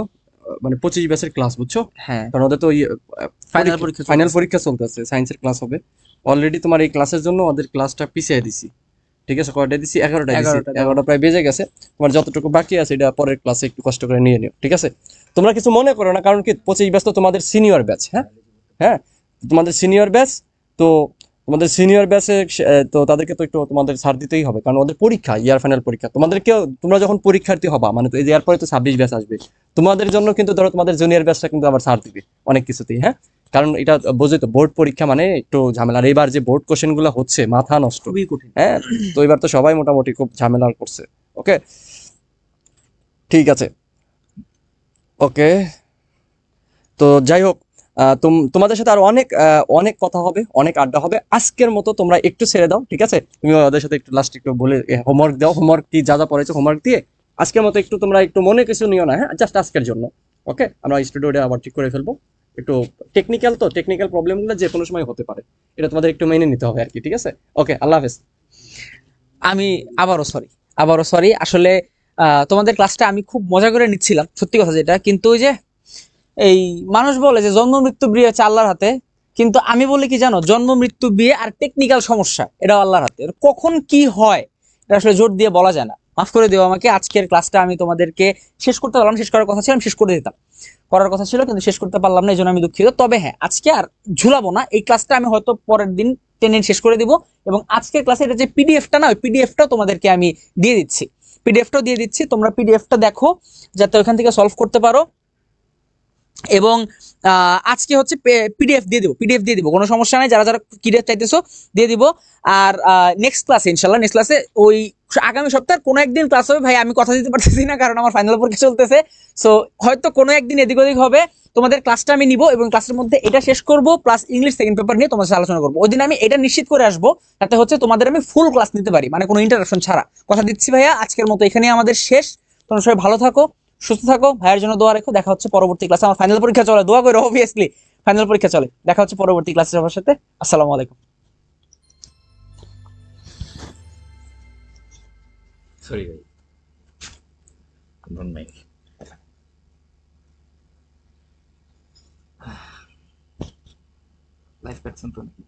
মানে 25 ব্যাচের ক্লাস, বুঝছো? হ্যাঁ, কারণ ওদের তো ফাইনাল পরীক্ষা চলতেছে, সায়েন্সের ক্লাস হবে অলরেডি। তোমার এই ক্লাসের জন্য ওদের ক্লাসটা পিছিয়ে দিছি, ঠিক আছে? কয়টায় দিছি? 11টা প্রায় বেজে গেছে। তোমার যতটুকু বাকি আছে এটা পরের ক্লাসে একটু কষ্ট করে নিয়ে নিও, ঠিক আছে? তোমরা কিছু মনে করো না, কারণ কি 25 ব্যাচ তো তোমাদের সিনিয়র ব্যাচ। হ্যাঁ, তোমাদের সিনিয়র ব্যাচ, তো তোমাদের সিনিয়র ব্যাচে তো তাদেরকে তো একটু তোমাদের ছাড় দিতেই হবে, কারণ ওদের পরীক্ষা, ইয়ার ফাইনাল পরীক্ষা। তোমরা যখন পরীক্ষার্থী হবা, মানে তো এই যে এরপরে তো 26 ব্যাচ আসবে, তোমাদের জন্য কিন্তু ধরো তোমাদের জুনিয়র ব্যাচটা কিন্তু আবার ছাড় দিবে অনেক কিছুতেই। হ্যাঁ, কারণ এটা বোঝোই তো, বোর্ড পরীক্ষা মানে একটু ঝামেলা। আর এবার যে বোর্ড কোশ্চেন গুলো হচ্ছে মাথা নষ্ট, খুবই কঠিন। হ্যাঁ, তো এবার তো সবাই মোটামুটি খুব ঝামেলা করছে। ওকে, ঠিক আছে। ওকে, তো যাই হোক, তোমাদের সাথে আর অনেক কথা হবে, অনেক আড্ডা হবে। আজকের মতো তোমরা একটু ছেড়ে দাও, ঠিক আছে? তুমি ওদের সাথে একটু লাস্ট একটু বলে হোমওয়ার্ক দাও, হোমওয়ার্ক কি যা পড়েছো হোমওয়ার্ক দিয়ে আজকের মতো একটু তোমরা একটু মনে কিছু নিও না, হ্যাঁ, জাস্ট আজকের জন্য। ওকে, আমরা স্টুডিওটা আবার ঠিক করে ফেলবো। একটু টেকনিক্যাল প্রবলেমগুলো যে কোনো সময় হতে পারে, এটা তোমাদের একটু মেনে নিতে হবে আর কি, ঠিক আছে? ওকে, আল্লাহ হাফেজ। আমি আবারও সরি আসলে তোমাদের ক্লাসটা আমি খুব মজা করে নিচ্ছিলাম, সত্যি কথা যেটা, কিন্তু ওই যে এই মানুষ বলে যে জন্ম মৃত্যু বিয়ে হচ্ছে আল্লাহর হাতে, কিন্তু আমি বলি কি জানো, জন্ম মৃত্যু বিয়ে আর টেকনিক্যাল সমস্যা এটাও আল্লাহর হাতে। এর কখন কি হয় এটা আসলে জোর দিয়ে বলা যায় না। মাফ করে দিও আমাকে, আজকের ক্লাসটা আমি তোমাদেরকে শেষ করতে পারলাম, শেষ করার কথা ছিল, আমি শেষ করে দিতাম, করার কথা ছিল কিন্তু শেষ করতে পারলাম না, এই জন্য আমি দুঃখিত। তবে হ্যাঁ, আজকে আর ঝুলাবো না, এই ক্লাসটা আমি হয়তো পরের দিন টেনে শেষ করে দিব, এবং আজকের ক্লাসে এটা যে পিডিএফটা না, ওই পিডিএফটাও তোমাদেরকে আমি দিয়ে দিচ্ছি, পিডিএফটাও দিয়ে দিচ্ছি, তোমরা পিডিএফটা দেখো যাতে ওখান থেকে সলভ করতে পারো। এবং আজকে হচ্ছে পিডিএফ দিয়ে দিব, কোনো সমস্যা নাই, যারা যারা পিডিএফ চাইতেছো দিয়ে দিব। আর নেক্সট ক্লাসে ওই আগামী সপ্তাহের কোনো একদিন ক্লাস হবে ভাই, আমি কথা দিতে পারতেছি না কারণ আমার ফাইনাল পরীক্ষা চলতেছে। সো হয়তো কোনো একদিন এদিক ওদিক হবে, তোমাদের ক্লাসটা আমি নিব এবং ক্লাসের মধ্যে এটা শেষ করব, প্লাস ইংলিশ সেকেন্ড পেপার নিয়ে তোমাদের সাথে আলোচনা করবো। ওই দিন আমি এটা নিশ্চিত করে আসবো যাতে হচ্ছে তোমাদের আমি ফুল ক্লাস নিতে পারি, মানে কোনো ইন্টারাপশন ছাড়া। কথা দিচ্ছি ভাইয়া, আজকের মতো এখানে আমাদের শেষ। তোমরা সবাই ভালো থাকো, সুস্থ থাকো, ভাইয়ের জন্য দোয়া রেখো। দেখা হচ্ছে পরবর্তী ক্লাসে, আমার ফাইনাল পরীক্ষা চলে, দোয়া করো অবভিয়াসলি, ফাইনাল পরীক্ষা চলে। দেখা হচ্ছে পরবর্তী ক্লাসে সবার সাথে। আসসালামু আলাইকুম। সরি ভাই, ডোন্ট মাইন্ড। লাইফ পাচ্ছেন তো নাকি?